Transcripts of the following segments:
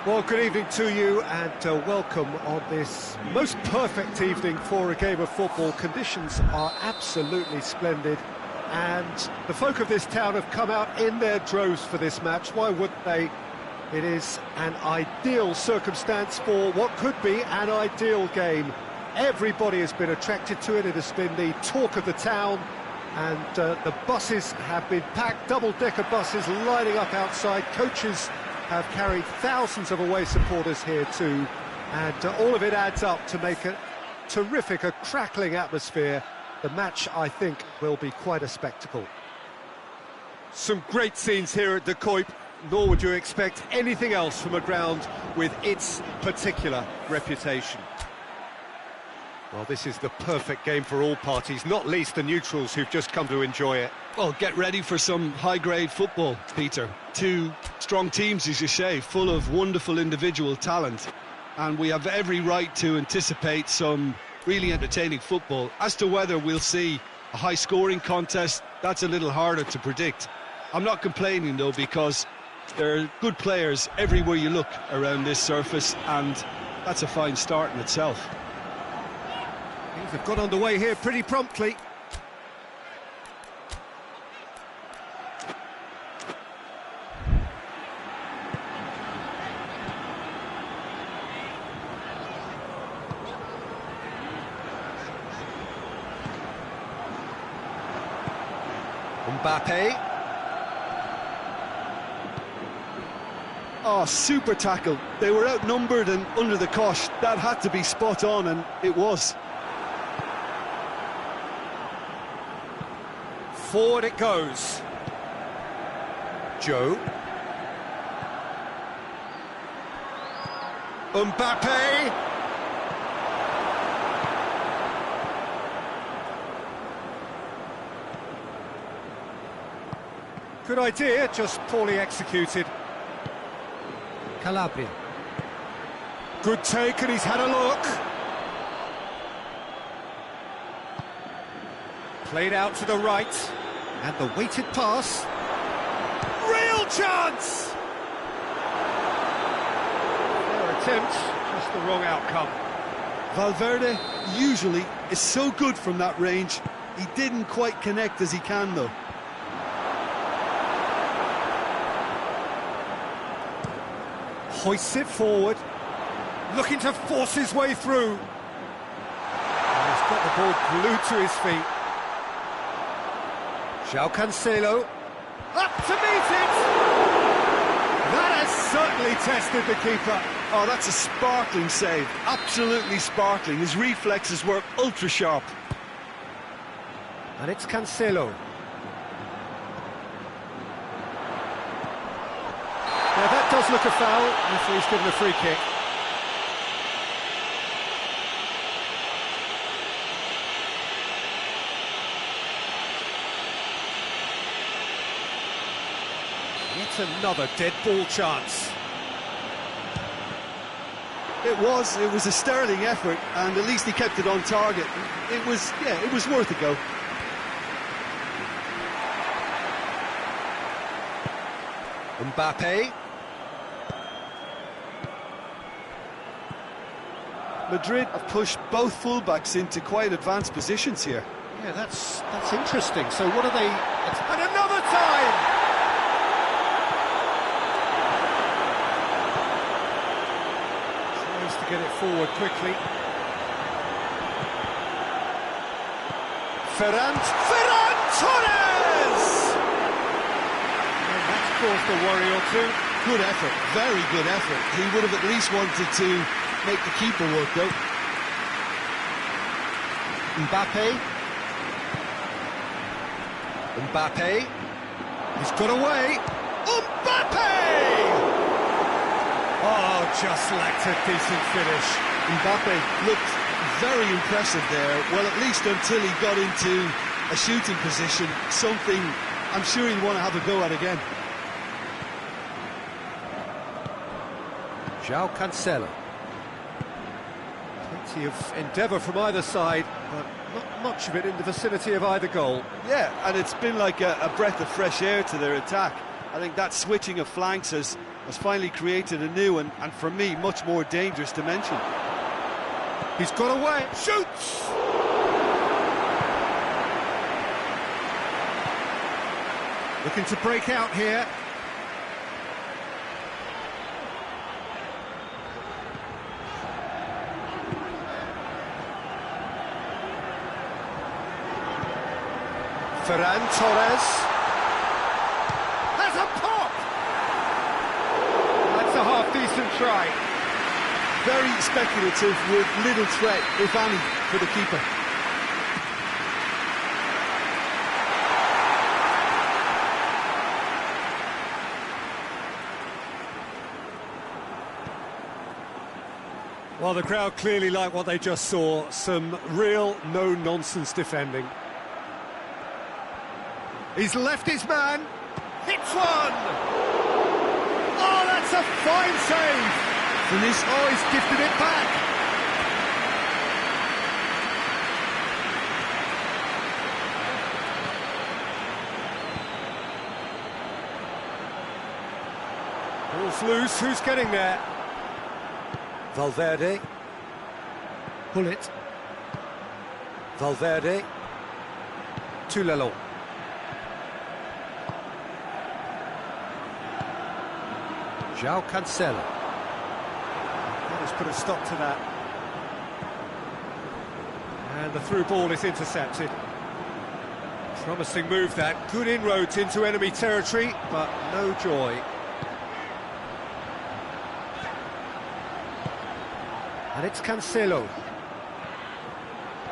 Well, good evening to you and welcome on this most perfect evening for a game of football. Conditions are absolutely splendid and the folk of this town have come out in their droves for this match. Why wouldn't they? It is an ideal circumstance for what could be an ideal game. Everybody has been attracted to it. It has been the talk of the town, and the buses have been packed, double-decker buses lining up outside. Coaches have carried thousands of away supporters here too, and all of it adds up to make a terrific, a crackling atmosphere. The match, I think, will be quite a spectacle. Some great scenes here at the Kuip, nor would you expect anything else from a ground with its particular reputation. Well, this is the perfect game for all parties, not least the neutrals who've just come to enjoy it. Well, get ready for some high-grade football, Peter. Two strong teams, as you say, full of wonderful individual talent. And we have every right to anticipate some really entertaining football. As to whether we'll see a high-scoring contest, that's a little harder to predict. I'm not complaining, though, because there are good players everywhere you look around this surface, and that's a fine start in itself. Things have got underway here pretty promptly. Mbappe. Oh, super tackle. They were outnumbered and under the cosh. That had to be spot on, and it was. Forward it goes. Joe. Mbappe. Good idea, just poorly executed. Calabria. Good take, and he's had a look. Played out to the right, and the weighted pass. Real chance! Fair attempt, just the wrong outcome. Valverde usually is so good from that range. He didn't quite connect as he can, though. Hoists it forward, looking to force his way through. And he's got the ball glued to his feet. João Cancelo, up to meet it! That has certainly tested the keeper. Oh, that's a sparkling save, absolutely sparkling. His reflexes were ultra sharp. And it's Cancelo. Now that does look a foul, referee's given a free kick. Yet another dead ball chance. It was a sterling effort, and at least he kept it on target. It was worth a go. Mbappe. Madrid have pushed both fullbacks into quite advanced positions here. Yeah, that's interesting. So what are they... And another time! Tries to get it forward quickly. Ferran Torres! And that's caused a worry or two. Good effort, very good effort. He would have at least wanted to make the keeper work, though. Mbappe. He's got away. Mbappe! Oh, just lacked a decent finish. Mbappe looked very impressive there. Well, at least until he got into a shooting position, something I'm sure he'll want to have a go at again. João Cancelo. Plenty of endeavour from either side, but not much of it in the vicinity of either goal. Yeah, and it's been like a breath of fresh air to their attack. I think that switching of flanks has has finally created a new and for me, much more dangerous dimension. He's got away, shoots! Looking to break out here. Ferran Torres has a pop! That's a half-decent try. Very speculative with little threat, if any, for the keeper. Well, the crowd clearly like what they just saw. Some real no-nonsense defending. He's left his man. Hits one! Oh, that's a fine save! Finish. Oh, he's gifted it back. Ball's loose. Who's getting there? Valverde. Pull it. Valverde. To Lelon. João Cancelo. Let's put a stop to that. And the through ball is intercepted. Promising move that. Good inroads into enemy territory, but no joy. And it's Cancelo.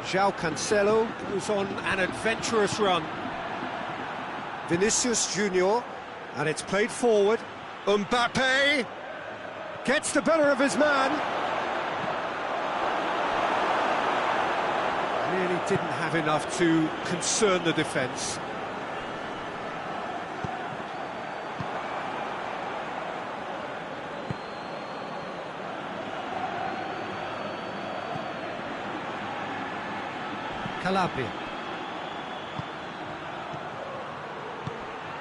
João Cancelo goes on an adventurous run. Vinicius Junior, and it's played forward. Mbappe gets the better of his man. Really didn't have enough to concern the defence. Calabria.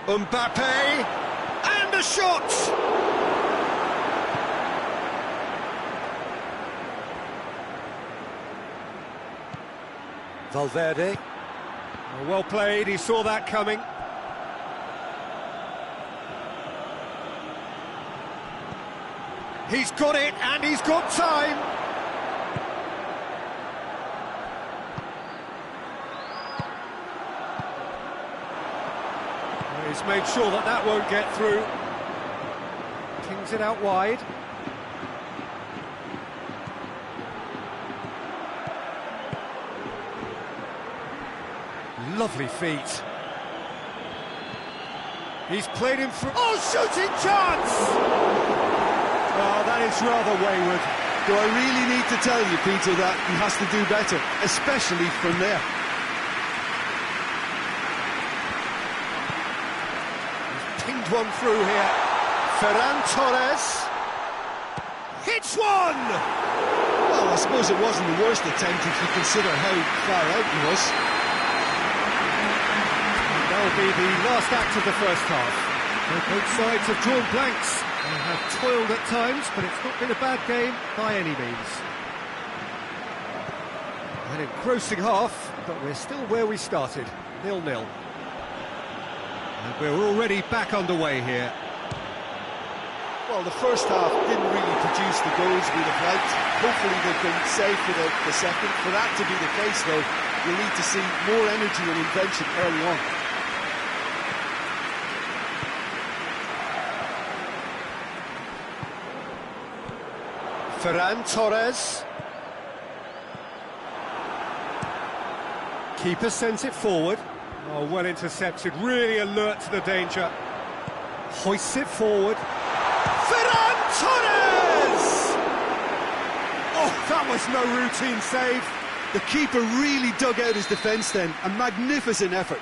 Mbappe, and a shot! Valverde. Oh, well played, he saw that coming. He's got it, and he's got time! He's made sure that that won't get through. Kings it out wide. Lovely feet. He's played him through. Oh, shooting chance! Oh, that is rather wayward. Do I really need to tell you, Peter, that he has to do better, especially from there? Pinged one through here. Ferran Torres hits one! Well, I suppose it wasn't the worst attempt if you consider how far out he was. That will be the last act of the first half. Both sides have drawn blanks. They have toiled at times, but it's not been a bad game by any means. An engrossing half, but we're still where we started, 0-0. And we're already back underway here. Well, the first half didn't really produce the goals we'd have liked. Hopefully they've been safe for the second. For that to be the case, though, you'll need to see more energy and invention early on. Ferran Torres. Keeper sends it forward. Oh, well intercepted, really alert to the danger. Hoists it forward. Ferran Torres! Oh, that was no routine save. The keeper really dug out his defence then. A magnificent effort.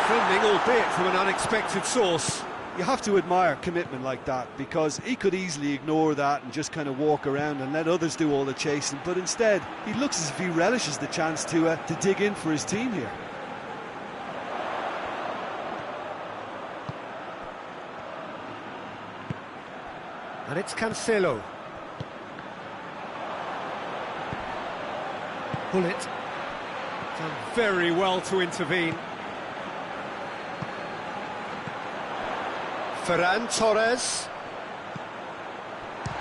Defending, albeit from an unexpected source. You have to admire commitment like that, because he could easily ignore that and just kind of walk around and let others do all the chasing, but instead he looks as if he relishes the chance to dig in for his team here. And it's Cancelo. Bullet. Done very well to intervene. Ferran Torres.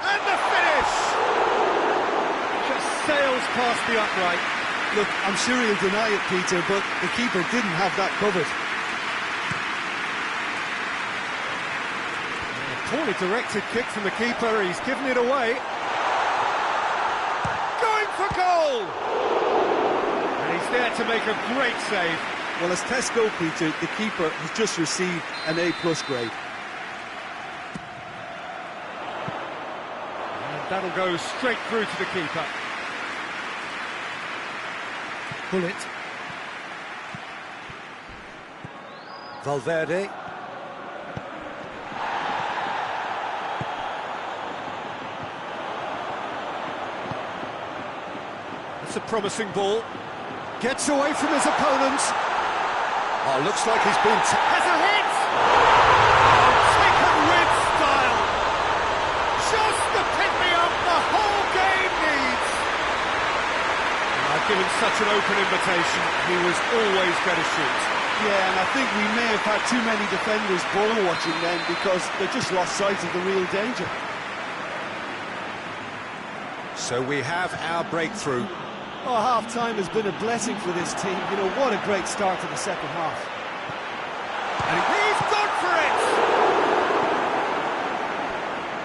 And the finish! Just sails past the upright. Look, I'm sure he'll deny it, Peter, but the keeper didn't have that covered. Poorly directed kick from the keeper, he's given it away. Going for goal! And he's there to make a great save. Well, as tests go, Peter, the keeper has just received an A+ grade. And that'll go straight through to the keeper. Bullet. Valverde. It's a promising ball. Gets away from his opponents. Oh, looks like he's been... has a hit! Oh, taken with style. Just the pick-me-up the whole game needs. I've given such an open invitation. He was always going to shoot. Yeah, and I think we may have had too many defenders ball watching then, because they just lost sight of the real danger. So we have our breakthrough. Oh, half-time has been a blessing for this team. You know, what a great start to the second half. And he's gone for it!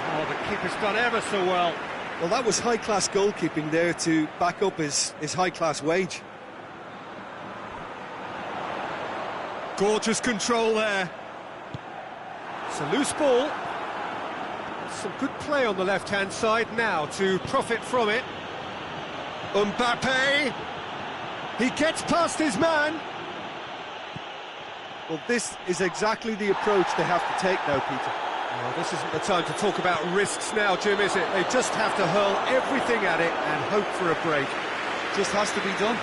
Oh, the keeper's done ever so well. Well, that was high-class goalkeeping there to back up his high-class wage. Gorgeous control there. It's a loose ball. Some good play on the left-hand side now to profit from it. Mbappe, he gets past his man. Well, this is exactly the approach they have to take now, Peter. Well, this isn't the time to talk about risks now, Jim, is it? They just have to hurl everything at it and hope for a break. Just has to be done.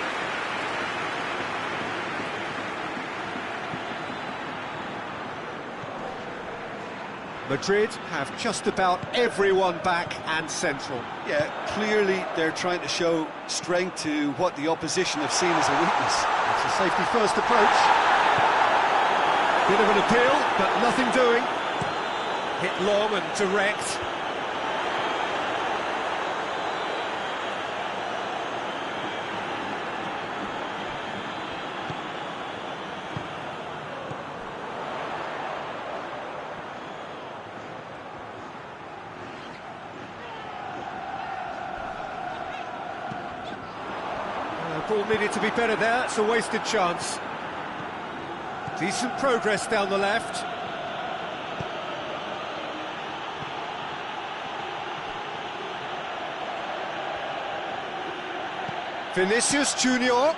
Madrid have just about everyone back and central. Yeah, clearly they're trying to show strength to what the opposition have seen as a weakness. It's a safety-first approach. Bit of an appeal, but nothing doing. Hit long and direct. Ball needed to be better there, it's a wasted chance. Decent progress down the left. Vinicius Junior.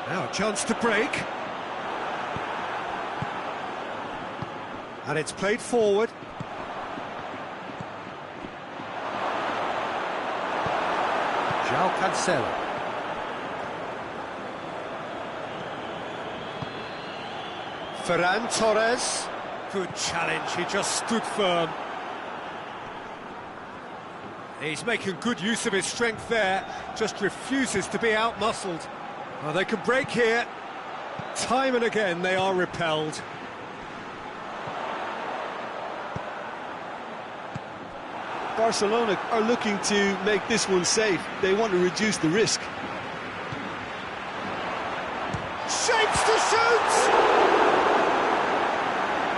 Now a chance to break. And it's played forward. Cancelo. Ferran Torres. Good challenge, he just stood firm. He's making good use of his strength there, just refuses to be outmuscled. Oh, they can break here. Time and again they are repelled. Barcelona are looking to make this one safe. They want to reduce the risk. Shapes to shoot!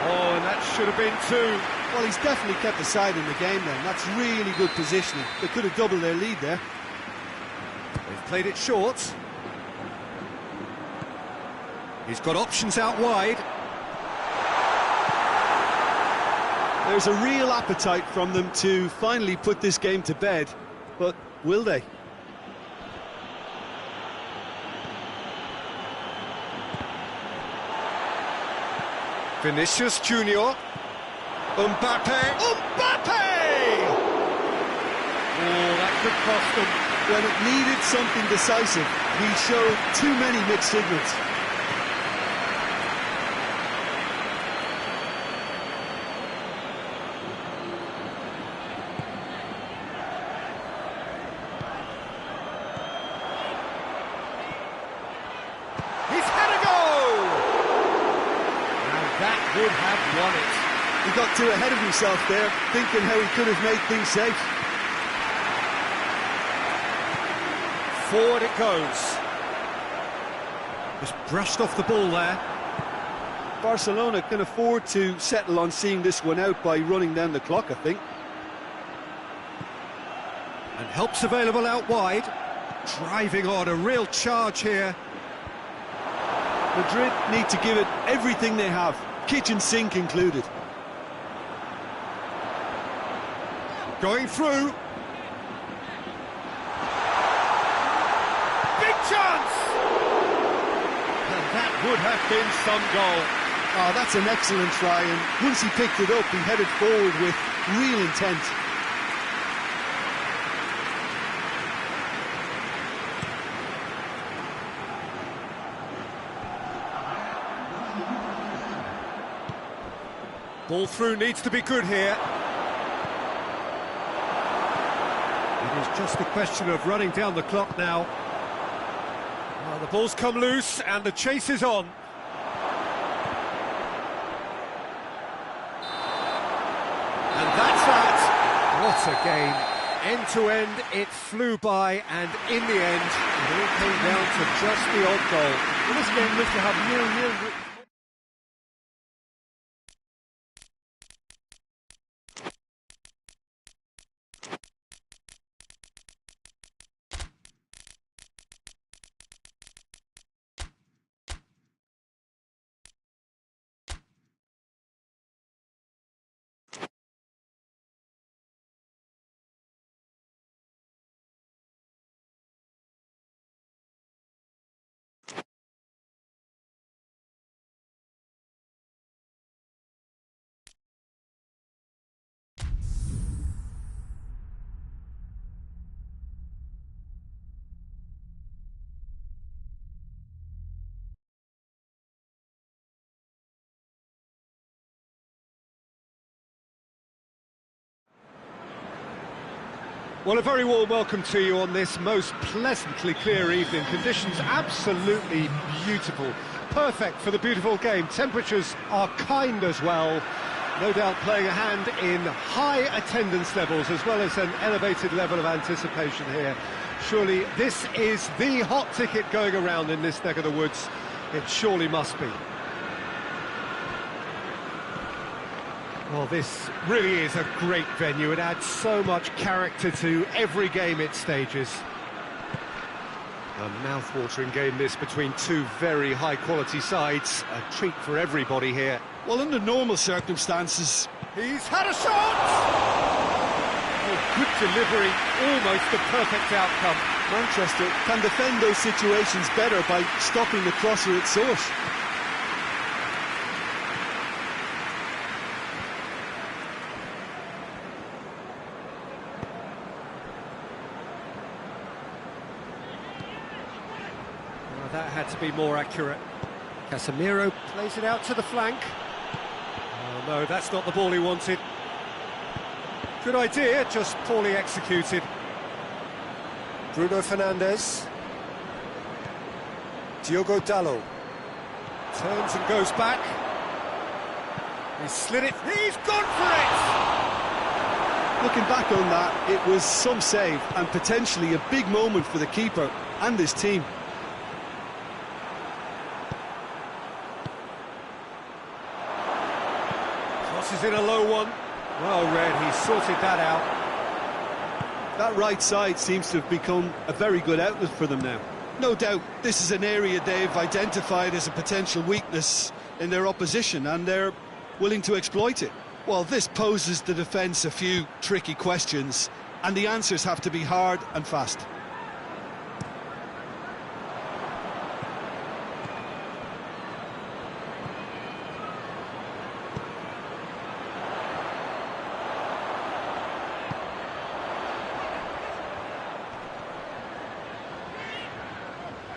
Oh, and that should have been two. Well, he's definitely kept the side in the game then. That's really good positioning. They could have doubled their lead there. They've played it short. He's got options out wide. There's a real appetite from them to finally put this game to bed, but will they? Vinicius Junior. Mbappe. Mbappe! Oh, that could cost them. When it needed something decisive, he showed too many mixed signals. He's had a go! And that would have won it. He got too ahead of himself there, thinking how he could have made things safe. Forward it goes. Just brushed off the ball there. Barcelona can afford to settle on seeing this one out by running down the clock, I think. And help's available out wide. Driving on, a real charge here. Madrid need to give it everything they have, kitchen sink included. Going through. Big chance! And that would have been some goal. Oh, that's an excellent try, and once he picked it up, he headed forward with real intent. Ball through needs to be good here. It is just a question of running down the clock now. Well, the ball's come loose and the chase is on. And that's that. What a game. End to end, it flew by, and in the end, it all came down to just the odd goal. Well, this game looked to have nil-nil. Well, a very warm welcome to you on this most pleasantly clear evening. Conditions absolutely beautiful. Perfect for the beautiful game. Temperatures are kind as well. No doubt playing a hand in high attendance levels as well as an elevated level of anticipation here. Surely this is the hot ticket going around in this neck of the woods. It surely must be. Well, this really is a great venue. It adds so much character to every game it stages. A mouth-watering game this between two very high-quality sides. A treat for everybody here. Well, under normal circumstances... He's had a shot! Oh, good delivery, almost the perfect outcome. Manchester can defend those situations better by stopping the crosser at source. That had to be more accurate. Casemiro plays it out to the flank. Oh no, that's not the ball he wanted. Good idea, just poorly executed. Bruno Fernandes. Diogo Dalot. Turns and goes back. He slid it. He's gone for it! Looking back on that, it was some save and potentially a big moment for the keeper and his team. Crosses in a low one. Well read, he sorted that out. That right side seems to have become a very good outlet for them now. No doubt this is an area they've identified as a potential weakness in their opposition, and they're willing to exploit it. Well, this poses the defence a few tricky questions, and the answers have to be hard and fast.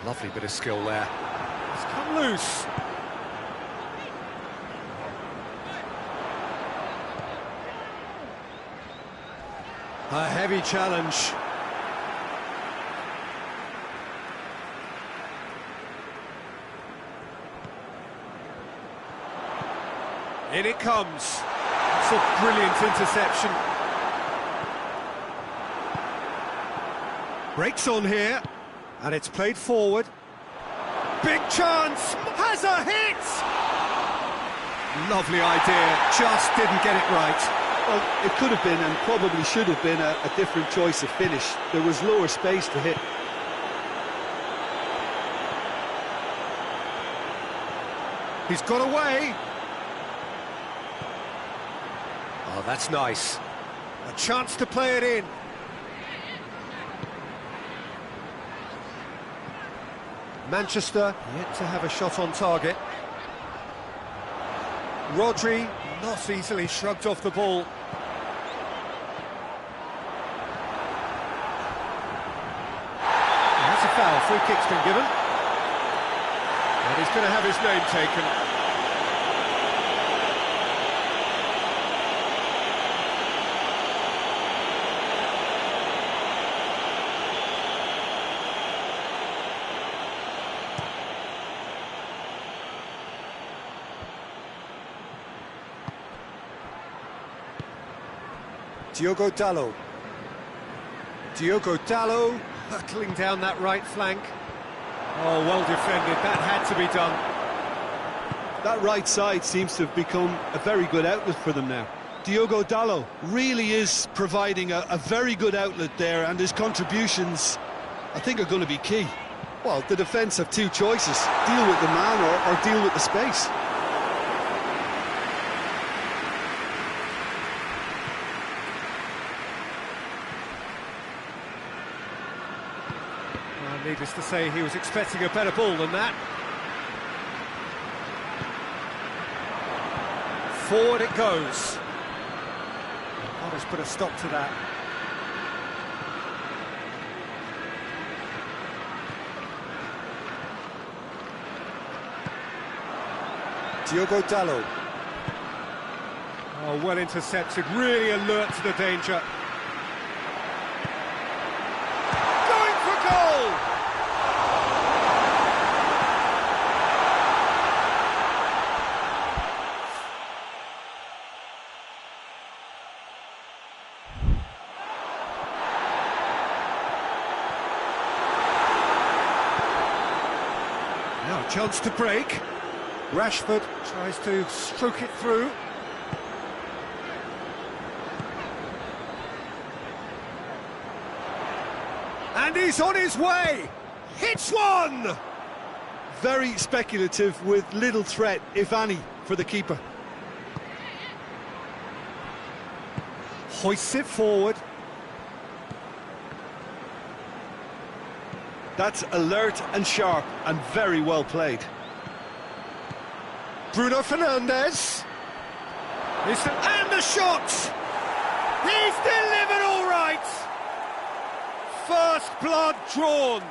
Lovely bit of skill there. It's come loose. A heavy challenge. In it comes. It's a brilliant interception. Breaks on here, and it's played forward. Big chance, has a hit! Lovely idea, just didn't get it right. Well, it could have been and probably should have been a different choice of finish. There was lower space to hit. He's got away. Oh, that's nice. A chance to play it in. Manchester yet to have a shot on target. Rodri not easily shrugged off the ball. That's a foul. Free kick's been given. And he's going to have his name taken. Diogo Dalot. Diogo Dalot hurtling down that right flank. Oh, well defended, that had to be done. That right side seems to have become a very good outlet for them now. Diogo Dalot really is providing a very good outlet there, and his contributions, I think, are going to be key. Well, the defence have two choices: deal with the man or deal with the space. Needless to say, he was expecting a better ball than that. Forward it goes. Oh, let's put a stop to that. Diogo Dalot. Oh, well intercepted, really alert to the danger. Going for goal! Now a chance to break. Rashford tries to stroke it through. And he's on his way! Hits one! Very speculative with little threat, if any, for the keeper. Hoists it forward. That's alert and sharp and very well played. Bruno Fernandes. And the shot! He's delivered all right! First blood drawn.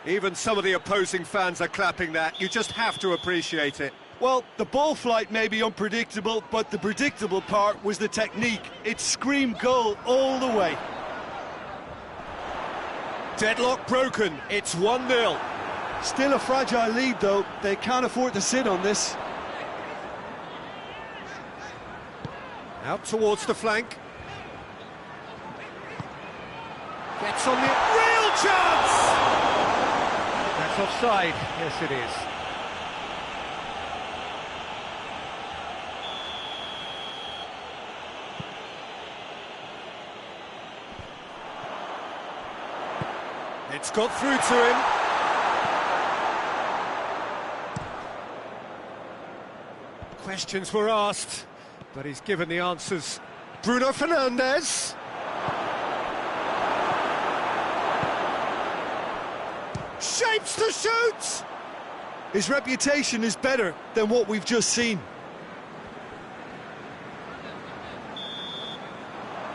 Even some of the opposing fans are clapping that. You just have to appreciate it. Well, the ball flight may be unpredictable, but the predictable part was the technique. It screamed goal all the way. Deadlock broken. It's 1-0. Still a fragile lead, though. They can't afford to sit on this. Out towards the flank. Gets on the real chance! That's offside. Yes, it is. It's got through to him. Questions were asked, but he's given the answers. Bruno Fernandes. Shapes to shoot! His reputation is better than what we've just seen.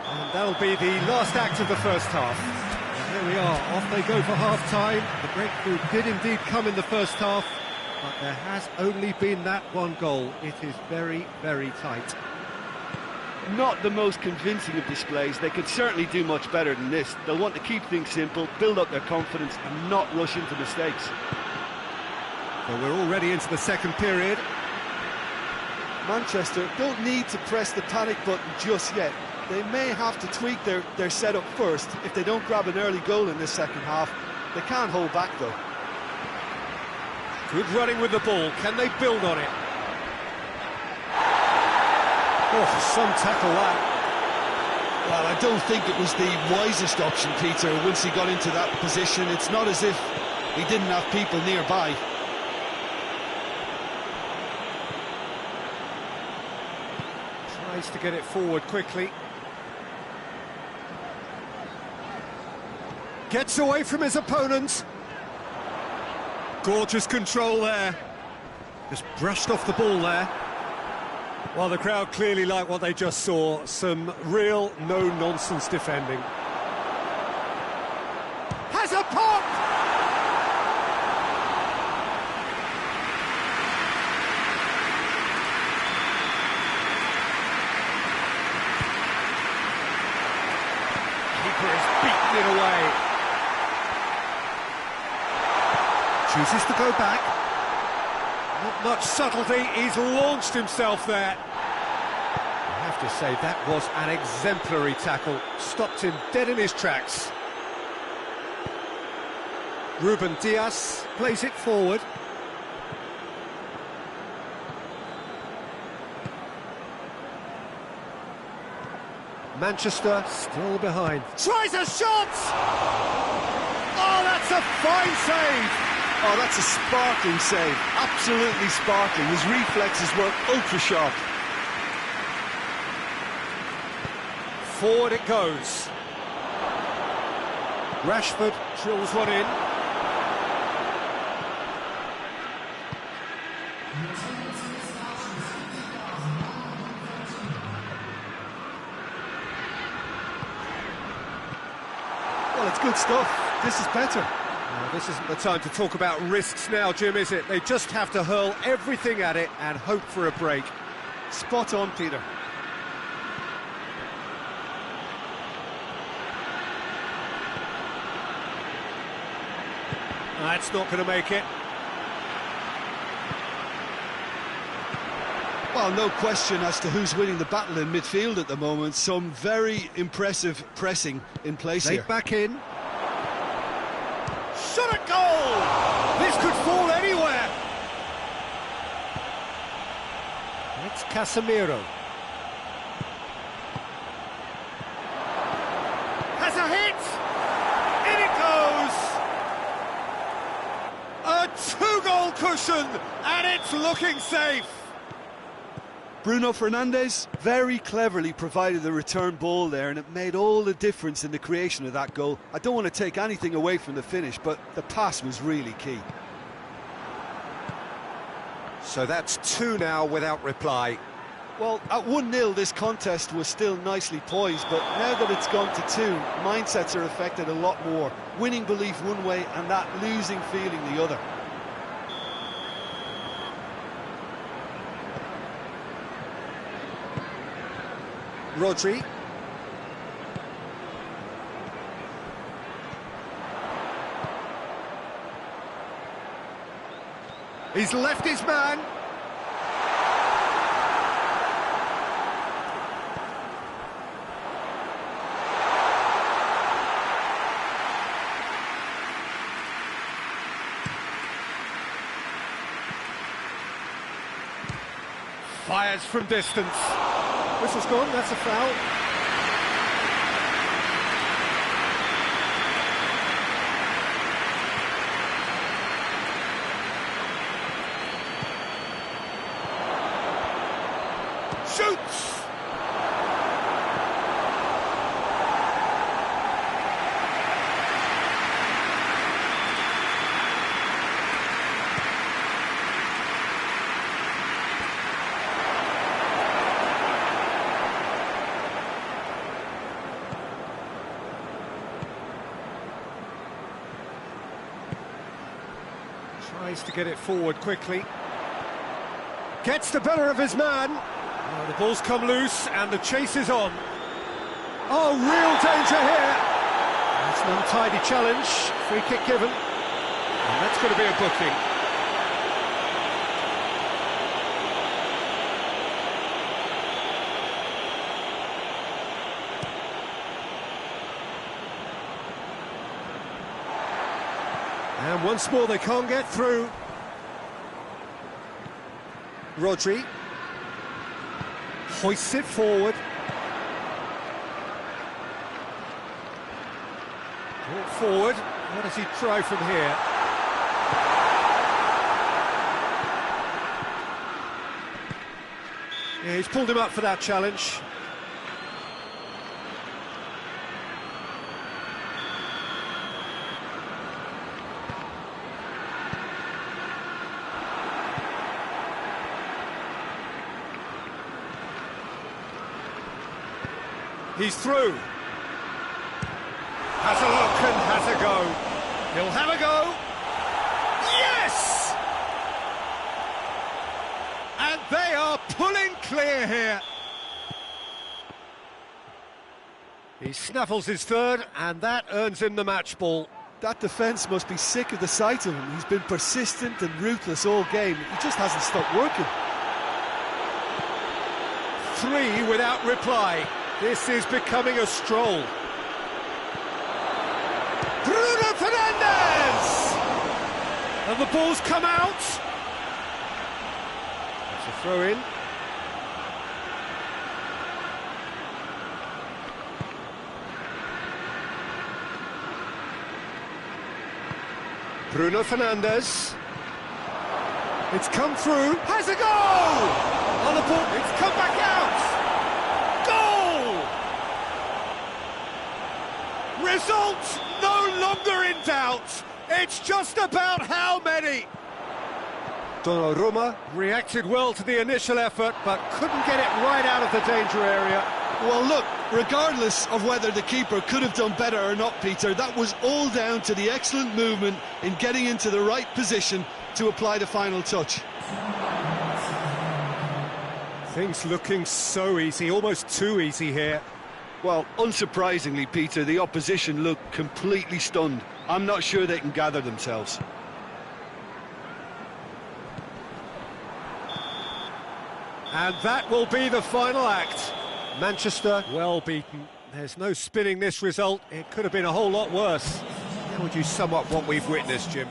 And that'll be the last act of the first half. There we are, off they go for half-time. The breakthrough did indeed come in the first half, but there has only been that one goal. It is very, very tight. Not the most convincing of displays. They could certainly do much better than this. They'll want to keep things simple, build up their confidence and not rush into mistakes. So we're already into the second period. Manchester don't need to press the panic button just yet. They may have to tweak their setup first. If they don't grab an early goal in this second half, they can't hold back though. Good running with the ball. Can they build on it? Oh, some tackle that. Well, I don't think it was the wisest option, Peter, once he got into that position. It's not as if he didn't have people nearby. Tries to get it forward quickly. Gets away from his opponent. Gorgeous control there. Just brushed off the ball there. Well, the crowd clearly like what they just saw. Some real no-nonsense defending. Has a pop! Keeper has beaten it away. Chooses to go back. Not much subtlety, he's launched himself there. I have to say, that was an exemplary tackle. Stopped him dead in his tracks. Ruben Dias plays it forward. Manchester still behind. Tries a shot! Oh, that's a fine save! Oh, that's a sparkling save. Absolutely sparkling. His reflexes were ultra-sharp. Forward it goes. Rashford drills one in. Well, it's good stuff. This is better. This isn't the time to talk about risks now, Jim, is it? They just have to hurl everything at it and hope for a break. Spot on, Peter. That's not going to make it. Well, no question as to who's winning the battle in midfield at the moment. Some very impressive pressing in place here. Back in. Shot at goal! This could fall anywhere. It's Casemiro. Has a hit! In it goes! A two-goal cushion, and it's looking safe. Bruno Fernandes very cleverly provided the return ball there, and it made all the difference in the creation of that goal. I don't want to take anything away from the finish, but the pass was really key. So that's 2 now without reply. Well, at 1-0 this contest was still nicely poised, but now that it's gone to 2, mindsets are affected a lot more. Winning belief one way and that losing feeling the other. Rodri. He's left his man. Fires from distance. Whistle's gone, that's a foul. Shoots! Tries to get it forward quickly. Gets the better of his man. Oh, the ball's come loose and the chase is on. Oh, real danger here. That's an untidy challenge. Free kick given. And that's going to be a booking. And once more they can't get through. Rodri hoists it forward. Brought forward. What does he try from here? Yeah, he's pulled him up for that challenge. He's through. Has a look and has a go. He'll have a go. Yes! And they are pulling clear here. He snaffles his third, and that earns him the match ball. That defence must be sick of the sight of him. He's been persistent and ruthless all game. He just hasn't stopped working. 3 without reply. This is becoming a stroll. Bruno Fernandes! And the ball's come out. It's a throw-in. Bruno Fernandes. It's come through. Has a goal! On the ball, it's come back out. Result no longer in doubt. It's just about how many. Donnarumma reacted well to the initial effort, but couldn't get it right out of the danger area. Well, look, regardless of whether the keeper could have done better or not, Peter, that was all down to the excellent movement in getting into the right position to apply the final touch. Things looking so easy, almost too easy here. Well, unsurprisingly, Peter, the opposition look completely stunned. I'm not sure they can gather themselves. And that will be the final act. Manchester well beaten. There's no spinning this result. It could have been a whole lot worse. How would you sum up what we've witnessed, Jim?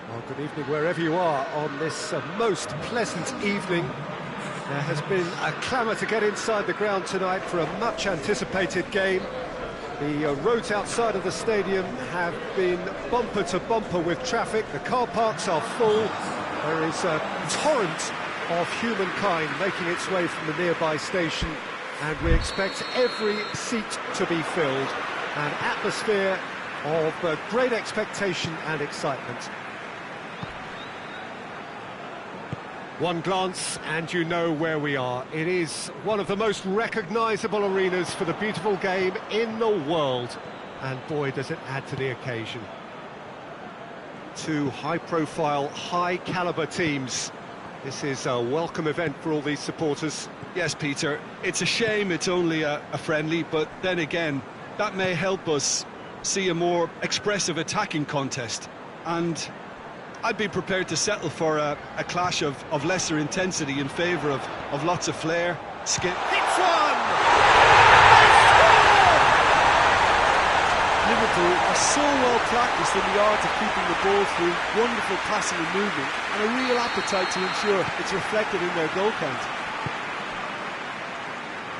Well, good evening wherever you are on this most pleasant evening. There has been a clamour to get inside the ground tonight for a much-anticipated game. The roads outside of the stadium have been bumper to bumper with traffic. The car parks are full. There is a torrent of humankind making its way from the nearby station, and we expect every seat to be filled. An atmosphere of great expectation and excitement. One glance and you know where we are. It is one of the most recognisable arenas for the beautiful game in the world. And boy, does it add to the occasion. Two high-profile, high-calibre teams This is a welcome event for all these supporters. Yes, Peter, it's a shame it's only a friendly, but then again, that may help us see a more expressive attacking contest. And I'd be prepared to settle for a clash of lesser intensity in favour of lots of flair, skill. Hits one! Liverpool are so well practiced in the art of keeping the ball through wonderful passing and movement, and a real appetite to ensure it's reflected in their goal count.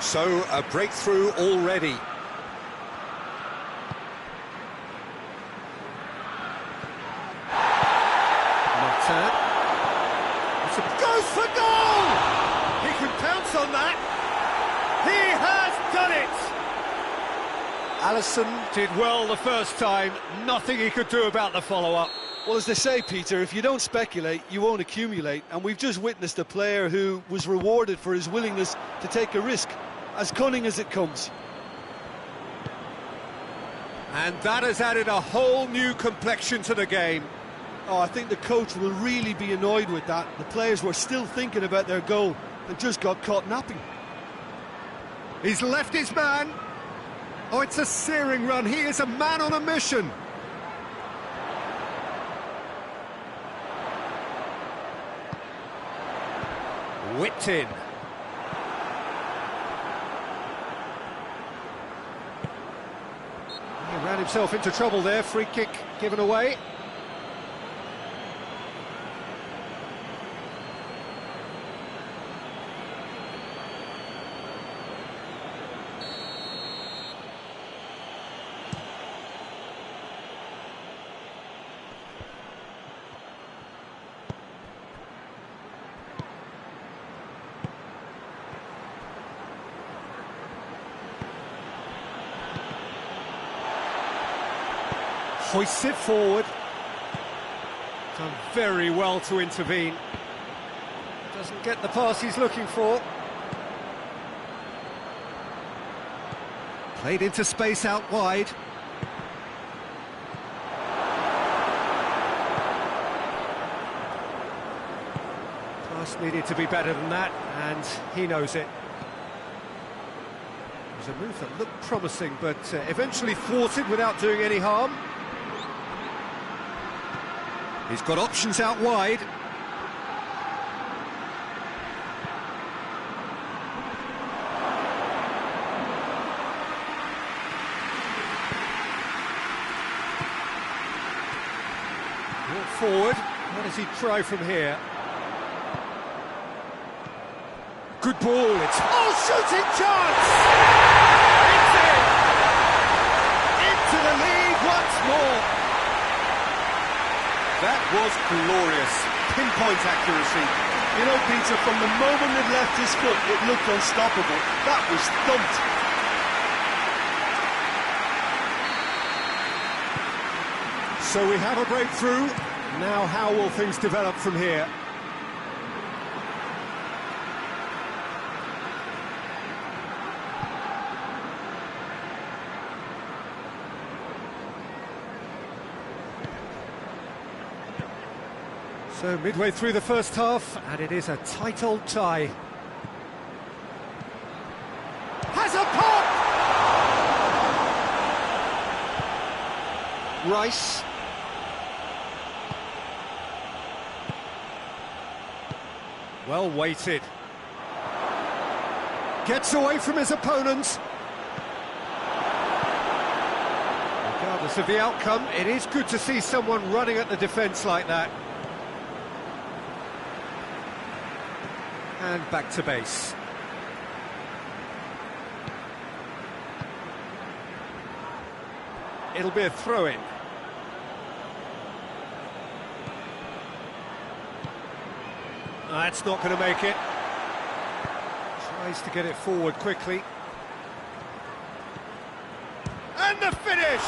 So, a breakthrough already. P.tan. Goes for goal! He can pounce on that. He has done it! Alisson did well the first time, nothing he could do about the follow-up. Well, as they say, Peter, if you don't speculate, you won't accumulate. And we've just witnessed a player who was rewarded for his willingness to take a risk, as cunning as it comes. And that has added a whole new complexion to the game. Oh, I think the coach will really be annoyed with that. The players were still thinking about their goal and just got caught napping. He's left his man. Oh, it's a searing run. He is a man on a mission. Whipped in. He ran himself into trouble there. Free kick given away. Hoists it forward. Done very well to intervene. Doesn't get the pass he's looking for. Played into space out wide. Pass needed to be better than that, and he knows it. It was a move that looked promising, but eventually thwarted without doing any harm. He's got options out wide. Brought forward. What does he try from here? Good ball. It's shooting chance! It's in! Into the lead once more. That was glorious. Pinpoint accuracy. You know, Peter, from the moment it left his foot, it looked unstoppable. That was thumped. So we have a breakthrough. Now how will things develop from here? So midway through the first half, and it is a tight old tie. Has a pop! Rice. Well weighted. Gets away from his opponents. Regardless of the outcome, it is good to see someone running at the defence like that. And back to base. It'll be a throw-in. That's not going to make it. Tries to get it forward quickly. And the finish!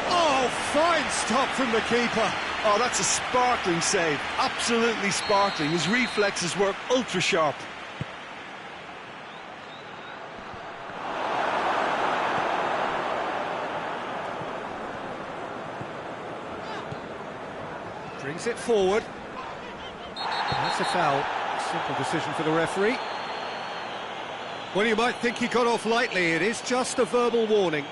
Oh, fine stop from the keeper. Oh, that's a sparkling save. Absolutely sparkling. His reflexes work ultra sharp. Brings it forward. That's a foul. Simple decision for the referee. Well, you might think he got off lightly. It is just a verbal warning.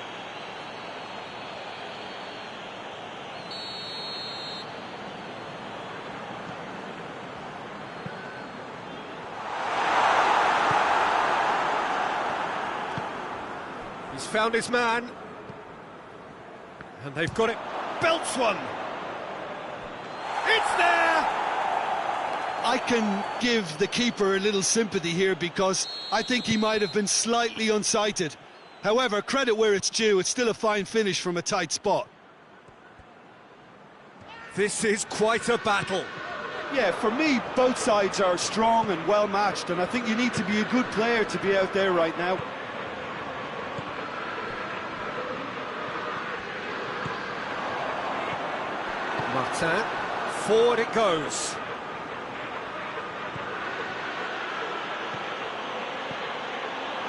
He's found his man. And they've got it. Belts one. It's there! I can give the keeper a little sympathy here because I think he might have been slightly unsighted. However, credit where it's due, it's still a fine finish from a tight spot. This is quite a battle. Yeah, for me, both sides are strong and well matched, and I think you need to be a good player to be out there right now. Martin, forward it goes.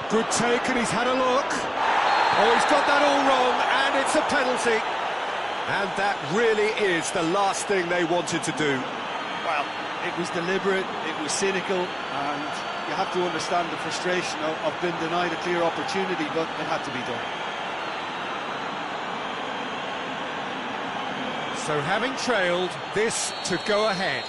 Good take, and he's had a look. Oh, he's got that all wrong, and it's a penalty. And that really is the last thing they wanted to do. Well, it was deliberate, it was cynical, and you have to understand the frustration of being denied a clear opportunity, but it had to be done. So having trailed, this to go ahead.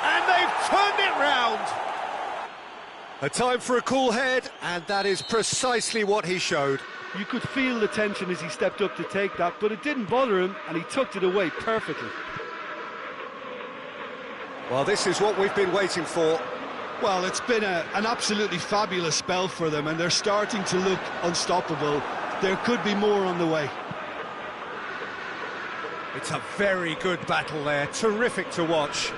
And they've turned it round. A time for a cool head, and that is precisely what he showed. You could feel the tension as he stepped up to take that, but it didn't bother him, and he tucked it away perfectly. Well, this is what we've been waiting for. Well, it's been an absolutely fabulous spell for them, and they're starting to look unstoppable. There could be more on the way. It's a very good battle there, terrific to watch.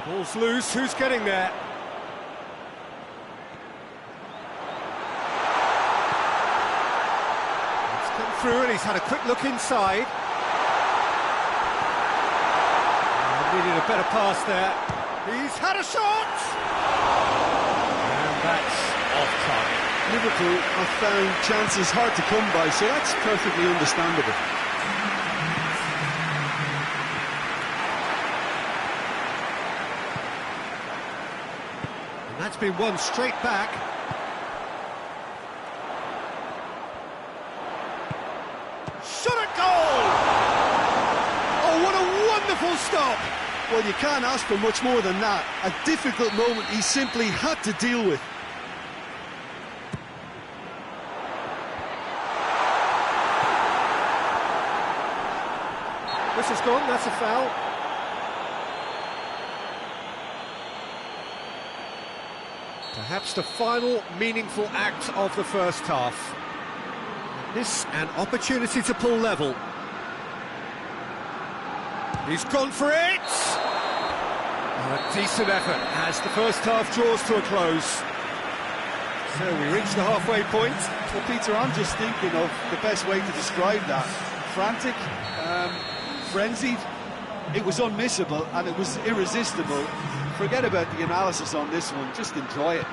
Ball's loose, who's getting there? It's come through and he's had a quick look inside. Needed a better pass there. He's had a shot! And that's off target. Liverpool have found chances hard to come by, so that's perfectly understandable. That's been won straight back. Shot at goal! Oh, what a wonderful stop! Well, you can't ask for much more than that. A difficult moment he simply had to deal with. This is gone, that's a foul. Perhaps the final meaningful act of the first half. This an opportunity to pull level. He's gone for it! A decent effort as the first half draws to a close. So we reach the halfway point. Well, Peter, I'm just thinking of the best way to describe that. Frantic, frenzied. It was unmissable and it was irresistible. Forget about the analysis on this one, just enjoy it.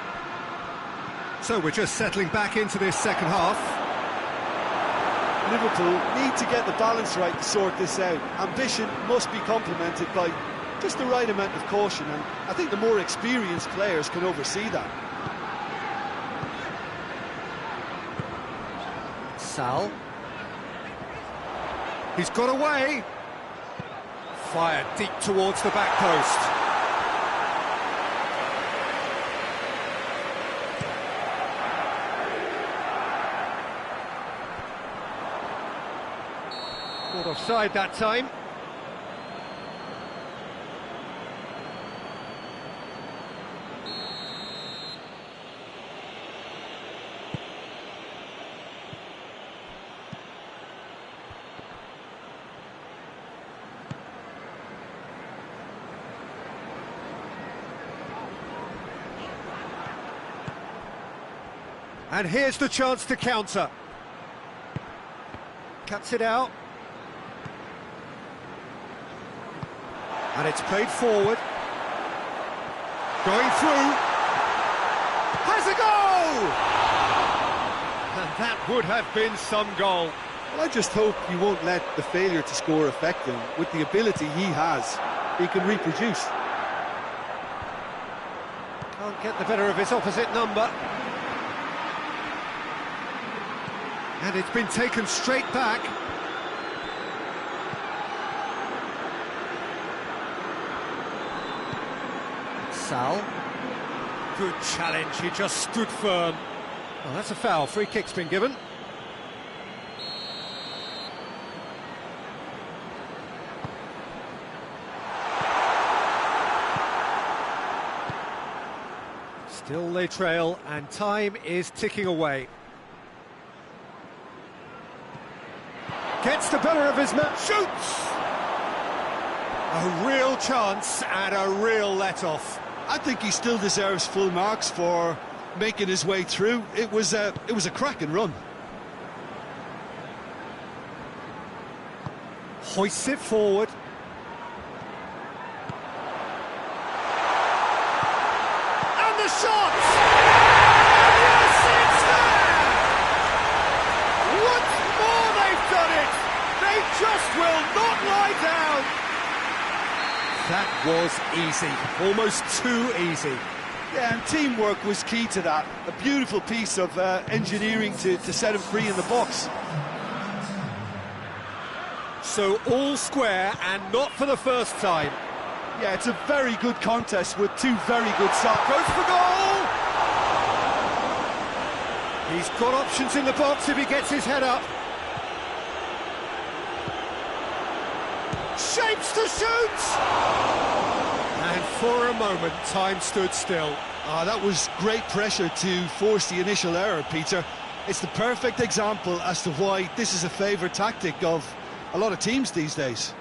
So we're just settling back into this second half. Liverpool need to get the balance right to sort this out. Ambition must be complemented by just the right amount of caution, and I think the more experienced players can oversee that. Sal. He's got away. Fired deep towards the back post. Caught offside that time. And here's the chance to counter. Cuts it out. And it's played forward. Going through. Has a goal! And that would have been some goal. Well, I just hope you won't let the failure to score affect him. With the ability he has, he can reproduce. Can't get the better of his opposite number. And it's been taken straight back. Sal. Good challenge, he just stood firm. Well, that's a foul, free kick's been given. Still they trail, and time is ticking away. Gets the better of his man, shoots! A real chance and a real let-off. I think he still deserves full marks for making his way through. It was a cracking run. Hoists it forward. And the shot! And yes, it's there! Once more they've done it! They just will not lie down! That was easy, almost too easy. Yeah, and teamwork was key to that. A beautiful piece of engineering to set him free in the box. So all square, and not for the first time. Yeah, it's a very good contest with two very good sides. Goes for goal! He's got options in the box if he gets his head up. Shapes to shoot! And for a moment, time stood still. That was great pressure to force the initial error, Peter. It's the perfect example as to why this is a favourite tactic of a lot of teams these days.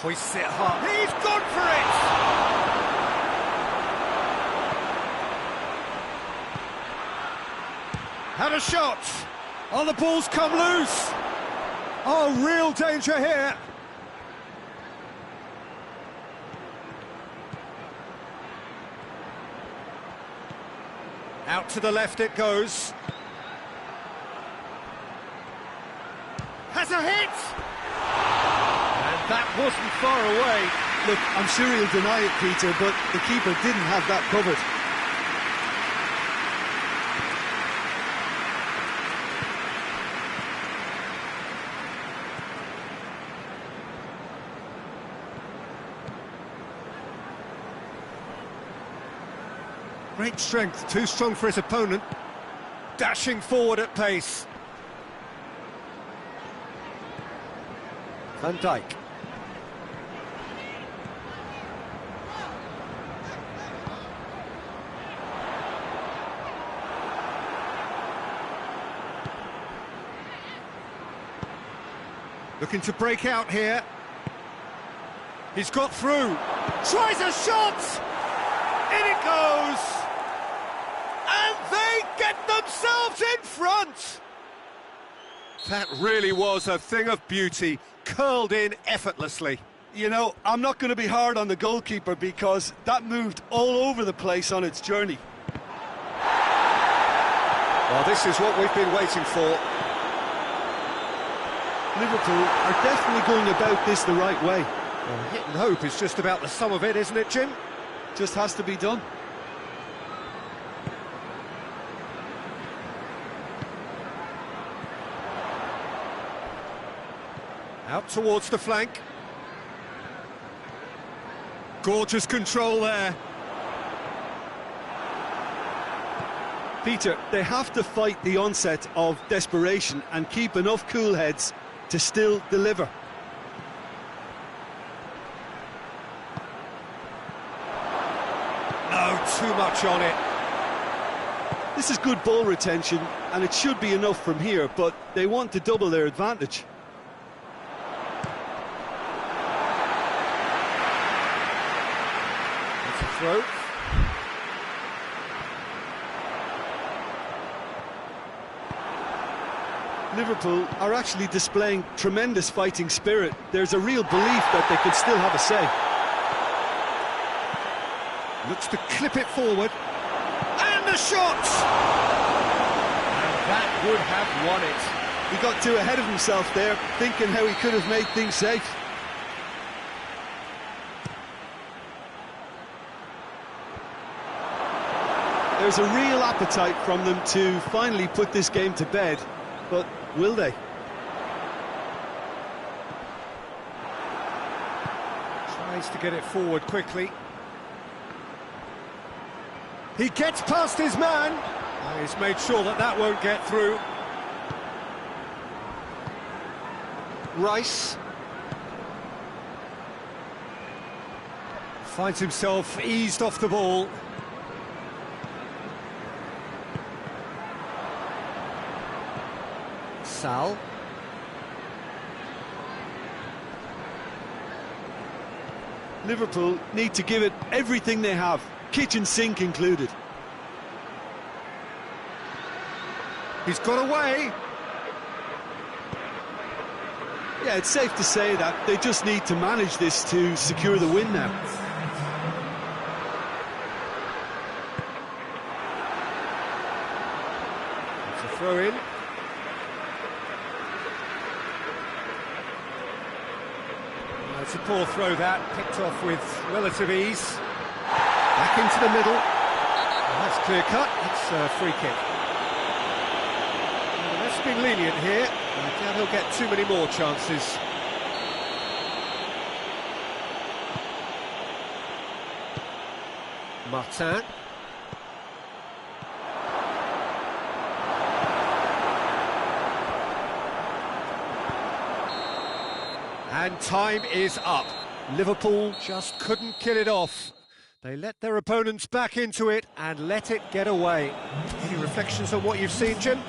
Hoists it hard. He's gone for it! Had a shot! Oh, the ball's come loose! Oh, real danger here! Out to the left it goes. Has a hit! And that wasn't far away. Look, I'm sure he'll deny it, Peter, but the keeper didn't have that covered. Great strength, too strong for his opponent. Dashing forward at pace. Van Dijk. Looking to break out here. He's got through. Tries a shot! In it goes! And they get themselves in front! That really was a thing of beauty, curled in effortlessly. You know, I'm not going to be hard on the goalkeeper because that moved all over the place on its journey. Well, this is what we've been waiting for. Liverpool are definitely going about this the right way. Well, hit and hope is just about the sum of it, isn't it, Jim? Just has to be done. Out towards the flank. Gorgeous control there. Peter, they have to fight the onset of desperation and keep enough cool heads to still deliver. No, too much on it. This is good ball retention, and it should be enough from here, but they want to double their advantage. It's a throw. Liverpool are actually displaying tremendous fighting spirit. There's a real belief that they could still have a say. Looks to clip it forward. And the shot! And that would have won it. He got too ahead of himself there, thinking how he could have made things safe. There's a real appetite from them to finally put this game to bed, but will they? Tries to get it forward quickly. He gets past his man. Oh, he's made sure that that won't get through. Rice finds himself eased off the ball. Sal. Liverpool need to give it everything they have, kitchen sink included. He's got away. Yeah, it's safe to say that they just need to manage this to secure the win now. It's a throw in. It's a poor throw that, picked off with relative ease. Back into the middle. That's clear cut, it's a free kick. The ref's been lenient here. I doubt he'll get too many more chances. Martin. And time is up. Liverpool just couldn't kill it off. They let their opponents back into it and let it get away. Any reflections on what you've seen, Jim?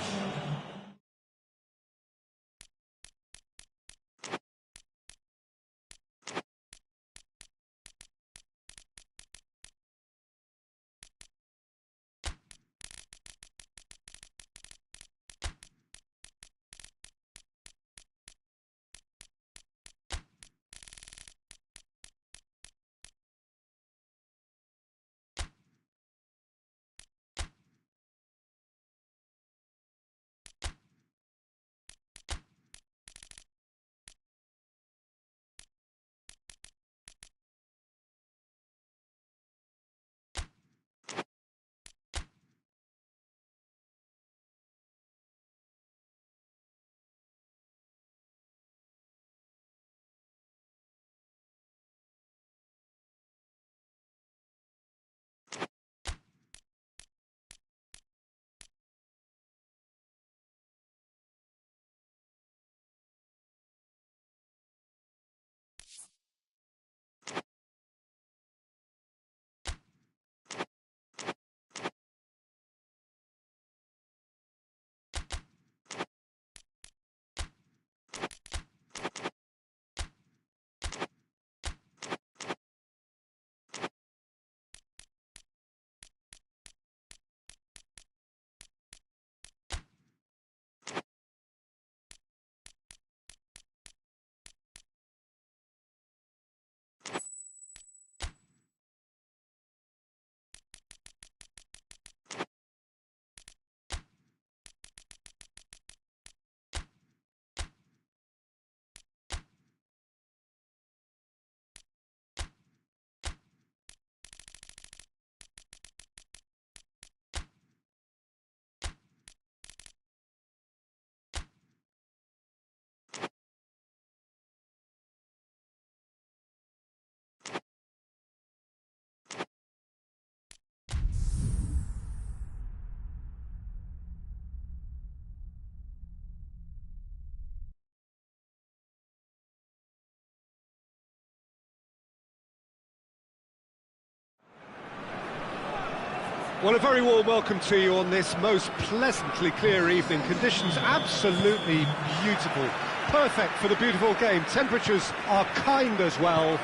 Well, a very warm welcome to you on this most pleasantly clear evening. Conditions absolutely beautiful. Perfect for the beautiful game. Temperatures are kind as well.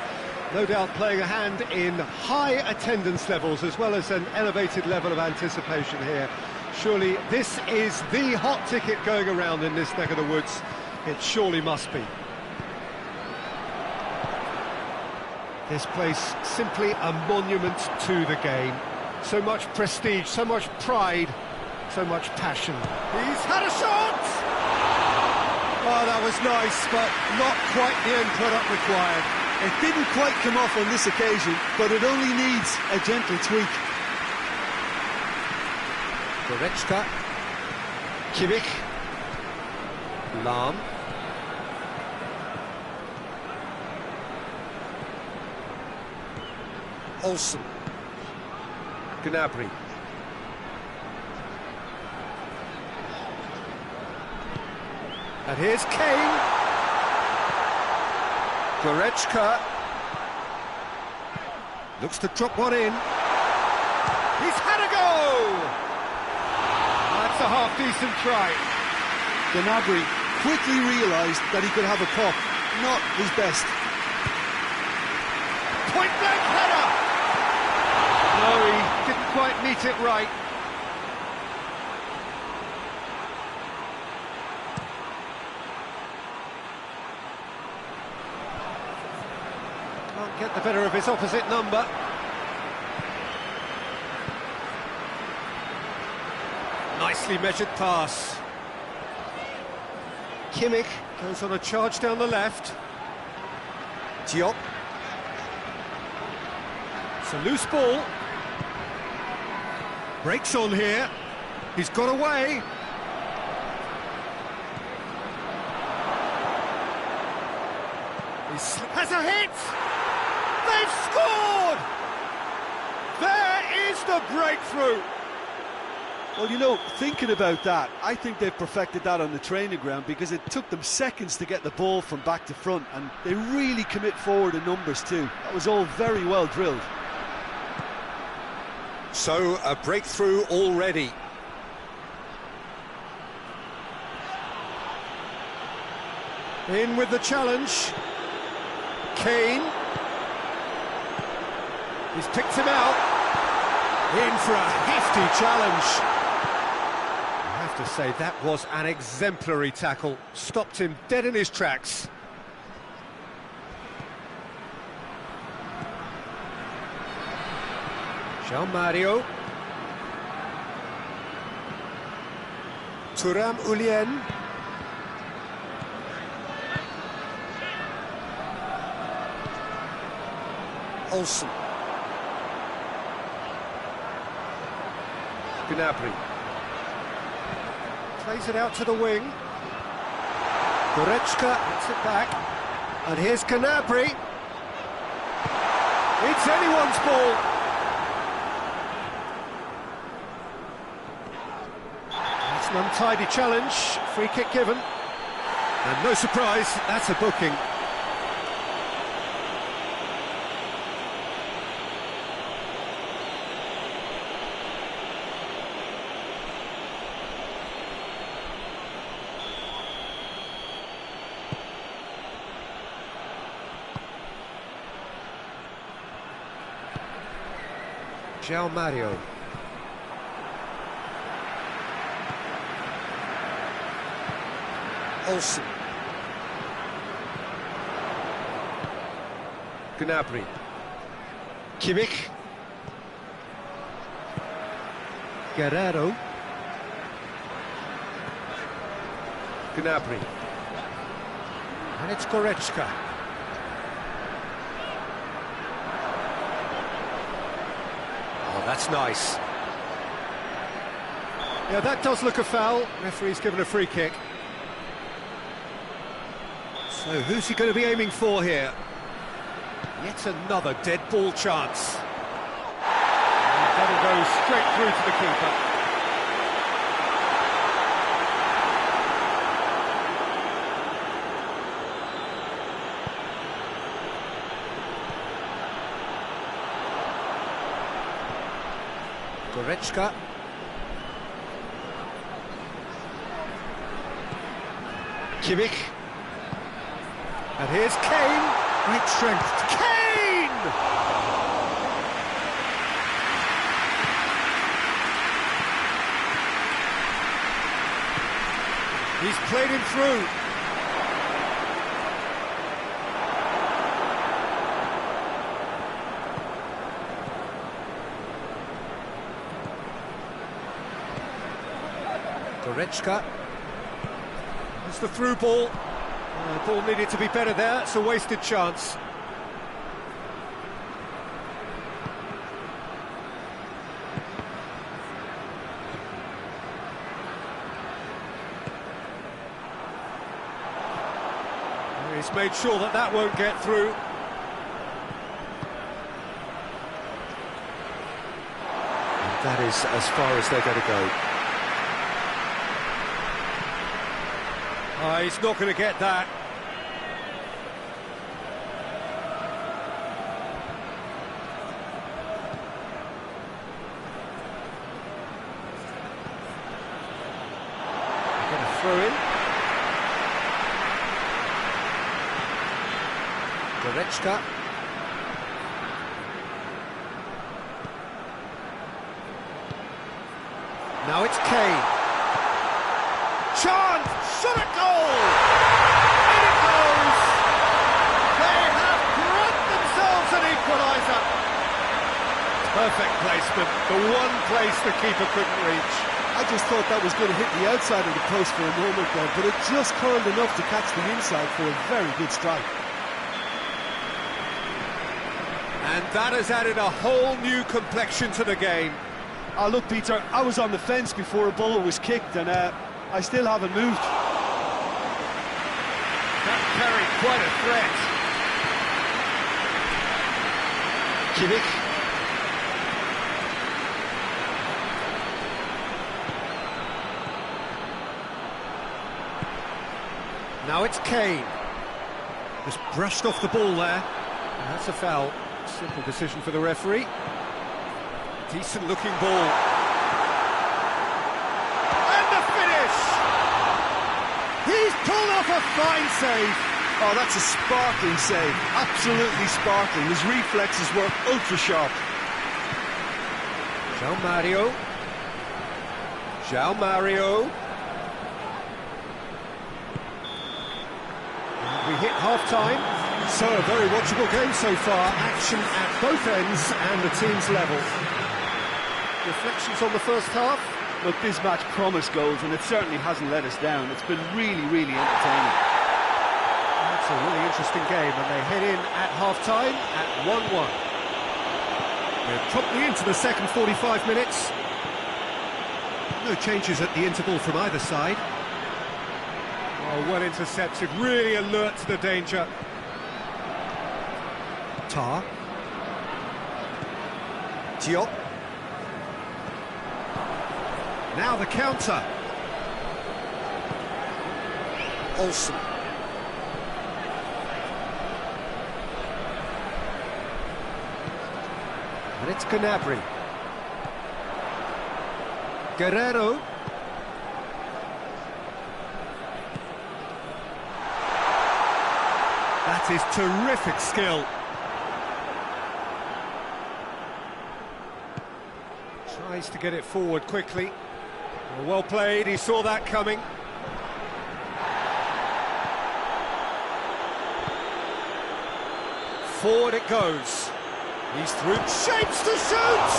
No doubt playing a hand in high attendance levels as well as an elevated level of anticipation here. Surely this is the hot ticket going around in this neck of the woods. It surely must be. This place simply a monument to the game. So much prestige, so much pride, so much passion. He's had a shot! Oh, that was nice, but not quite the end product required. It didn't quite come off on this occasion, but it only needs a gentle tweak. Goretzka, Kimmich, Lahm. Olsen, Gnabry. And here's Kane. Goretzka. Looks to drop one in. He's had a go! That's a half-decent try. Gnabry quickly realised that he could have a pop. Not his best. Point-blank header! No, he didn't quite meet it right. Can't get the better of his opposite number. Nicely measured pass. Kimmich goes on a charge down the left. Diop. It's a loose ball. Breaks on here. He's got away. He has a hit! They've scored! There is the breakthrough! Well, you know, thinking about that, I think they've perfected that on the training ground because it took them seconds to get the ball from back to front, and they really commit forward in numbers too. That was all very well drilled. So, a breakthrough already. In with the challenge. Kane. He's picked him out. In for a hefty challenge. I have to say, that was an exemplary tackle. Stopped him dead in his tracks. Jean-Mario. Thuram Ulien. Olsen. Gnabry. Plays it out to the wing. Goretzka hits it back. And here's Gnabry. It's anyone's ball. That's an untidy challenge. Free kick given. And no surprise, that's a booking. Jean-Mario. Olsen. Gnabry. Kimmich. Guerrero. Gnabry. And it's Goretzka. That's nice. Yeah, that does look a foul. Referee's given a free kick. So who's he going to be aiming for here? Yet another dead ball chance. And that'll go straight through to the keeper. Goretzka. Kimmich. And here's Kane. Great strength. Kane! He's played him through. Goretzka. It's the through ball. The ball needed to be better there. It's a wasted chance. He's made sure that that won't get through. And that is as far as they're going to go. He's not going to get that. Going to throw in. Goretzka. Now it's Kane. Chance! Shot at goal! In it goes! They have grabbed themselves an equaliser. Perfect placement, the one place the keeper couldn't reach. I just thought that was going to hit the outside of the post for a moment there, but it just curled enough to catch the inside for a very good strike. And that has added a whole new complexion to the game. Oh, look, Peter, I was on the fence before a ball was kicked, and I still haven't moved. That carried quite a threat. Kimmich. Now it's Kane. Just brushed off the ball there. That's a foul. Simple decision for the referee. Decent looking ball. And the finish! He's pulled off a fine save. Oh, that's a sparkling save. Absolutely sparkling. His reflexes were ultra sharp. João Mario. João Mario. And we hit half-time. So, a very watchable game so far. Action at both ends and the team's level. Reflections on the first half? Look, this match promised goals, and it certainly hasn't let us down. It's been really, really entertaining. That's a really interesting game, and they head in at half-time at 1-1. We're promptly into the second 45 minutes. No changes at the interval from either side. Oh, well intercepted, really alert to the danger. Tar. Diop. Now the counter. Olsen. And it's Gnabry. Guerrero. That is terrific skill. Tries to get it forward quickly. Well played, he saw that coming. Forward it goes. He's through, shapes to shoot!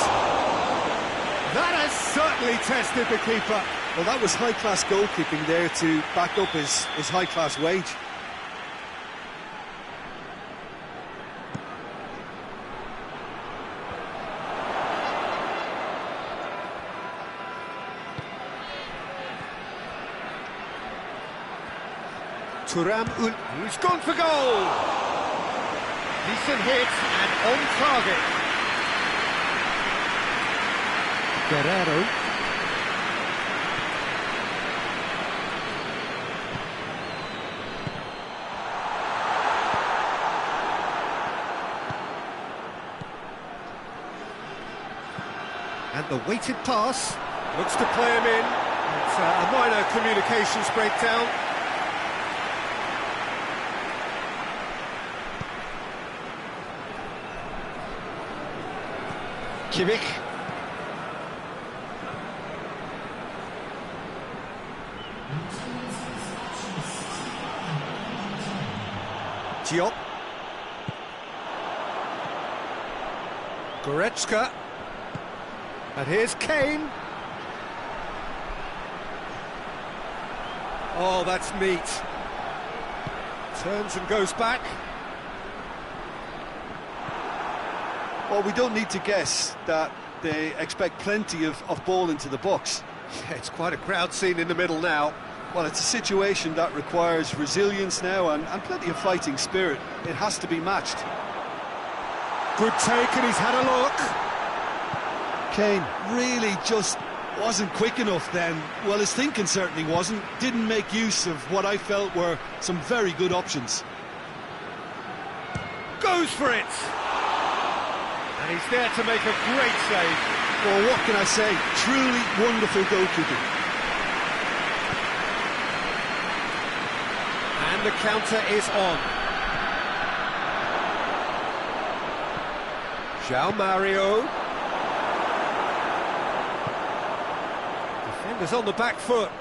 That has certainly tested the keeper. Well, that was high-class goalkeeping there to back up his high-class wage. He's gone for goal! Decent hit and on target. Guerrero. And the weighted pass looks to play him in. It's a minor communications breakdown. Kimmich. Diop. Goretzka. And here's Kane. Oh, that's neat. Turns and goes back. Well, we don't need to guess that they expect plenty of ball into the box. Yeah, it's quite a crowd scene in the middle now. Well, it's a situation that requires resilience now and plenty of fighting spirit. It has to be matched. Good take, and he's had a look. Kane really just wasn't quick enough then. Well, his thinking certainly wasn't. Didn't make use of what I felt were some very good options. Goes for it! And he's there to make a great save. Well, what can I say? Truly wonderful goalkeeping. And the counter is on. João Mario. Defenders on the back foot.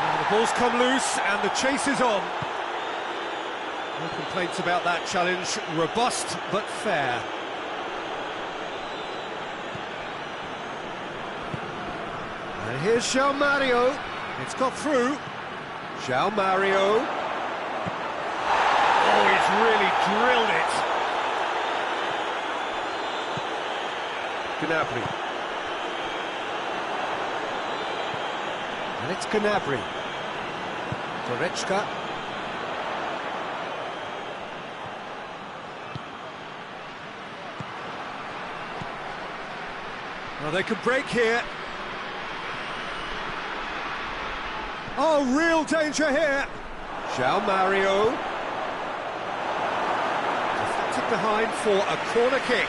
And the ball's come loose and the chase is on. No complaints about that challenge. Robust but fair. And here's João Mario. It's got through. João Mario. Oh, he's really drilled it. Gnabry. And it's Gnabry. Goretzka. Well, they could break here. Oh, real danger here. João Mario. Deflected behind for a corner kick.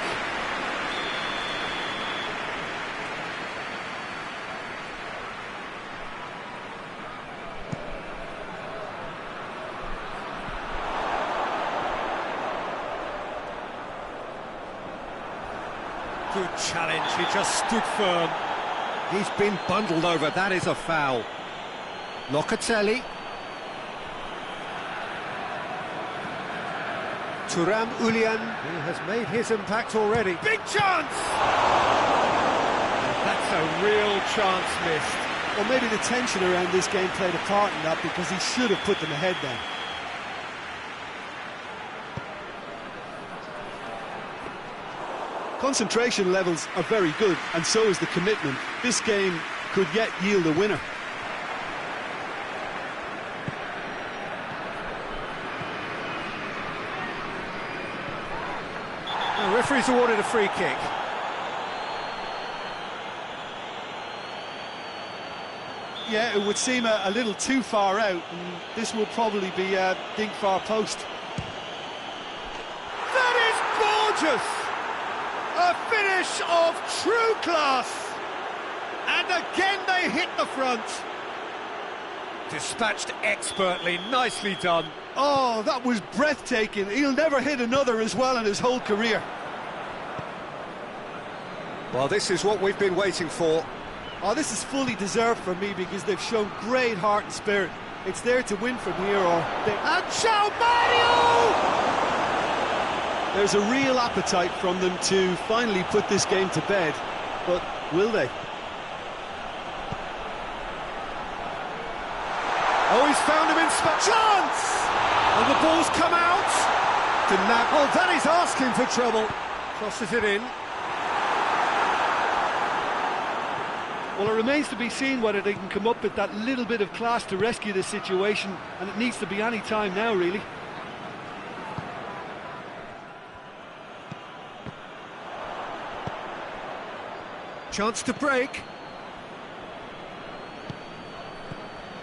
Good challenge, he just stood firm. He's been bundled over, that is a foul. Locatelli. Thuram Ulian, who has made his impact already. Big chance! That's a real chance missed. Well, maybe the tension around this game played a part in that, because he should have put them ahead then. Concentration levels are very good, and so is the commitment. This game could yet yield a winner. The referee's awarded a free kick. Yeah, it would seem a little too far out, and this will probably be a dink far post. That is gorgeous! A finish of true class! And again they hit the front. Dispatched expertly, nicely done. Oh, that was breathtaking. He'll never hit another as well in his whole career. Well, this is what we've been waiting for. Oh, this is fully deserved for me, because they've shown great heart and spirit. It's there to win from here, or they... And João Mario! There's a real appetite from them to finally put this game to bed, but will they? Oh, he's found him in spot. Chance! And the ball's come out. Oh, that is asking for trouble. Crosses it in. Well, it remains to be seen whether they can come up with that little bit of class to rescue this situation, and it needs to be any time now, really. Chance to break.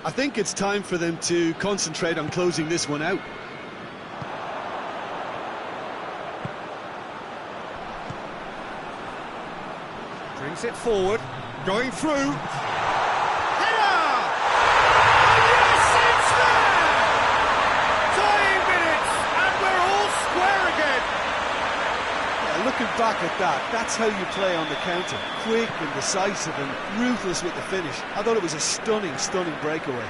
I think it's time for them to concentrate on closing this one out. Brings it forward. Going through. Header! looking back at that, that's how you play on the counter. Quick and decisive and ruthless with the finish. I thought it was a stunning, stunning breakaway.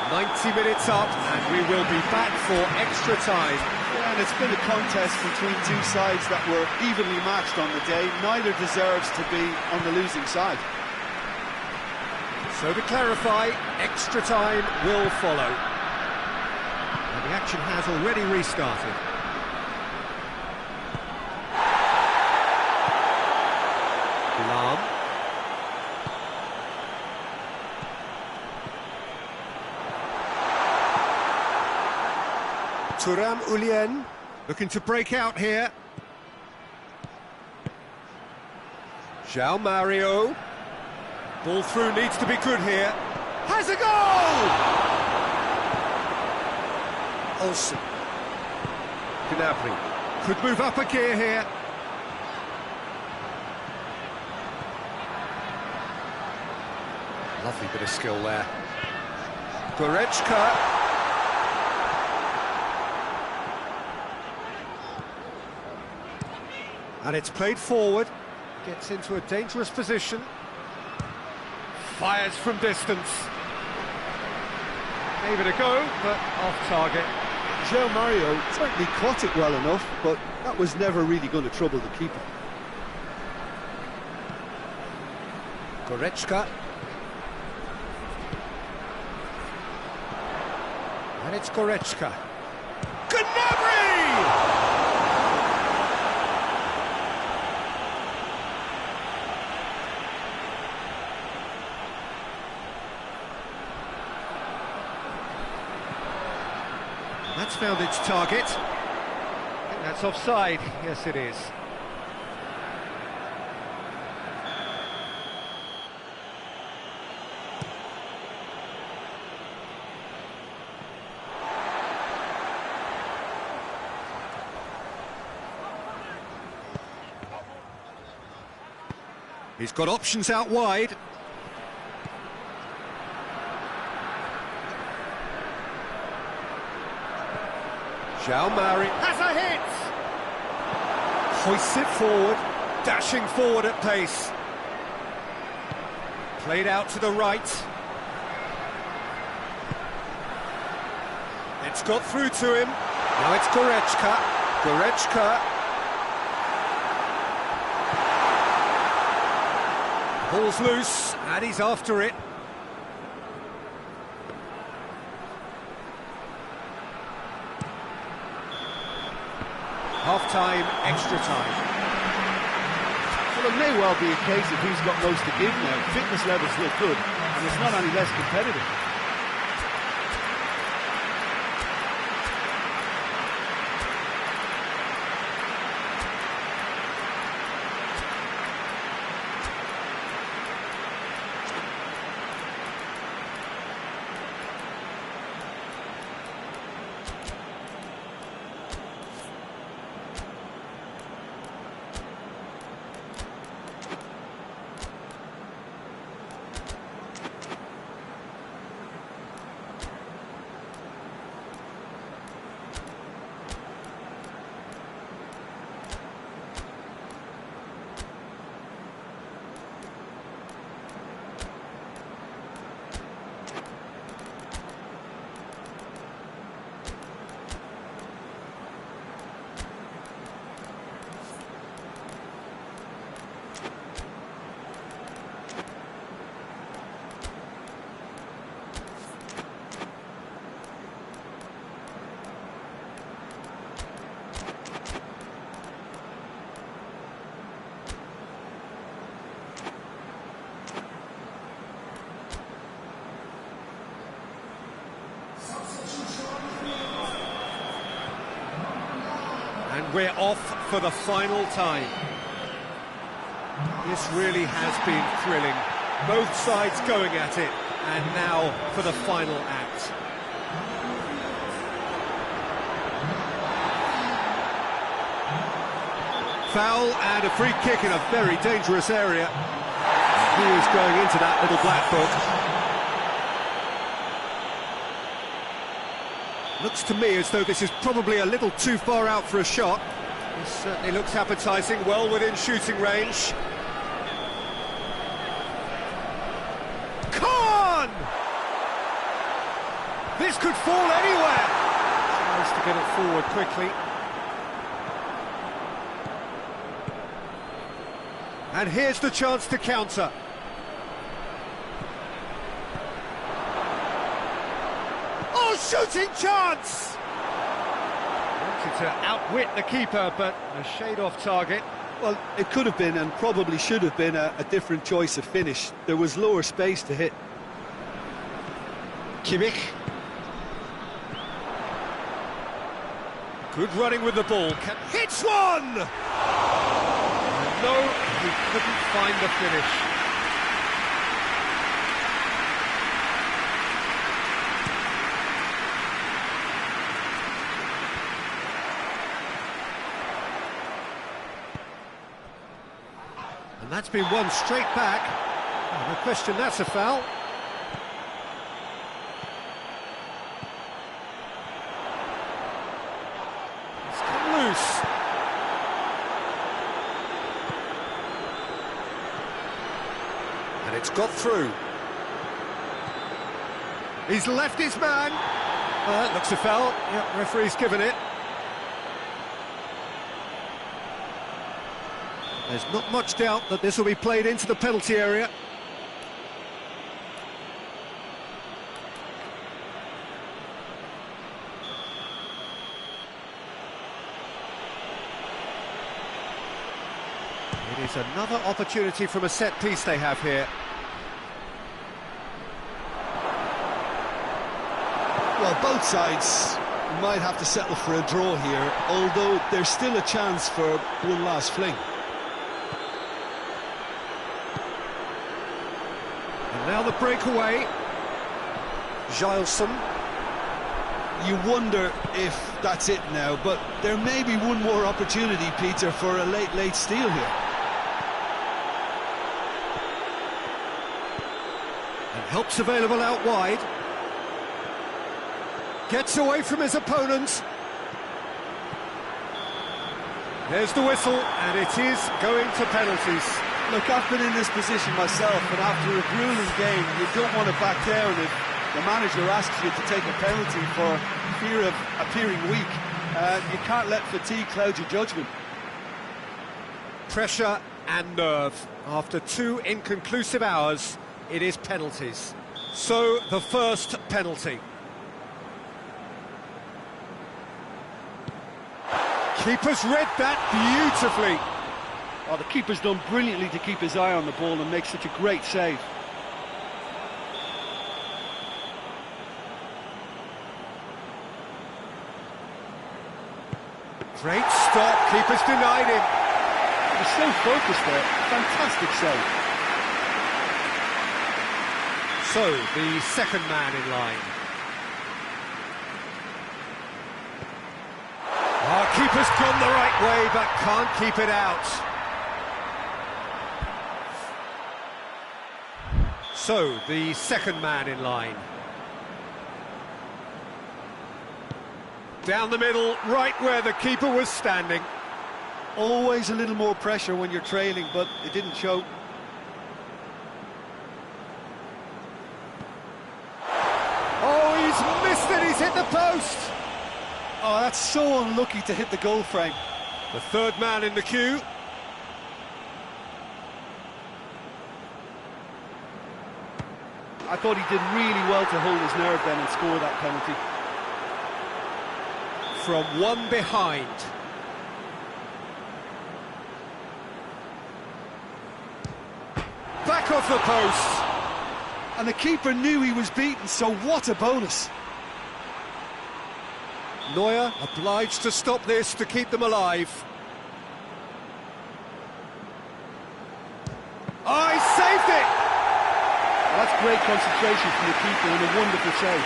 90 minutes up, and we will be back for extra time. Yeah, and it's been a contest between two sides that were evenly matched on the day. Neither deserves to be on the losing side. So to clarify, extra time will follow. And the action has already restarted. Lam. Turam Ulien looking to break out here. João Mario. Ball through needs to be good here. Has a goal! Olsen. Gnabry could move up a gear here. Lovely bit of skill there. Goretzka. And it's played forward. Gets into a dangerous position. Fires from distance. Gave it a go, but off target. João Mario certainly caught it well enough, but that was never really going to trouble the keeper. Goretzka. And it's Goretzka. Gnabry! That's found its target. I think that's offside. Yes, it is. He's got options out wide. João Mario has a hit! Hoists it forward, dashing forward at pace. Played out to the right. It's got through to him. Now it's Goretzka. Goretzka. Ball's loose, and he's after it. Half-time, extra time. Well, it may well be a case of who's got most to give now. Fitness levels look good, and it's not any less competitive. And we're off for the final time. This really has been thrilling. Both sides going at it, and now for the final act. Foul and a free kick in a very dangerous area. He was going into that little black book. Looks to me as though this is probably a little too far out for a shot. This certainly looks appetising, well within shooting range. Khan! This could fall anywhere! Tries to get it forward quickly. And here's the chance to counter. Oh, shooting chance! Wanted to outwit the keeper, but a shade off target. Well, it could have been and probably should have been a different choice of finish. There was lower space to hit. Kimmich. Good running with the ball. Hits one! No, he couldn't find the finish. And that's been won straight back. Oh, no question, that's a foul. It's come loose. And it's got through. He's left his man. That looks a foul. Yep, referee's given it. There's not much doubt that this will be played into the penalty area. It is another opportunity from a set piece they have here. Well, both sides might have to settle for a draw here, although there's still a chance for one last fling. And now the breakaway. Gilson. You wonder if that's it now, but there may be one more opportunity, Peter, for a late steal here. And help's available out wide. Gets away from his opponent. There's the whistle, and it is going to penalties. Look, I've been in this position myself, and after a grueling game, you don't want to back down if the manager asks you to take a penalty for fear of appearing weak. You can't let fatigue cloud your judgment. Pressure and nerve. After 2 inconclusive hours, it is penalties. So, the first penalty. Keeper's read that beautifully. Oh, the keeper's done brilliantly to keep his eye on the ball and make such a great save. Great stop, keeper's denied him. He's so focused there, fantastic save. So, the second man in line. Our keeper's gone the right way, but can't keep it out. So, the second man in line. Down the middle, right where the keeper was standing. Always a little more pressure when you're trailing, but it didn't show. Oh, he's missed it, he's hit the post. Oh, that's so unlucky to hit the goal frame. The third man in the queue. I thought he did really well to hold his nerve then and score that penalty. From one behind. Back off the post. And the keeper knew he was beaten, so what a bonus. Neuer obliged to stop this to keep them alive. Oh, he saved it! That's great concentration from the keeper and a wonderful save.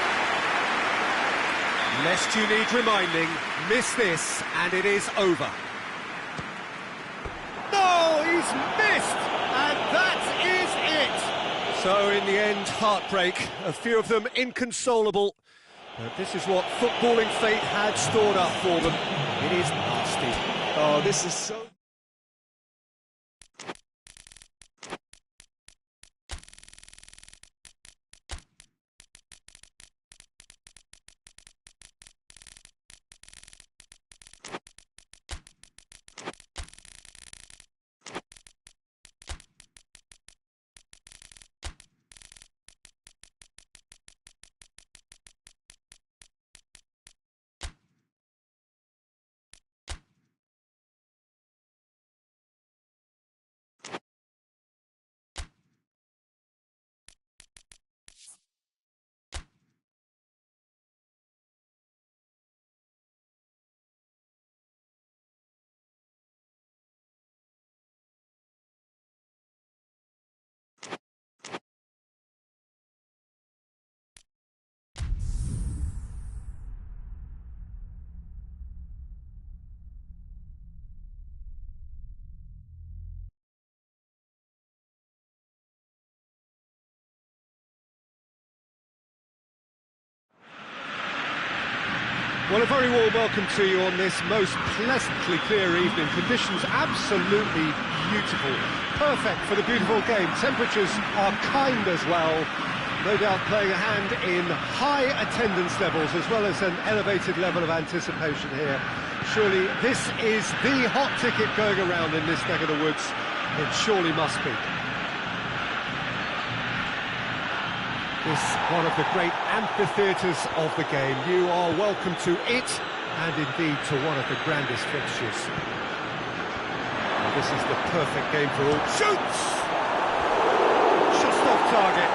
Lest you need reminding, miss this and it is over. No, he's missed! And that is it! So in the end, heartbreak. A few of them inconsolable. But this is what footballing fate had stored up for them. It is nasty. Oh, this is so... Well, a very warm welcome to you on this most pleasantly clear evening. Conditions absolutely beautiful. Perfect for the beautiful game. Temperatures are kind as well. No doubt playing a hand in high attendance levels as well as an elevated level of anticipation here. Surely this is the hot ticket going around in this neck of the woods. It surely must be. This one of the great amphitheatres of the game. You are welcome to it, and indeed to one of the grandest fixtures. Well, this is the perfect game for all. Shoots! Just off target.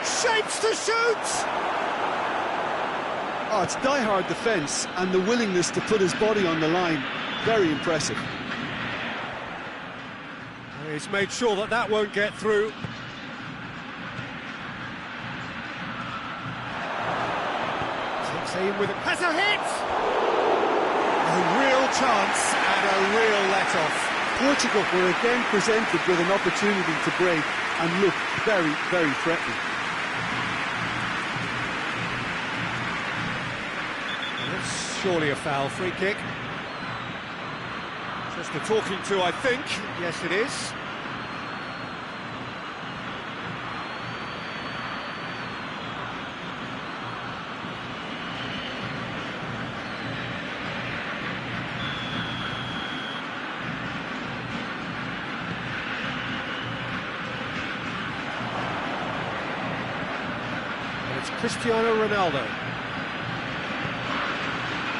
Shapes to shoot! Oh, it's die-hard defence and the willingness to put his body on the line. Very impressive. He's made sure that that won't get through. Takes aim with it. Has a hit! A real chance and a real let-off. Portugal were again presented with an opportunity to break and look very, very threatening. Surely a foul, free kick. Just a talking to, I think. Yes, it is. And it's Cristiano Ronaldo.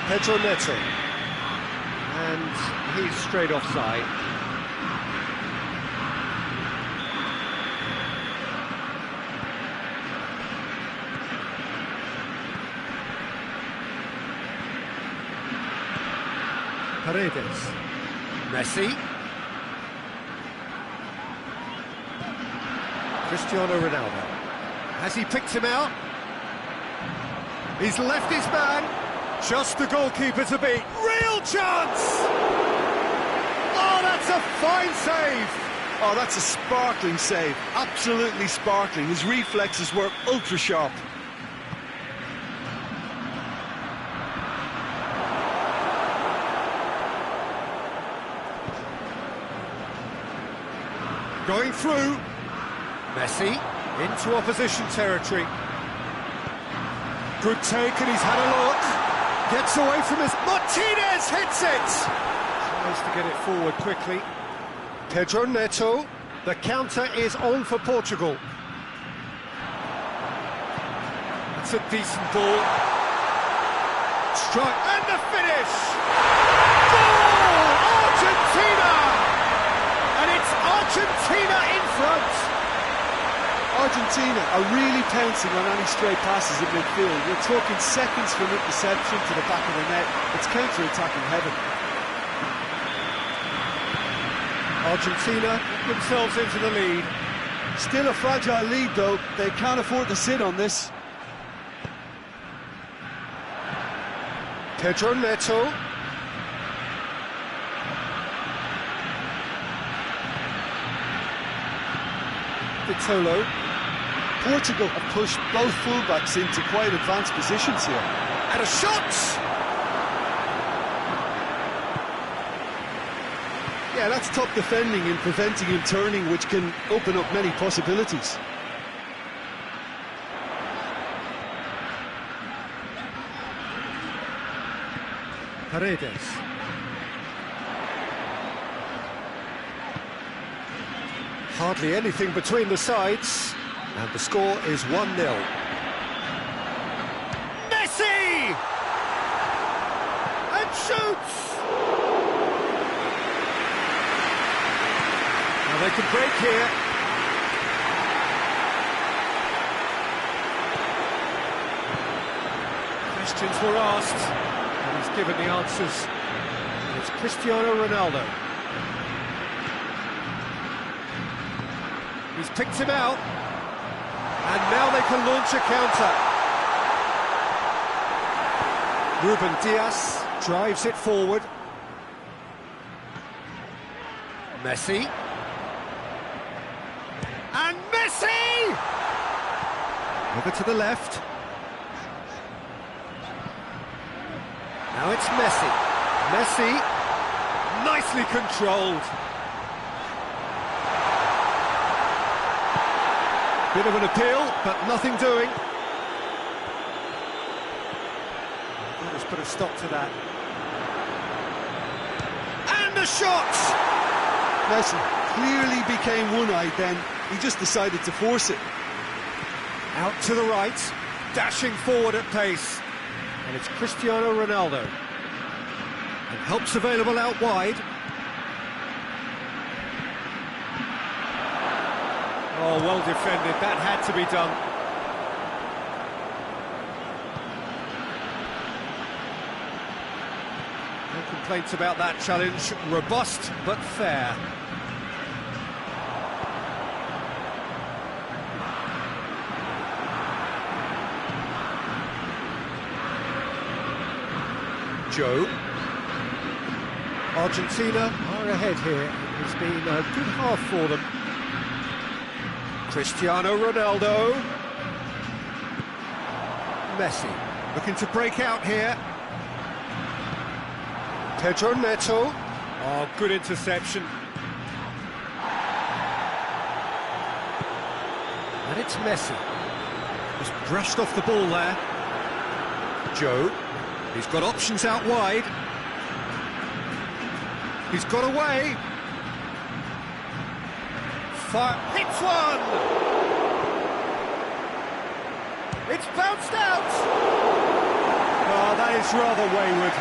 Pedro Neto, and he's straight offside. Paredes, Messi, Cristiano Ronaldo. Has he picked him out? He's left his man. Just the goalkeeper to beat. Real chance! Oh, that's a fine save! Oh, that's a sparkling save. Absolutely sparkling. His reflexes were ultra sharp. Going through. Messi into opposition territory. Good take, and he's had a look. Gets away from his... Martinez hits it! Tries to get it forward quickly. Pedro Neto. The counter is on for Portugal. That's a decent ball. Strike. And the finish! Goal! Argentina! And it's Argentina in front. Argentina are really pouncing on any stray passes in midfield. We're talking seconds from interception to the back of the net. It's counter-attacking heaven. Argentina put themselves into the lead. Still a fragile lead, though. They can't afford to sit on this. Pedro Neto. Vitolo. Portugal have pushed both fullbacks into quite advanced positions here. And a shot! Yeah, that's top defending and preventing him turning, which can open up many possibilities. Paredes. Hardly anything between the sides, and the score is 1-0. Messi! And shoots! Now they can break here. Questions were asked, and he's given the answers. It's Cristiano Ronaldo. He's picked him out, and now they can launch a counter. Ruben Dias drives it forward. Messi. And Messi! Over to the left. Now it's Messi. Messi, nicely controlled. Bit of an appeal, but nothing doing. Let's put a stop to that. And a shot! Messi clearly became one-eyed then. He just decided to force it. Out to the right, dashing forward at pace. And it's Cristiano Ronaldo. And help's available out wide. Oh, well defended. That had to be done. No complaints about that challenge. Robust, but fair. Joe. Argentina are ahead here. It's been a good half for them. Cristiano Ronaldo. Messi looking to break out here. Pedro Neto. Oh, good interception. And it's Messi. Just brushed off the ball there. Joe. He's got options out wide. He's got away. Hits one! It's bounced out! Oh, that is rather wayward.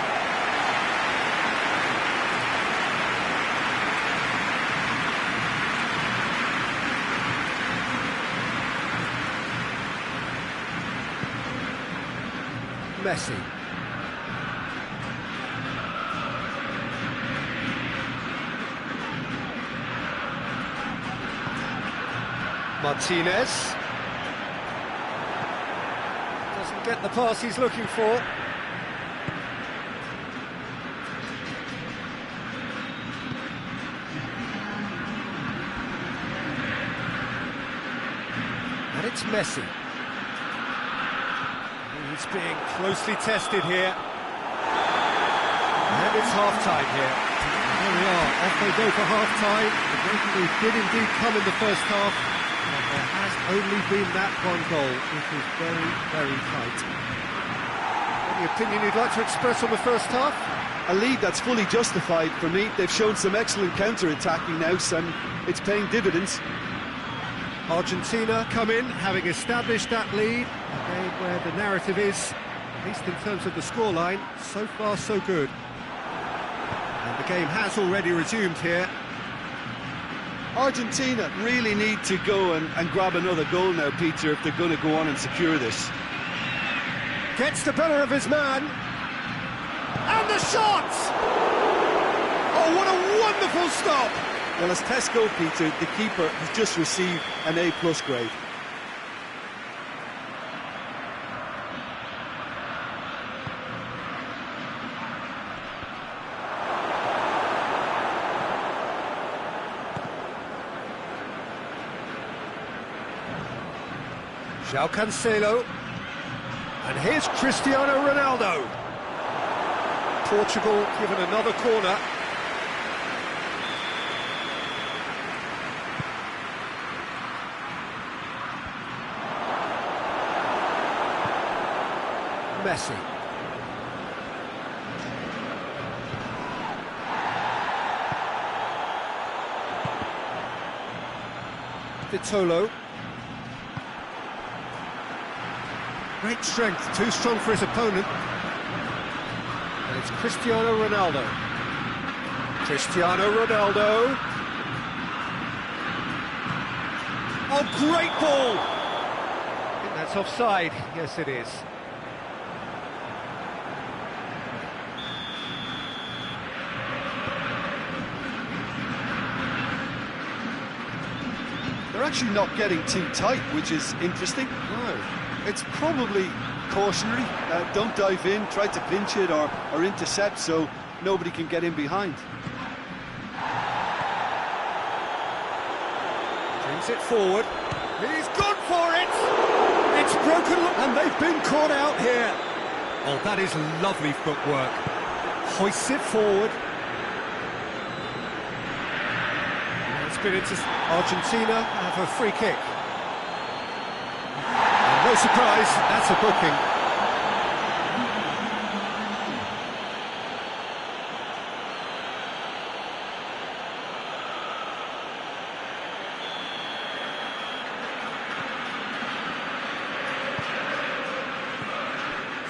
Messi. Martinez doesn't get the pass he's looking for. And it's Messi. He's being closely tested here. And it's half-time here. There we are, off they go for half-time. The breakaway did indeed come in the first half. There has only been that one goal, which is very, very tight. Any opinion you'd like to express on the first half? A lead that's fully justified for me. They've shown some excellent counter-attacking now, and it's paying dividends. Argentina come in, having established that lead. A game where the narrative is, at least in terms of the scoreline, so far so good. And the game has already resumed here. Argentina really need to go and grab another goal now, Peter, if they're going to go on and secure this. Gets the better of his man. And the shot! Oh, what a wonderful stop! Well, as tests go, Peter, the keeper has just received an A+ grade. João Cancelo. And here's Cristiano Ronaldo. Portugal given another corner. Messi. Vitolo. Great strength, too strong for his opponent. And it's Cristiano Ronaldo. Cristiano Ronaldo. Oh, great ball! I think that's offside. Yes, it is. They're actually not getting too tight, which is interesting. No. It's probably cautionary. Don't dive in, try to pinch it or intercept so nobody can get in behind. Brings it forward. He's gone for it! It's broken, and they've been caught out here. Oh, that is lovely footwork. Hoists it forward. It's been into Argentina have a free kick. And no surprise, that's a booking.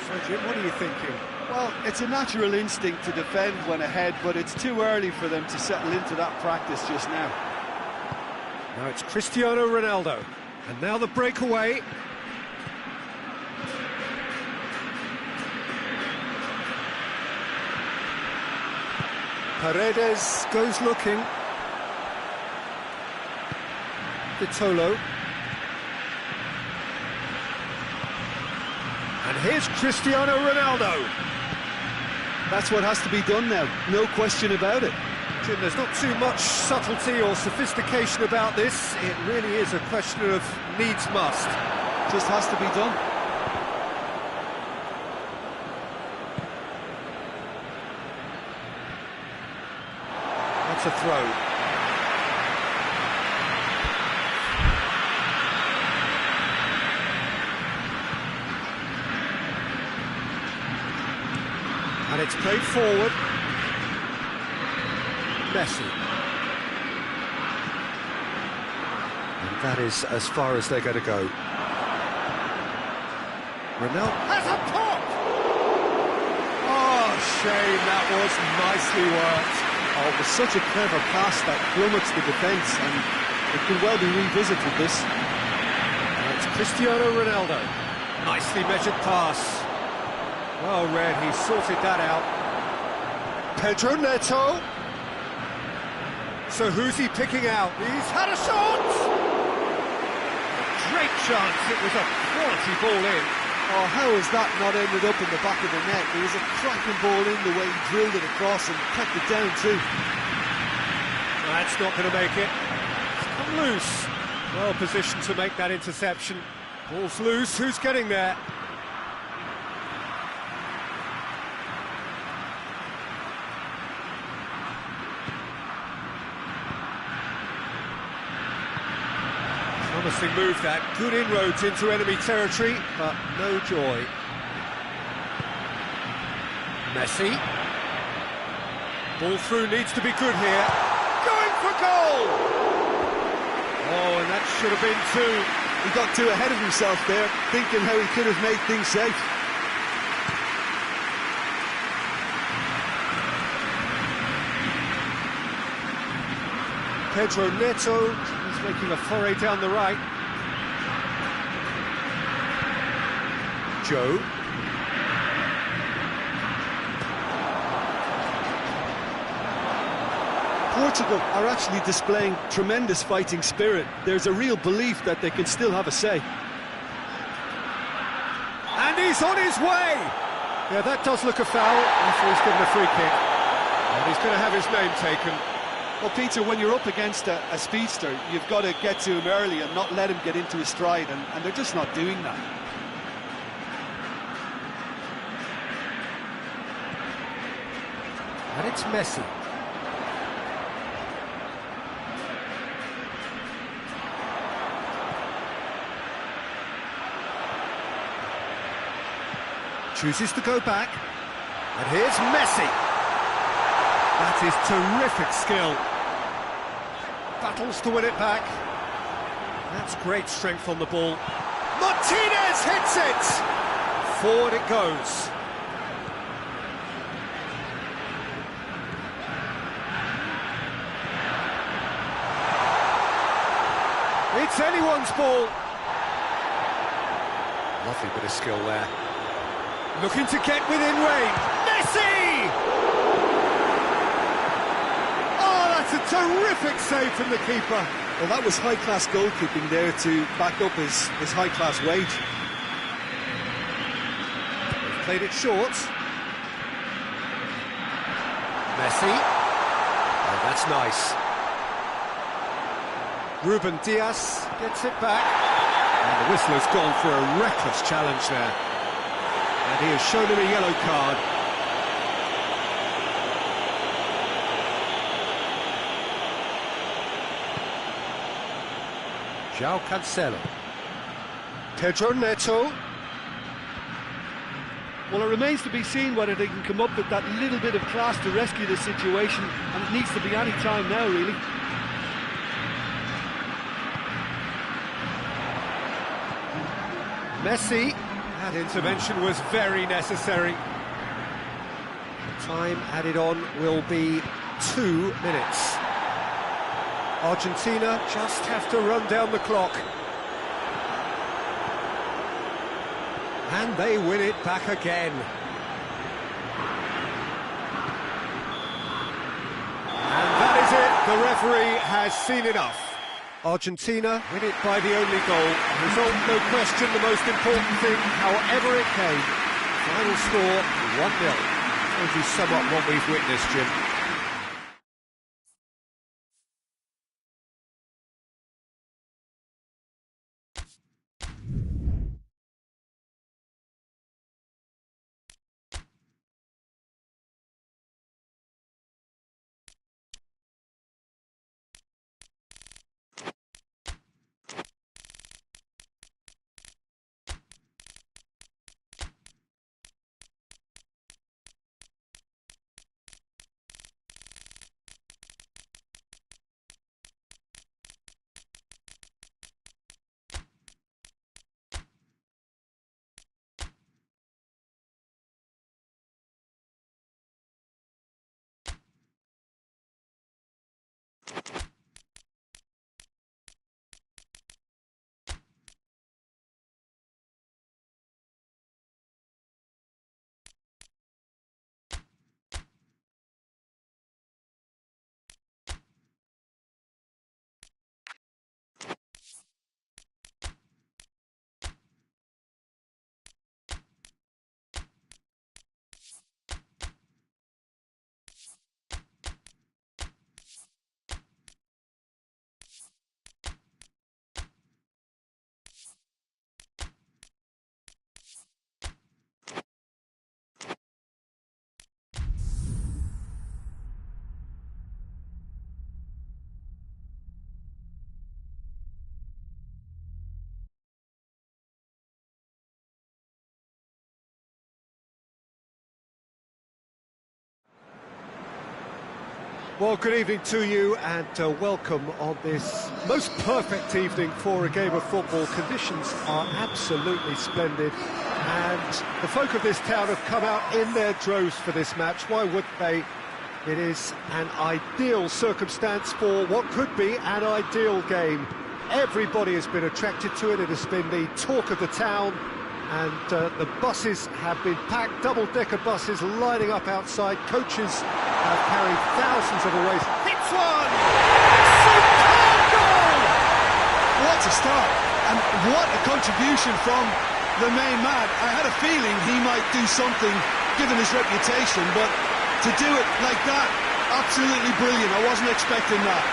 So, Jim, what are you thinking? Well, it's a natural instinct to defend when ahead, but it's too early for them to settle into that practice just now. Now it's Cristiano Ronaldo. And now the breakaway. Paredes goes looking. Vitolo. And here's Cristiano Ronaldo. That's what has to be done now, no question about it. Jim, there's not too much subtlety or sophistication about this. It really is a question of needs must. Just has to be done. That's a throw. And it's played forward. Messi. And that is as far as they're going to go. Ronaldo has a pop! Oh, shame, that was nicely worked. Oh, it was such a clever pass that plummets the defence, and it can well be revisited, this. And it's Cristiano Ronaldo. Nicely measured pass. Well read, he sorted that out. Pedro Neto. So who's he picking out? He's had a shot! Great chance, it was a quality ball in. Oh, how has that not ended up in the back of the net? It was a cracking ball in the way he drilled it across and kept it down too. That's not going to make it. It's come loose. Well positioned to make that interception. Ball's loose, who's getting there? Promising move that, good inroads into enemy territory, but no joy. Messi. Ball through needs to be good here. Going for goal! Oh, and that should have been two. He got too ahead of himself there, thinking how he could have made things safe. Pedro Neto is making a foray down the right. Joe. Portugal are actually displaying tremendous fighting spirit. There's a real belief that they can still have a say. And he's on his way! Yeah, that does look a foul. He's given a free kick. And he's going to have his name taken. Well, Peter, when you're up against a speedster, you've got to get to him early and not let him get into his stride, and they're just not doing that. And it's Messi. Chooses to go back. And here's Messi. That is terrific skill. Battles to win it back. That's great strength on the ball. Martinez hits it! Forward it goes. It's anyone's ball. Lovely bit of skill there. Looking to get within range. Messi! Oh, that's a terrific save from the keeper. Well, that was high-class goalkeeping there to back up his high-class wage. Played it short. Messi. Oh, that's nice. Ruben Diaz gets it back. And the whistler's gone for a reckless challenge there. And he has shown him a yellow card. João Cancelo. Pedro Neto. Well, it remains to be seen whether they can come up with that little bit of class to rescue the situation, and it needs to be any time now, really. Messi. That intervention was very necessary. Time added on will be 2 minutes. Argentina just have to run down the clock. And they win it back again. And that is it. The referee has seen enough. Argentina win it by the only goal. Result, no question, the most important thing, however it came. Final score, 1-0. As you sum up what we've witnessed, Jim. Well, good evening to you and welcome on this most perfect evening for a game of football. Conditions are absolutely splendid and the folk of this town have come out in their droves for this match. Why wouldn't they? It is an ideal circumstance for what could be an ideal game. Everybody has been attracted to it. It has been the talk of the town. And the buses have been packed, double-decker buses lining up outside. Coaches have carried thousands of away. Hits one! Superb goal! What a start, and what a contribution from the main man. I had a feeling he might do something, given his reputation, but to do it like that, Absolutely brilliant. I wasn't expecting that.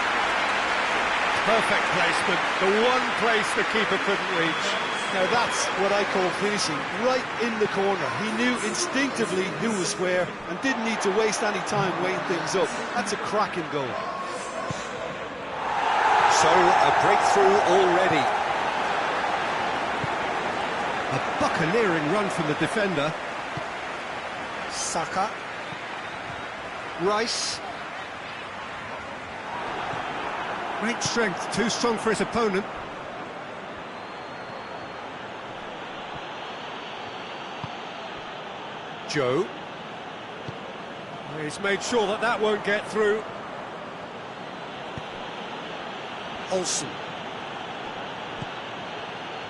Perfect placement, the one place the keeper couldn't reach. Now that's what I call finishing, right in the corner. He knew instinctively who was where and didn't need to waste any time weighing things up. That's a cracking goal. So, a breakthrough already. A buccaneering run from the defender. Saka. Rice. Great strength, too strong for his opponent. Joe. He's made sure that that won't get through. Olsen.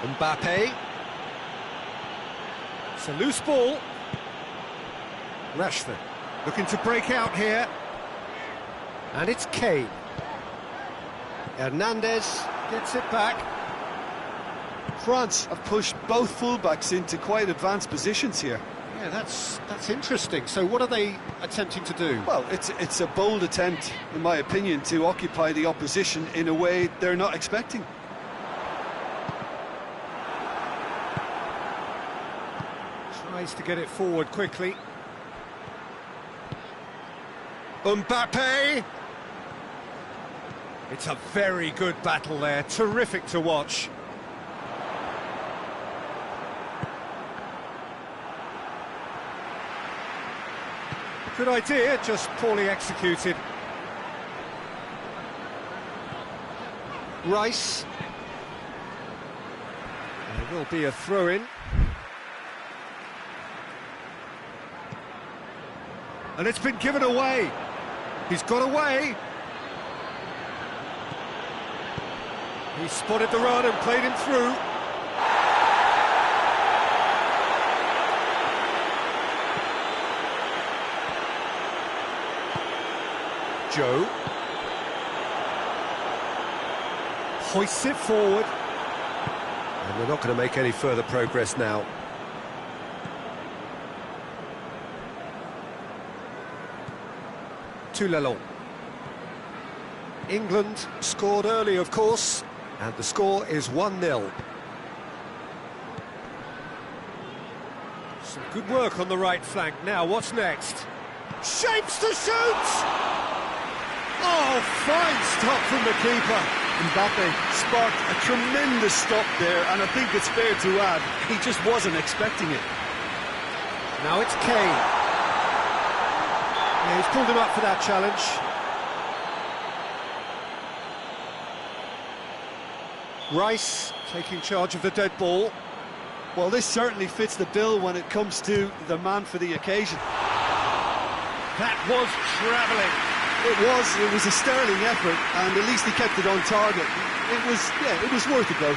Mbappe. It's a loose ball. Rashford looking to break out here. And it's Kane. Hernandez gets it back. France have pushed both fullbacks into quite advanced positions here. Yeah, that's interesting. So what are they attempting to do? Well, it's a bold attempt, in my opinion, to occupy the opposition in a way they're not expecting. Tries to get it forward quickly. Mbappe! It's a very good battle there, terrific to watch. Good idea, just poorly executed. Rice. There will be a throw-in. And it's been given away. He's got away. He spotted the run and played him through. Joe. Hoists it forward. And they're not going to make any further progress now. Toulon. England scored early, of course, and the score is 1-0. Some good work on the right flank. Now, what's next? Shapes to shoot! Oh, fine stop from the keeper. Mbappe sparked a tremendous stop there, and I think it's fair to add, he just wasn't expecting it. Now it's Kane. Yeah, he's pulled him up for that challenge. Rice taking charge of the dead ball. Well, this certainly fits the bill when it comes to the man for the occasion. That was travelling. It was a sterling effort, and at least he kept it on target. It was worth a go.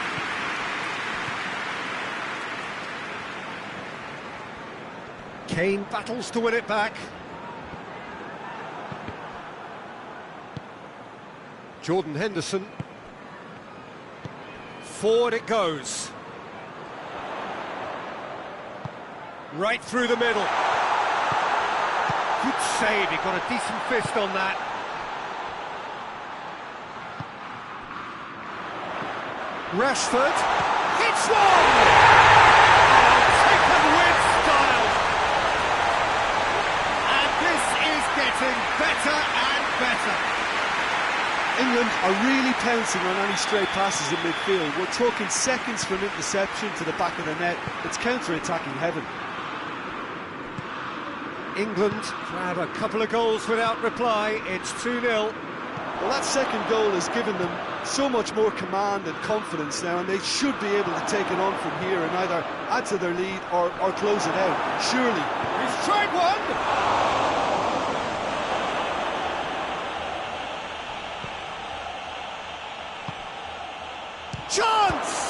Kane battles to win it back. Jordan Henderson. Forward it goes. Right through the middle. Good save, he got a decent fist on that. Rashford, it's one! Taken with style. And this is getting better and better. England are really pouncing on any stray passes in midfield. We're talking seconds from interception to the back of the net. It's counter-attacking heaven. England grab a couple of goals without reply. It's 2-0. Well, that second goal has given them so much more command and confidence now, and they should be able to take it on from here and either add to their lead or close it out. Surely. He's tried one! Chance!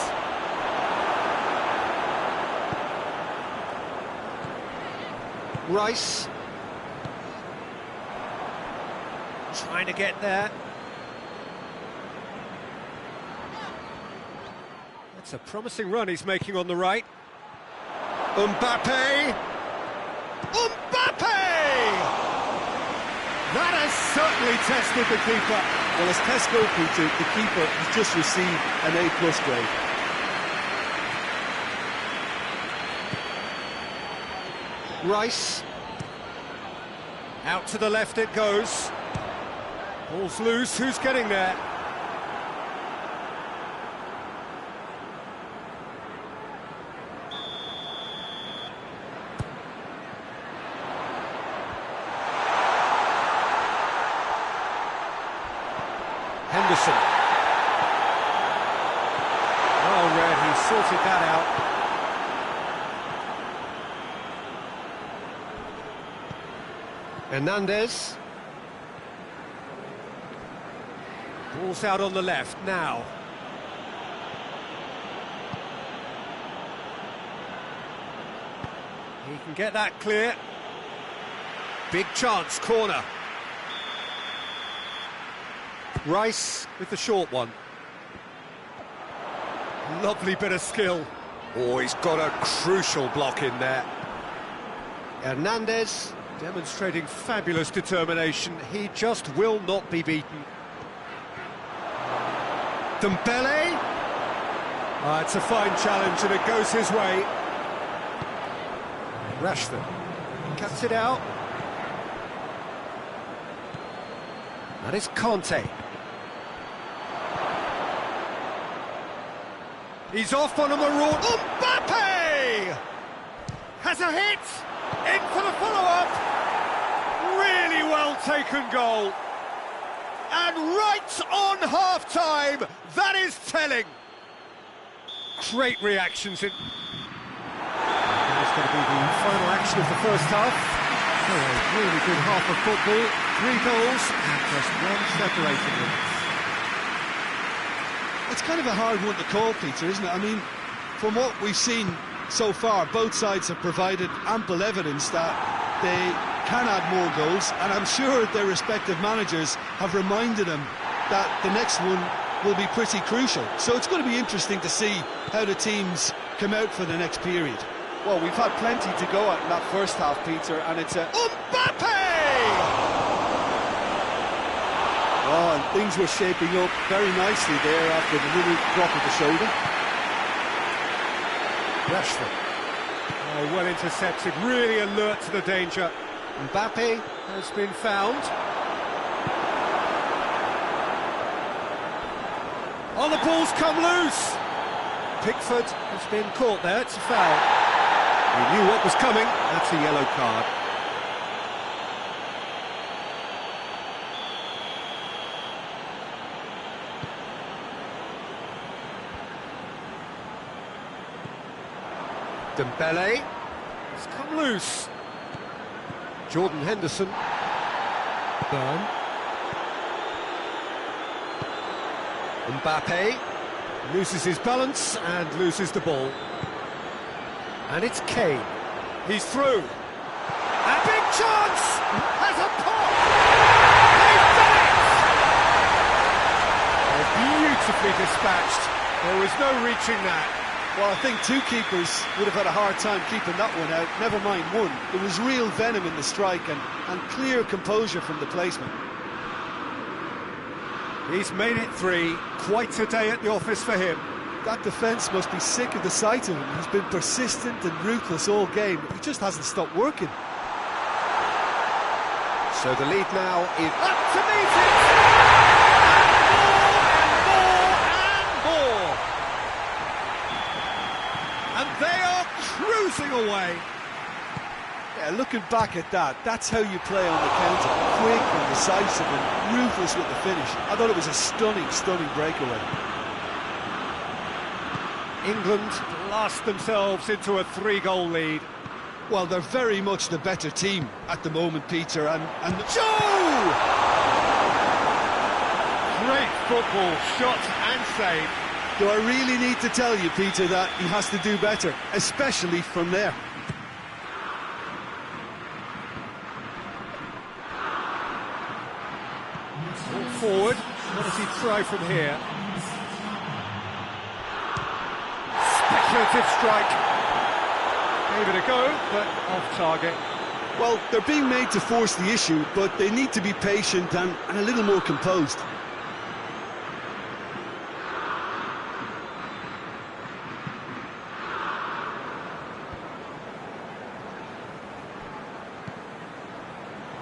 Rice trying to get there. That's a promising run he's making on the right. Mbappe! Mbappe! That has certainly tested the keeper. Well, as tests go, Peter, the keeper has just received an A+ grade. Rice. Out to the left it goes. Ball's loose, who's getting there? Henderson. Oh, Red, he sorted that out. Hernandez. Ball's out on the left now. He can get that clear. Big chance, corner. Rice with the short one. Lovely bit of skill. Oh, he's got a crucial block in there. Hernandez demonstrating fabulous determination. He just will not be beaten. Dembele. It's a fine challenge and it goes his way. Rashford cuts it out. That is Conte. He's off on a maroon. Mbappe! Has a hit! In for the follow-up! Really well taken goal. And right on half-time, that is telling. Great reactions in... That is going to be the final action of the first half. So a really good half of football. 3 goals and just one separating them. It's kind of a hard one to call, Peter, isn't it? I mean, from what we've seen so far, both sides have provided ample evidence that they can add more goals, and I'm sure their respective managers have reminded them that the next one will be pretty crucial. So it's going to be interesting to see how the teams come out for the next period. Well, we've had plenty to go at in that first half, Peter, and it's a... Mbappe! Oh, and things were shaping up very nicely there after the little drop of the shoulder. Rashford. Oh, well intercepted, really alert to the danger. Mbappe has been found. Oh, the ball's come loose! Pickford has been caught there, it's a foul. He knew what was coming, that's a yellow card. Dembele has come loose. Jordan Henderson. Burn. Mbappe loses his balance and loses the ball. And it's Kane. He's through. A big chance! Has a pop! They've done it! Oh, beautifully dispatched. There was no reaching that. Well, I think 2 keepers would have had a hard time keeping that one out, never mind 1. There was real venom in the strike and clear composure from the placement. He's made it 3, quite a day at the office for him. That defence must be sick of the sight of him. He's been persistent and ruthless all game. He just hasn't stopped working. So the lead now is up to meet it! And more! And they are cruising away. Yeah, looking back at that, that's how you play on the counter. Quick and decisive and ruthless with the finish. I thought it was a stunning, stunning breakaway. England blast themselves into a 3-goal lead. Well, they're very much the better team at the moment, Peter, and Joe! Great football, shot and save. do I really need to tell you, Peter, that he has to do better, especially from there? Forward, what does he try from here? Speculative strike. Gave it a go, but off target. Well, they're being made to force the issue, but they need to be patient and a little more composed.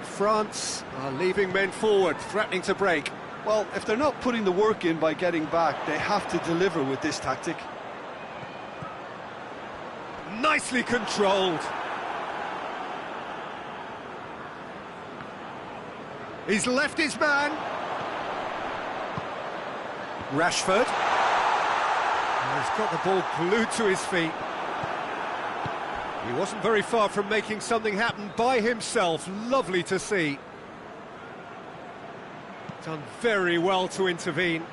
France are leaving men forward, threatening to break. Well, if they're not putting the work in by getting back, they have to deliver with this tactic. Nicely controlled. He's left his man. Rashford. And he's got the ball glued to his feet. He wasn't very far from making something happen by himself. Lovely to see. Done very well to intervene.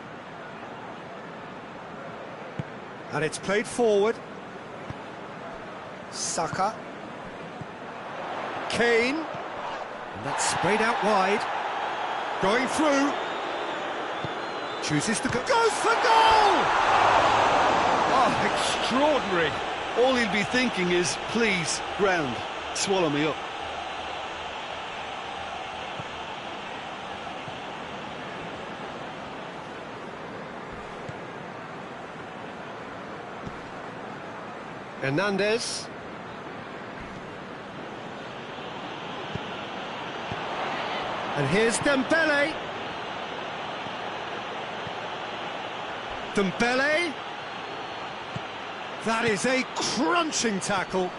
And it's played forward. Saka. Kane. And that's sprayed out wide. Going through. Chooses to go. Goes for goal! Oh, extraordinary. All he'll be thinking is, please, ground, swallow me up. Hernandez. And here's Dembele. Dembele. That is a crunching tackle.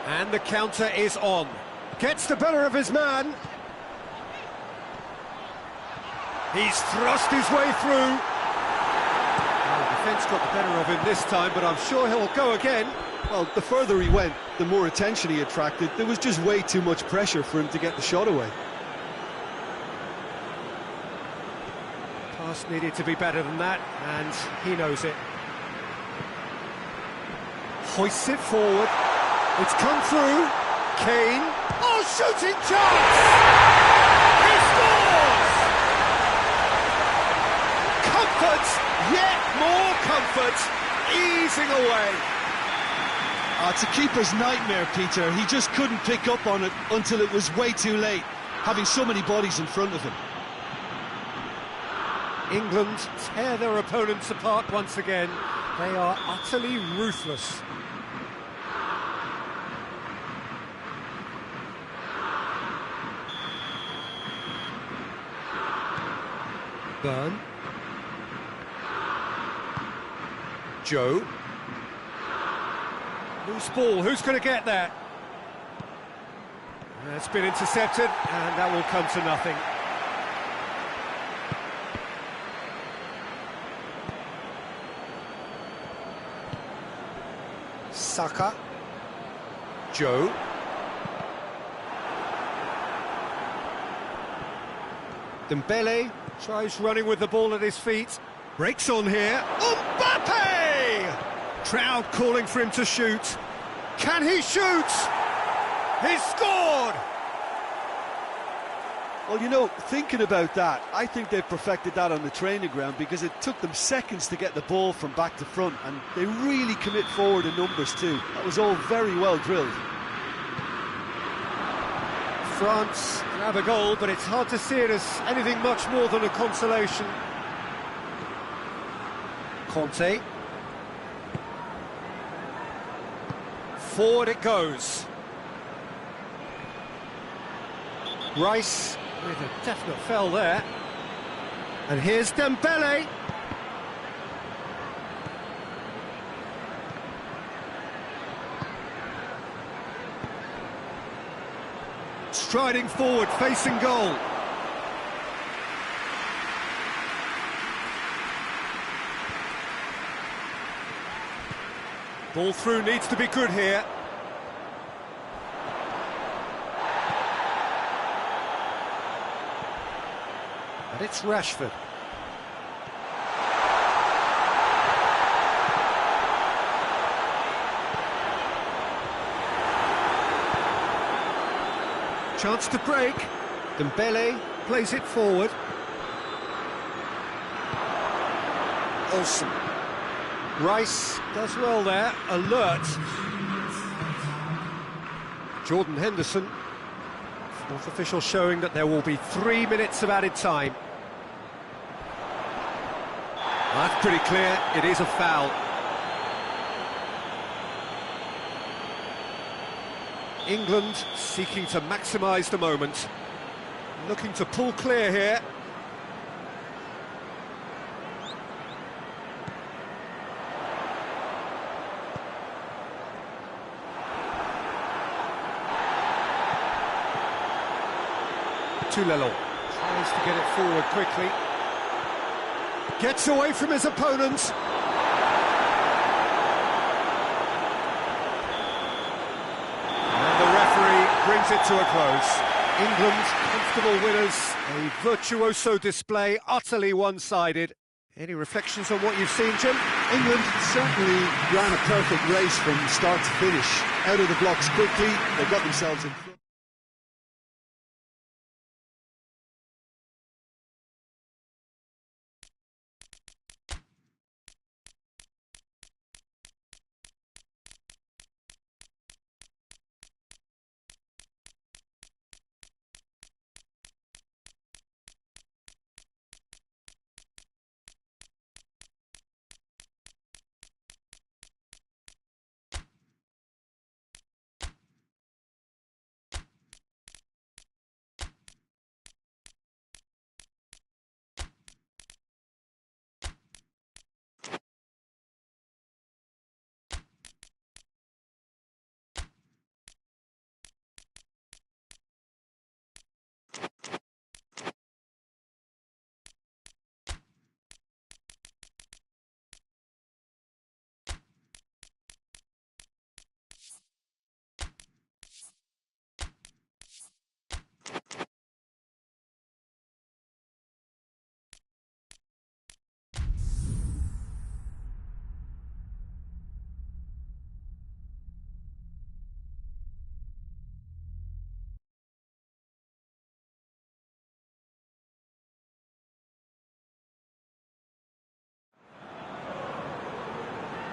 And the counter is on. Gets the better of his man. He's thrust his way through. Well, the defence got the better of him this time, but I'm sure he'll go again. Well, the further he went, the more attention he attracted. There was just way too much pressure for him to get the shot away. Pass needed to be better than that, and he knows it. Hoists it forward. It's come through. Kane. Oh, shooting chance! He scores! Comfort, yet more comfort, easing away. It's a keeper's nightmare, Peter. He just couldn't pick up on it until it was way too late, having so many bodies in front of him. England tear their opponents apart once again. They are utterly ruthless. Burn. Joe. Loose ball, who's going to get that? That's been intercepted, and that will come to nothing. Saka. Joe. Dembele tries running with the ball at his feet. Breaks on here. Mbappe! Crowd calling for him to shoot. Can he shoot? He's scored! Well, you know, thinking about that, I think they've perfected that on the training ground because it took them seconds to get the ball from back to front, and they really commit forward in numbers too. That was all very well drilled. France grab a goal, but it's hard to see it as anything much more than a consolation. Conte. Forward it goes. Rice with a definite foul there. And here's Dembele. Striding forward, facing goal. Ball through needs to be good here. And it's Rashford. Chance to break. Dembele plays it forward. Olsen. Rice does well there, alert. Jordan Henderson. Fourth official showing that there will be 3 minutes of added time. That's pretty clear, it is a foul. England seeking to maximise the moment. Looking to pull clear here. Tulelo tries to get it forward quickly. Gets away from his opponent. And the referee brings it to a close. England, comfortable winners. A virtuoso display, utterly one-sided. Any reflections on what you've seen, Jim? England certainly ran a perfect race from start to finish. Out of the blocks quickly, they got themselves in front.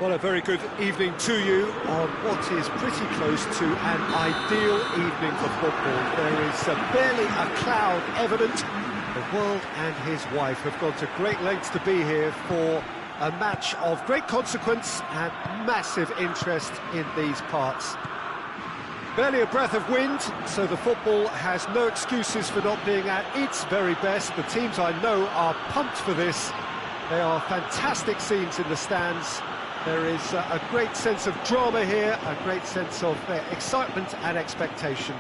Well, a very good evening to you on what is pretty close to an ideal evening for football. There is barely a cloud evident. The world and his wife have gone to great lengths to be here for a match of great consequence and massive interest in these parts. Barely a breath of wind, so the football has no excuses for not being at its very best. The teams I know are pumped for this. They are fantastic scenes in the stands. There is a great sense of drama here, a great sense of excitement and expectation.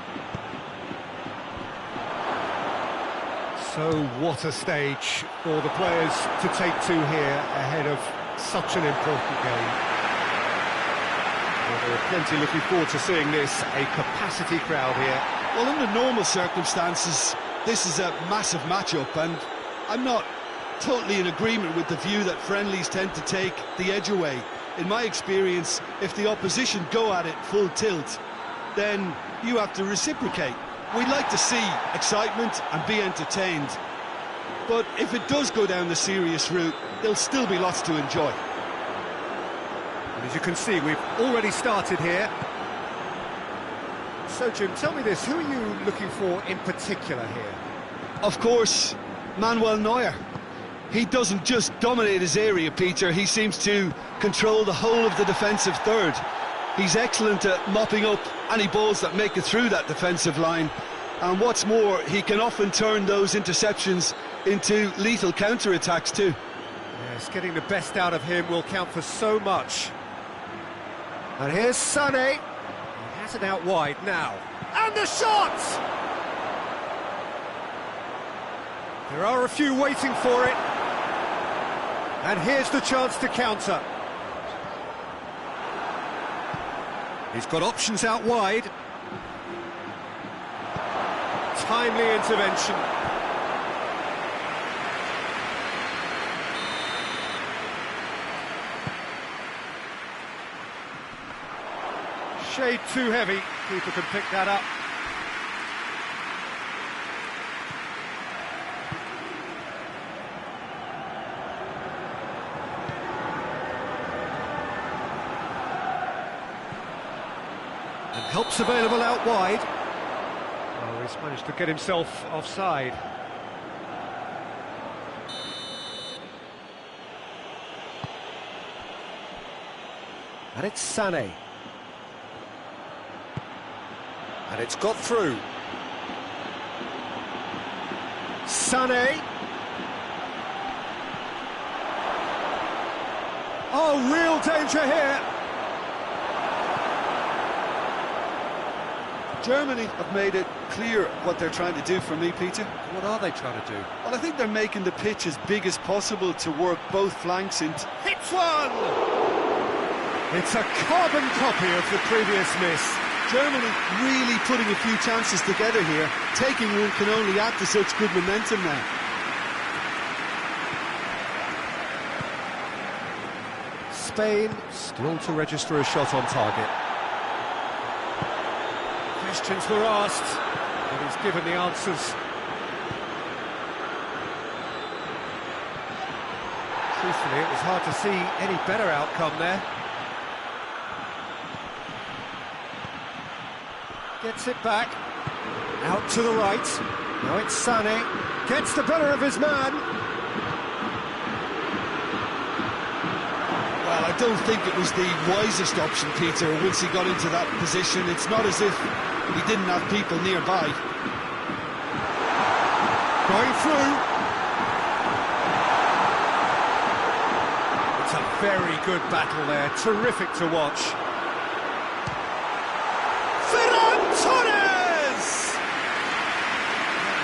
So what a stage for the players to take to here ahead of such an important game. Well, there are plenty looking forward to seeing this, a capacity crowd here. Well, under normal circumstances, this is a massive matchup, and I'm not totally in agreement with the view that friendlies tend to take the edge away. In my experience, if the opposition go at it full tilt, then you have to reciprocate. We'd like to see excitement and be entertained, but if it does go down the serious route, there'll still be lots to enjoy. And as you can see, we've already started here. So, Jim, tell me this, who are you looking for in particular here? Of course, Manuel Neuer. He doesn't just dominate his area, Peter, he seems to control the whole of the defensive third. He's excellent at mopping up any balls that make it through that defensive line. And what's more, he can often turn those interceptions into lethal counter-attacks too. Yes, getting the best out of him will count for so much. And here's Sané. He has it out wide now. And the shot! There are a few waiting for it. And here's the chance to counter. He's got options out wide. Timely intervention. Shade too heavy. Keeper can pick that up. And help's available out wide. Oh, he's managed to get himself offside. And it's Sané. And it's got through. Sané. Oh, real danger here. Germany have made it clear what they're trying to do for me, Peter. What are they trying to do? Well, I think they're making the pitch as big as possible to work both flanks into... Hits one! It's a carbon copy of the previous miss. Germany really putting a few chances together here. Taking one can only add to such good momentum now. Spain still to register a shot on target. Questions were asked, but he's given the answers. Truthfully, it was hard to see any better outcome there. Gets it back, out to the right. Now it's Sané, gets the better of his man. Well, I don't think it was the wisest option, Peter, once he got into that position. It's not as if he didn't have people nearby. Going through. It's a very good battle there, terrific to watch.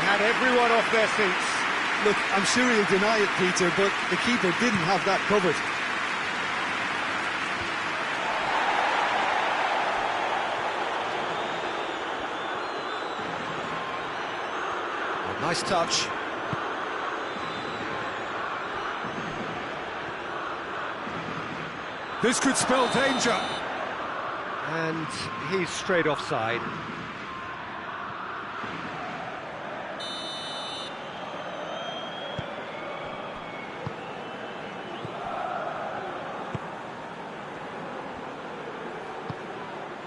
Had everyone off their seats. Look, I'm sure he'll deny it, Peter, but the keeper didn't have that covered. Oh, nice touch. This could spell danger. And he's straight offside.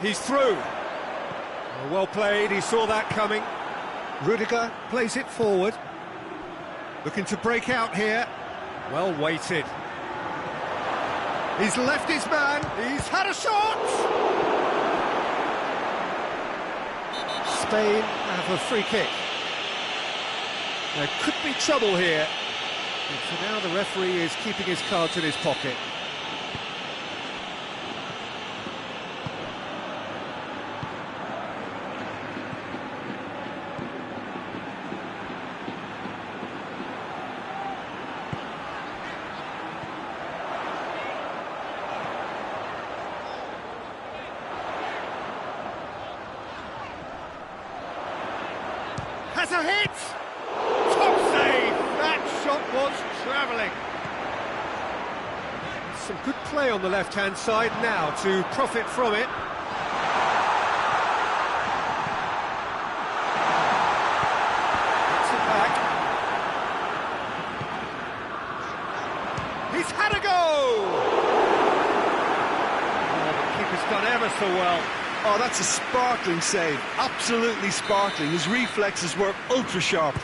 He's through. Oh, well played, he saw that coming. Rudiger plays it forward. Looking to break out here. Well weighted. He's left his man, he's had a shot! Spain have a free kick. There could be trouble here. And for now the referee is keeping his cards in his pocket. Has a hit! Top save! That shot was travelling. Some good play on the left-hand side now to profit from it. Gets it back. He's had a go! Oh, the keeper's done ever so well. Oh, that's a sparkling save. Absolutely sparkling. His reflexes were ultra-sharp.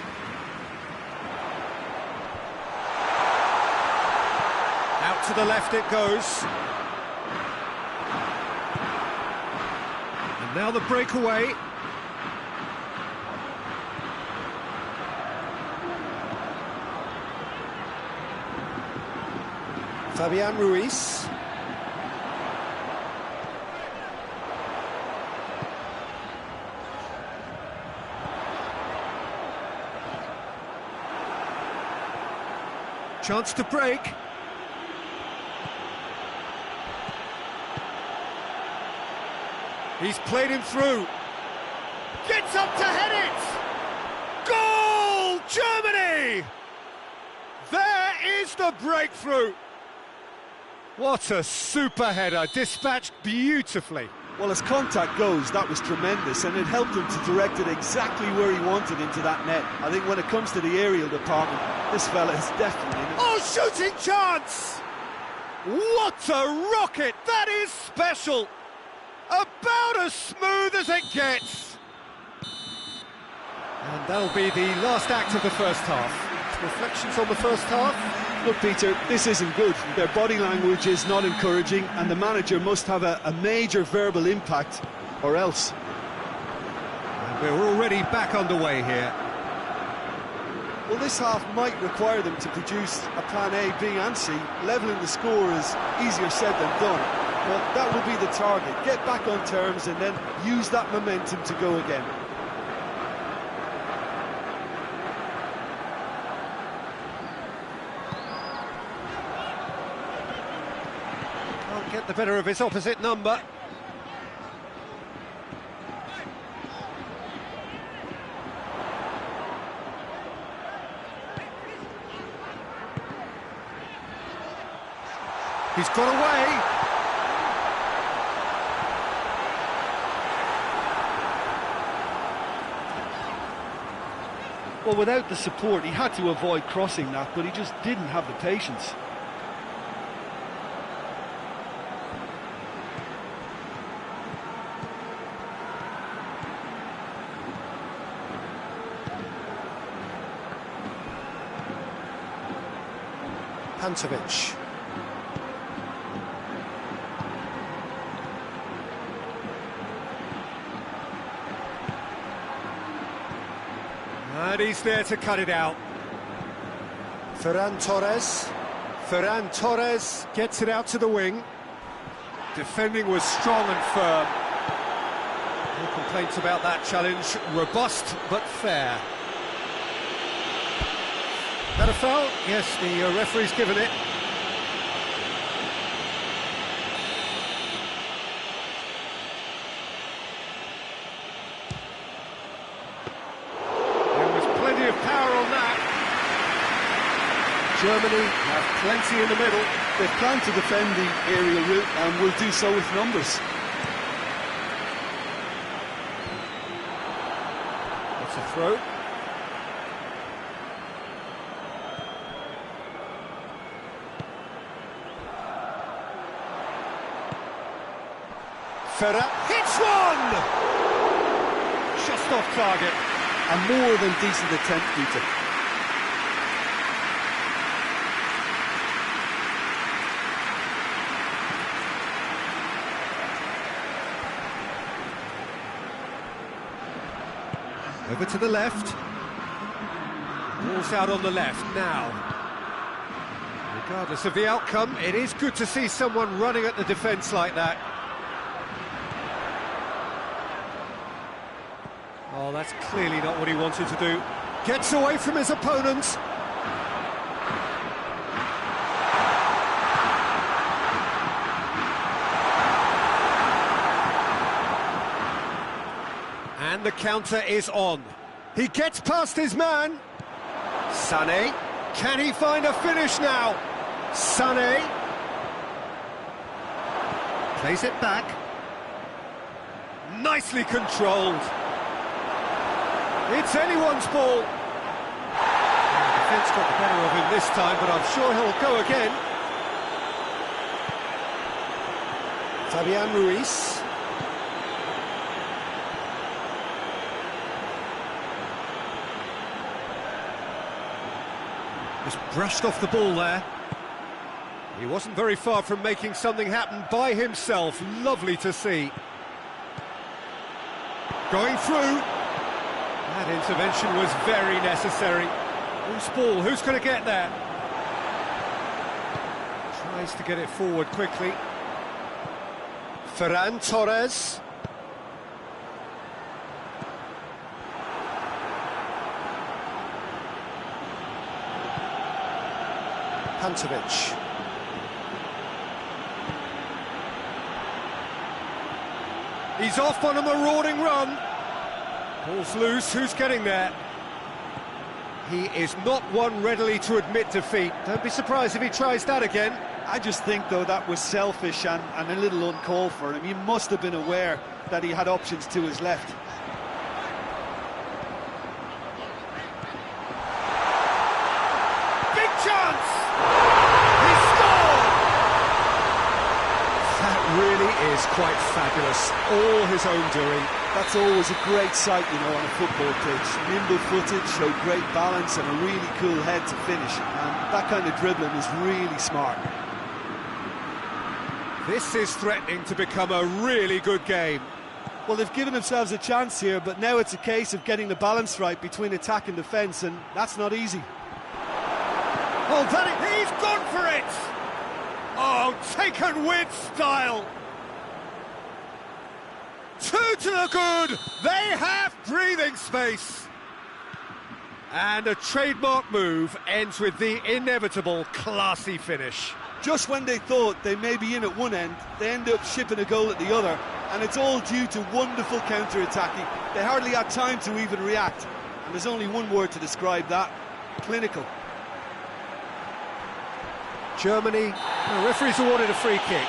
Out to the left it goes. And now the breakaway. Fabian Ruiz. Chance to break. He's played him through. Gets up to head it! Goal! Germany! There is the breakthrough. What a super header, dispatched beautifully. Well, as contact goes, that was tremendous, and it helped him to direct it exactly where he wanted into that net. I think when it comes to the aerial department, this fella is definitely... Oh, shooting chance! What a rocket! That is special! About as smooth as it gets. And that'll be the last act of the first half. Reflections on the first half? Look, Peter, this isn't good. Their body language is not encouraging, and the manager must have a major verbal impact, or else. And we're already back underway here. Well, this half might require them to produce a plan A, B and C. Levelling the score is easier said than done, but that will be the target. Get back on terms and then use that momentum to go again. Can't get the better of his opposite number. He's got away. Well, without the support, he had to avoid crossing that, but he just didn't have the patience. Pantovic. And he's there to cut it out. Ferran Torres. Ferran Torres gets it out to the wing. Defending was strong and firm. No complaints about that challenge. Robust but fair. That a foul? Yes, the referee's given it. Of power on that. Germany have plenty in the middle. They plan to defend the aerial route and will do so with numbers. It's a throw. Ferrer hits one! Just off target. A more than decent attempt, Peter. Over to the left. Ball's out on the left now. Regardless of the outcome, it is good to see someone running at the defence like that. Oh, that's clearly not what he wanted to do. Gets away from his opponents. And the counter is on. He gets past his man. Sané. Can he find a finish now? Sané. Plays it back. Nicely controlled. It's anyone's ball. The defence got the better of him this time, but I'm sure he'll go again. Fabian Ruiz. Just brushed off the ball there. He wasn't very far from making something happen by himself. Lovely to see. Going through. That intervention was very necessary. Who's ball? Who's going to get there? Tries to get it forward quickly. Ferran Torres. Pantovic. He's off on a marauding run. Ball's loose, who's getting there? He is not one readily to admit defeat. Don't be surprised if he tries that again. I just think, though, that was selfish and a little uncalled for him. He must have been aware that he had options to his left. Big chance! He scored! That really is quite fabulous, all his own doing. That's always a great sight, you know, on a football pitch. Nimble-footed, showed great balance and a really cool head to finish. And that kind of dribbling is really smart. This is threatening to become a really good game. Well, they've given themselves a chance here, but now it's a case of getting the balance right between attack and defence, and that's not easy. Oh, he's gone for it! Oh, taken with style! Two to the good! They have breathing space! And a trademark move ends with the inevitable classy finish. Just when they thought they may be in at one end, they end up shipping a goal at the other, and it's all due to wonderful counter-attacking. They hardly had time to even react, and there's only one word to describe that: clinical. Germany, the referee's awarded a free kick.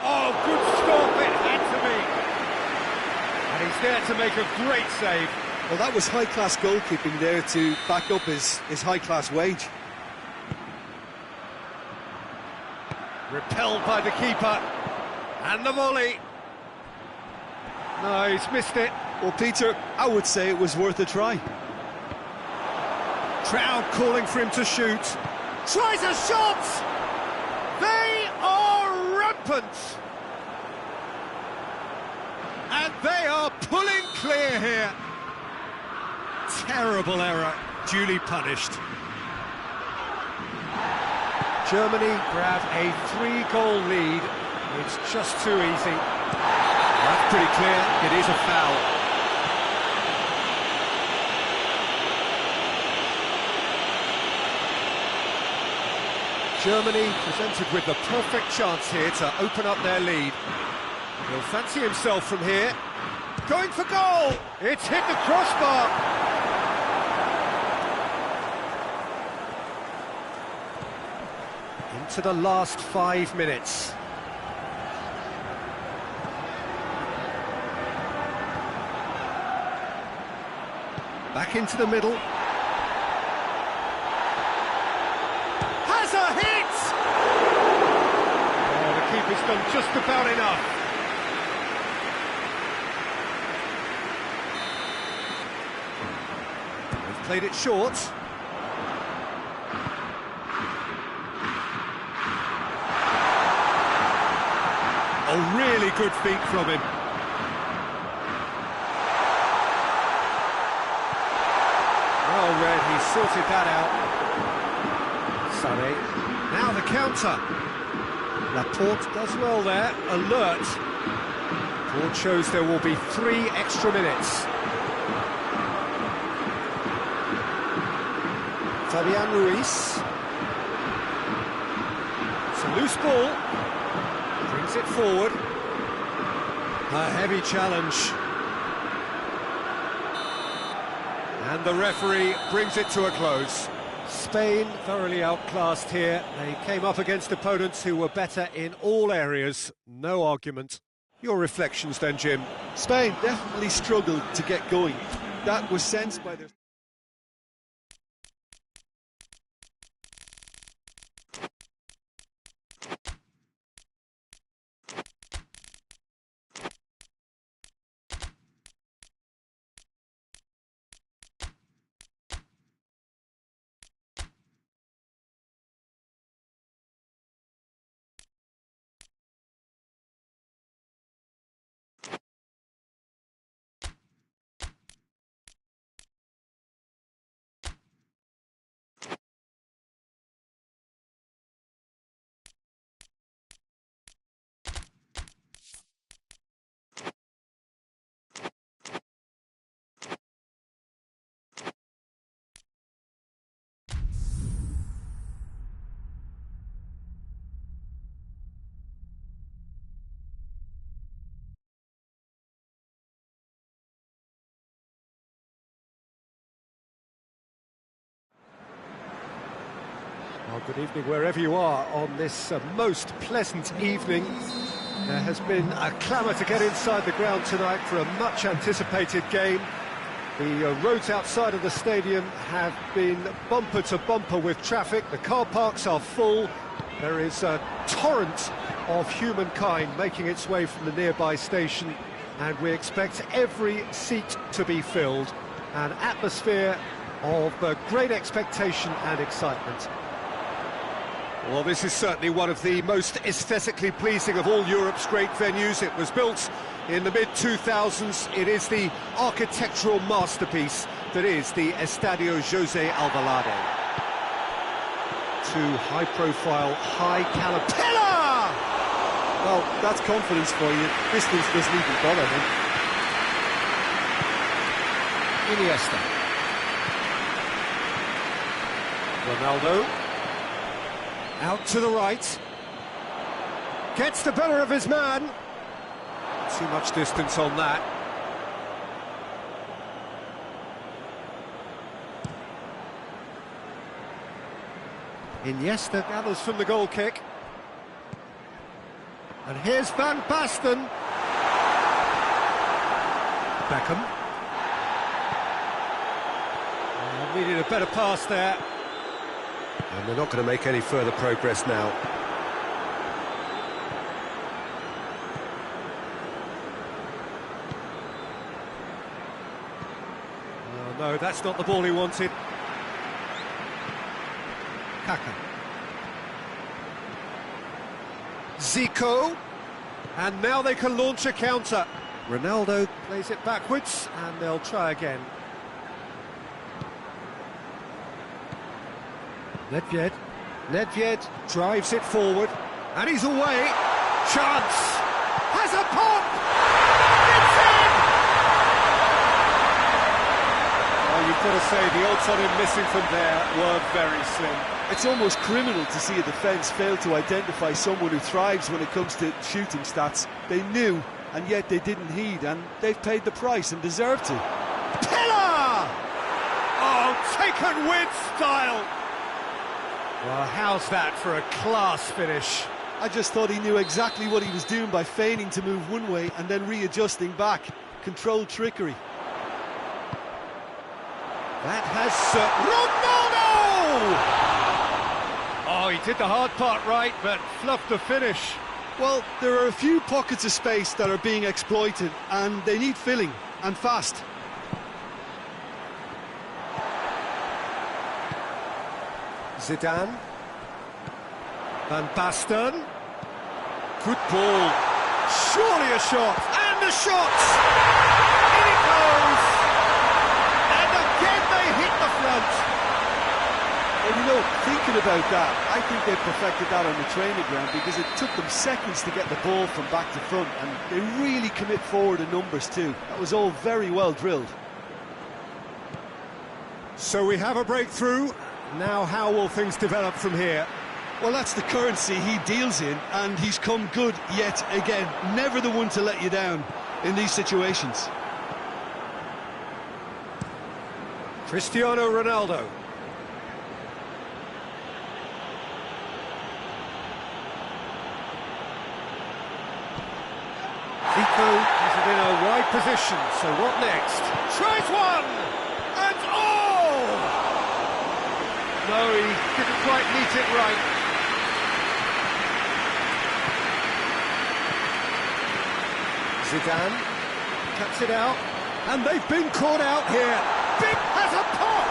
Oh, good stop, it had to be. And he's there to make a great save. Well, that was high-class goalkeeping there to back up his high-class wage. Repelled by the keeper. And the volley. No, he's missed it. Well, Peter, I would say it was worth a try. Crowd calling for him to shoot. Tries a shot! They are rampant! And they are pulling clear here. Terrible error, duly punished. Germany grab a 3-goal lead. It's just too easy. That's pretty clear, it is a foul. Germany presented with the perfect chance here to open up their lead. He'll fancy himself from here. Going for goal! It's hit the crossbar! Into the last 5 minutes. Back into the middle. Has a hit! Oh, the keeper's done just about enough. They've played it short. A really good feat from him. Well read, he sorted that out. Sané, now the counter. Laporte does well there, alert. Board shows there will be 3 extra minutes. Fabian Ruiz. It's a loose ball. Brings it forward. A heavy challenge. And the referee brings it to a close. Spain thoroughly outclassed here. They came up against opponents who were better in all areas. No argument. Your reflections then, Jim? Spain definitely struggled to get going. That was sensed by their... Well, good evening wherever you are on this most pleasant evening. There has been a clamour to get inside the ground tonight for a much-anticipated game. The roads outside of the stadium have been bumper to bumper with traffic. The car parks are full. There is a torrent of humankind making its way from the nearby station, and we expect every seat to be filled. An atmosphere of great expectation and excitement. Well, this is certainly one of the most aesthetically pleasing of all Europe's great venues. It was built in the mid-2000s. It is the architectural masterpiece that is the Estadio José Alvalade. Two high-profile, high-caliber... Pillar! Well, that's confidence for you. Distance doesn't even bother him. Iniesta. Ronaldo. Out to the right. Gets the better of his man. Too much distance on that. Iniesta gathers from the goal kick. And here's Van Basten. Beckham. Needed a better pass there. And they're not going to make any further progress now. Oh, no, that's not the ball he wanted. Kaka. Zico. And now they can launch a counter. Ronaldo plays it backwards, and they'll try again. Nedved drives it forward, and he's away. Chance! Has a pop! It's in! Well, you've got to say, the odds on him missing from there were very slim. It's almost criminal to see a defence fail to identify someone who thrives when it comes to shooting stats. They knew, and yet they didn't heed, and they've paid the price and deserve to. Pillar! Oh, taken with style! Well, how's that for a class finish? I just thought he knew exactly what he was doing by feigning to move one way and then readjusting back. Controlled trickery. That has... Ronaldo! Oh, he did the hard part right, but fluffed the finish. Well, there are a few pockets of space that are being exploited, and they need filling, and fast. Zidane. Van Basten. Good ball. Surely a shot. And the shot! In it goes! And again they hit the front. Well, you know, thinking about that, I think they perfected that on the training ground because it took them seconds to get the ball from back to front, and they really commit forward in numbers too. That was all very well drilled. So we have a breakthrough. Now how will things develop from here? Well, that's the currency he deals in, and he's come good yet again. Never the one to let you down in these situations. Cristiano Ronaldo. Zico has it in a wide position, so what next? Tries one! And oh! No, he didn't quite meet it right. Zidane cuts it out, and they've been caught out here. Big has a pop!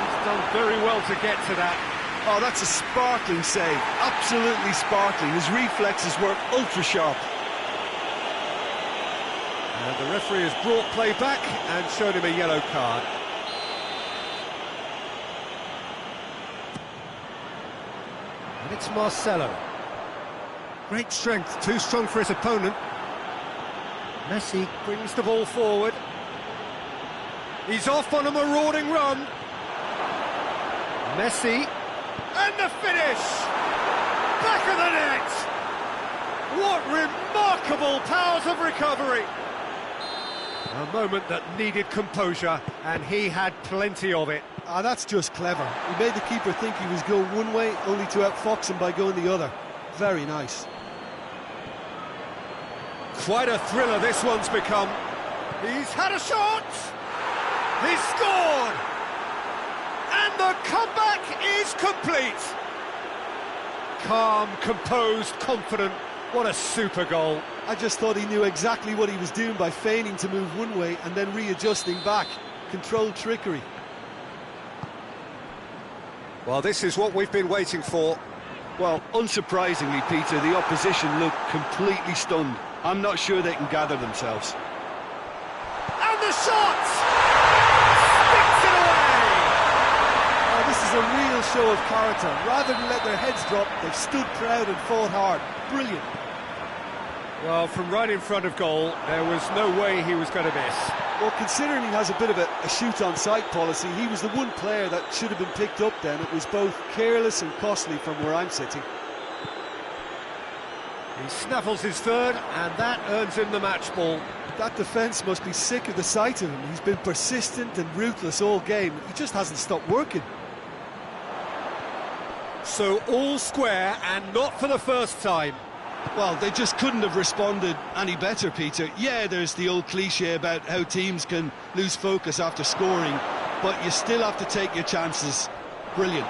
He's done very well to get to that. Oh, that's a sparkling save. Absolutely sparkling. His reflexes were ultra sharp. And the referee has brought play back and showed him a yellow card. And it's Marcelo. Great strength, too strong for his opponent. Messi brings the ball forward. He's off on a marauding run. Messi, and the finish! Back of the net! What remarkable powers of recovery! A moment that needed composure, and he had plenty of it. Ah, that's just clever. He made the keeper think he was going one way, only to outfox him by going the other. Very nice. Quite a thriller this one's become. He's had a shot! He's scored! And the comeback is complete! Calm, composed, confident. What a super goal. I just thought he knew exactly what he was doing by feigning to move one way and then readjusting back. Controlled trickery. Well, this is what we've been waiting for. Well, unsurprisingly, Peter, the opposition look completely stunned. I'm not sure they can gather themselves. And the shot! Sticks it away! Oh, this is a real show of character. Rather than let their heads drop, they've stood proud and fought hard. Brilliant. Well, from right in front of goal, there was no way he was going to miss. Well, considering he has a bit of a shoot-on-sight policy, he was the one player that should have been picked up then. It was both careless and costly from where I'm sitting. He snaffles his third, and that earns him the match ball. That defence must be sick of the sight of him. He's been persistent and ruthless all game. He just hasn't stopped working. So all square, and not for the first time. Well, they just couldn't have responded any better, Peter. Yeah, there's the old cliche about how teams can lose focus after scoring, but you still have to take your chances. Brilliant.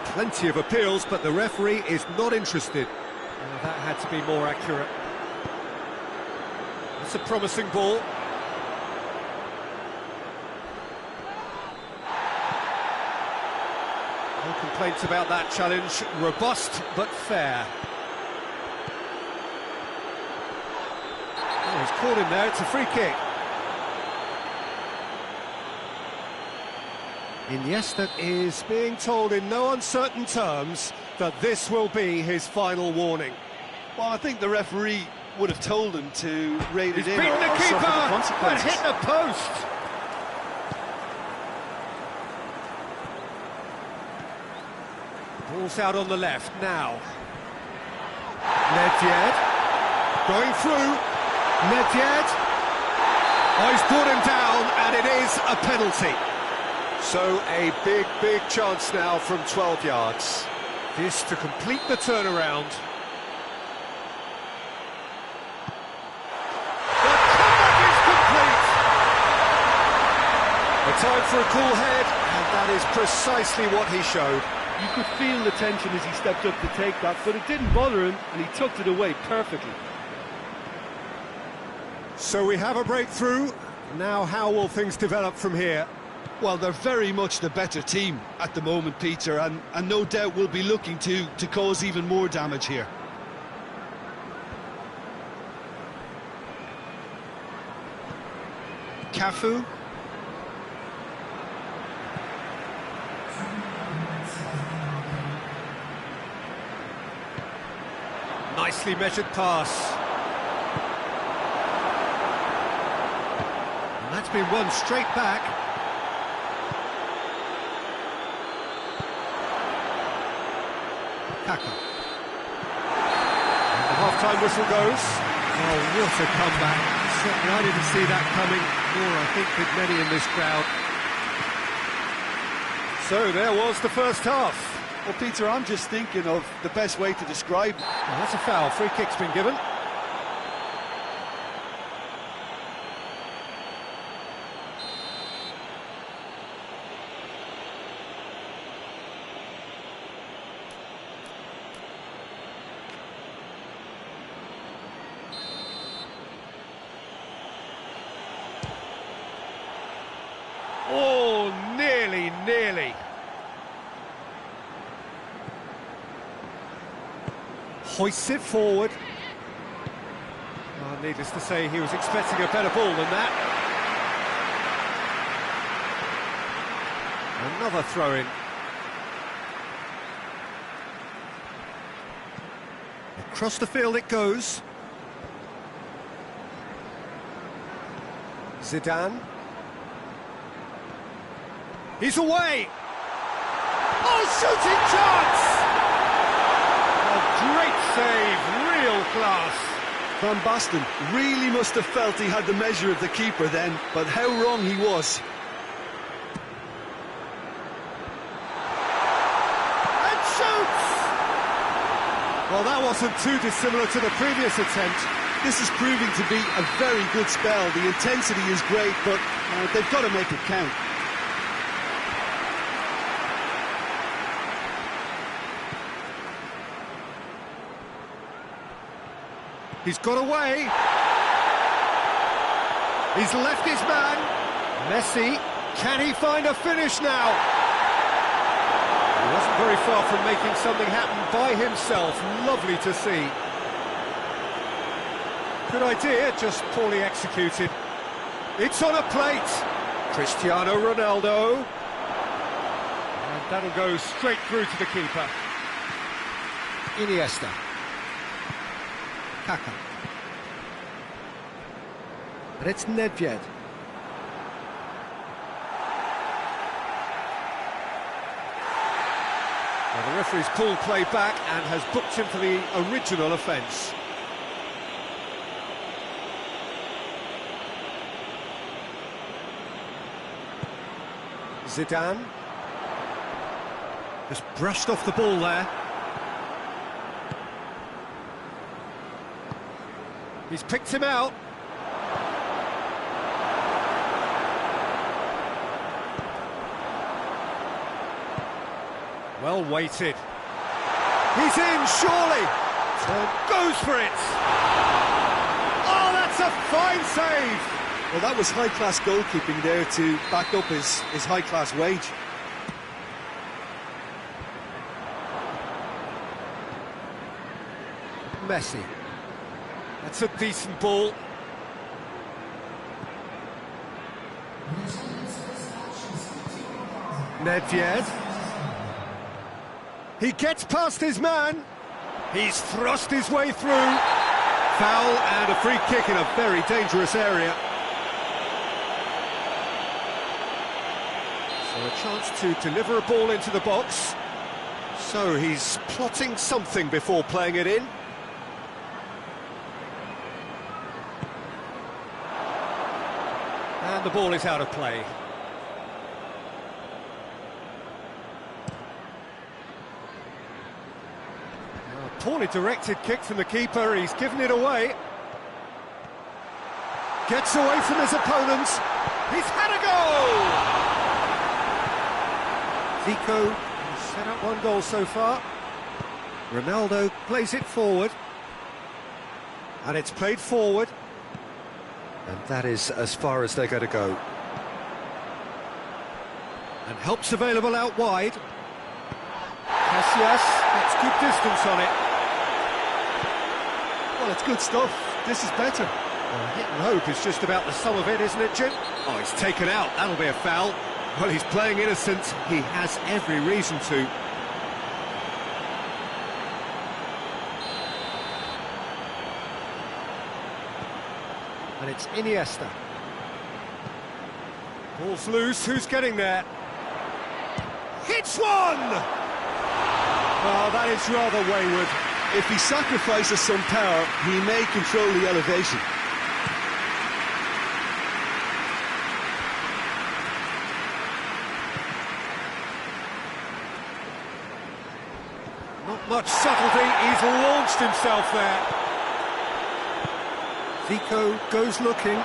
Plenty of appeals, but the referee is not interested. That had to be more accurate. It's a promising ball. No complaints about that challenge. Robust, but fair. Oh, he's caught him there. It's a free kick. Iniesta is being told in no uncertain terms that this will be his final warning. Well, I think the referee would have told him to rate it He's in beaten the or keeper suffer the and consequences. hit the post. Ball's out on the left now. Nedved going through. Nedved. Oh, he's brought him down, and it is a penalty. So a big chance now from 12 yards. This to complete the turnaround. The comeback is complete. A time for a cool head, and that is precisely what he showed. You could feel the tension as he stepped up to take that, but it didn't bother him, and he tucked it away perfectly. So we have a breakthrough. Now how will things develop from here? Well, they're very much the better team at the moment, Peter, and no doubt will be looking to cause even more damage here. Cafu. Nicely measured pass. And that's been won straight back. Kaka. And the half-time whistle goes. Oh, what a comeback. Certainly I didn't see that coming, nor I think did many in this crowd. So there was the first half. Well, Peter, I'm just thinking of the best way to describe it. Oh, that's a foul. Free kick's been given. Oh, nearly. Hoists it forward. Oh, needless to say, he was expecting a better ball than that. Another throw-in. Across the field it goes. Zidane. He's away! Oh, shooting chance! A great save, real class. Van Basten really must have felt he had the measure of the keeper then, but how wrong he was. And shoots! Well, that wasn't too dissimilar to the previous attempt. This is proving to be a very good spell. The intensity is great, but they've got to make it count. He's got away. He's left his man. Messi, can he find a finish now? He wasn't very far from making something happen by himself. Lovely to see. Good idea, just poorly executed. It's on a plate. Cristiano Ronaldo. And that'll go straight through to the keeper. Iniesta. Kaka. And it's Nedved. Well, the referee's pulled play back and has booked him for the original offence. Zidane. Just brushed off the ball there. He's picked him out. Well weighted. He's in, surely. Goes for it. Oh, that's a fine save. Well, that was high-class goalkeeping there to back up his high-class wage. Messi. That's a decent ball. Nedved. He gets past his man. He's thrust his way through. Foul and a free kick in a very dangerous area. So a chance to deliver a ball into the box. So he's plotting something before playing it in. And the ball is out of play. A poorly directed kick from the keeper, he's given it away. Gets away from his opponents. He's had a goal! Zico has set up one goal so far. Ronaldo plays it forward. And it's played forward. And that is as far as they're going to go. And help's available out wide. Casillas gets good distance on it. Well, it's good stuff. This is better. Well, hit and hope is just about the sum of it, isn't it, Jim? Oh, he's taken out. That'll be a foul. Well, he's playing innocent. He has every reason to. And it's Iniesta. Ball's loose, who's getting there? Hits one! Oh, that is rather wayward. If he sacrifices some power, he may control the elevation. Not much subtlety, he's launched himself there. Zico goes looking.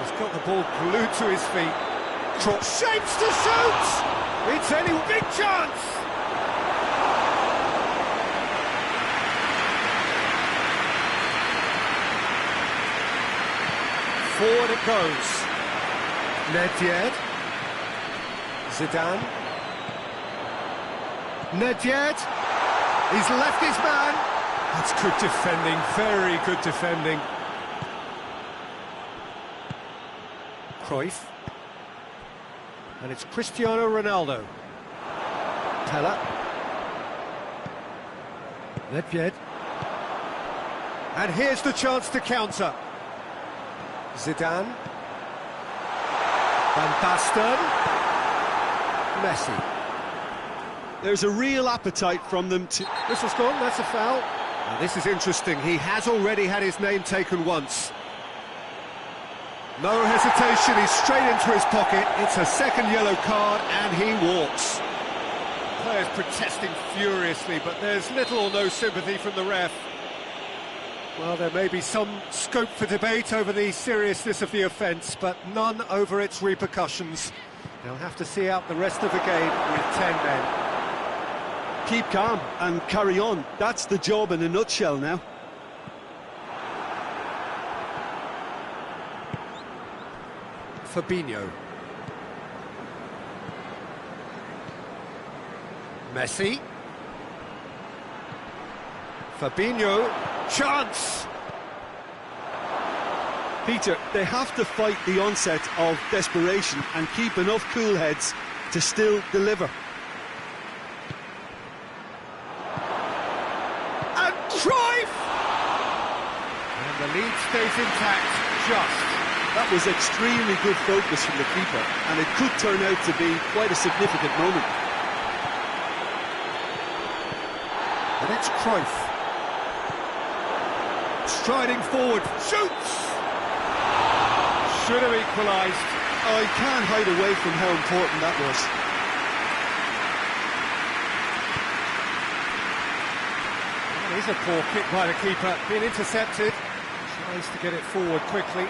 He's got the ball glued to his feet. Shapes to shoot! It's any big chance! Forward it goes. Nedved. Zidane. Nedved. He's left his man. That's good defending, very good defending. Cruyff. And it's Cristiano Ronaldo. Teller. Nedved. And here's the chance to counter. Zidane. Van Basten. Messi. There's a real appetite from them to... Whistle's gone, that's a foul. Now, this is interesting, he has already had his name taken once. No hesitation, he's straight into his pocket. It's a second yellow card and he walks. Players protesting furiously, but there's little or no sympathy from the ref. Well, there may be some scope for debate over the seriousness of the offence, but none over its repercussions. They'll have to see out the rest of the game with 10 men. Keep calm and carry on. That's the job in a nutshell now. Fabinho. Messi. Fabinho. Chance! Peter, they have to fight the onset of desperation and keep enough cool heads to still deliver. And Cruyff! And the lead stays intact, just. That was extremely good focus from the keeper, and it could turn out to be quite a significant moment. And it's Cruyff. Striding forward, shoots! Should have equalised. I can't hide away from how important that was. That is a poor kick by the keeper, being intercepted. Tries to get it forward quickly.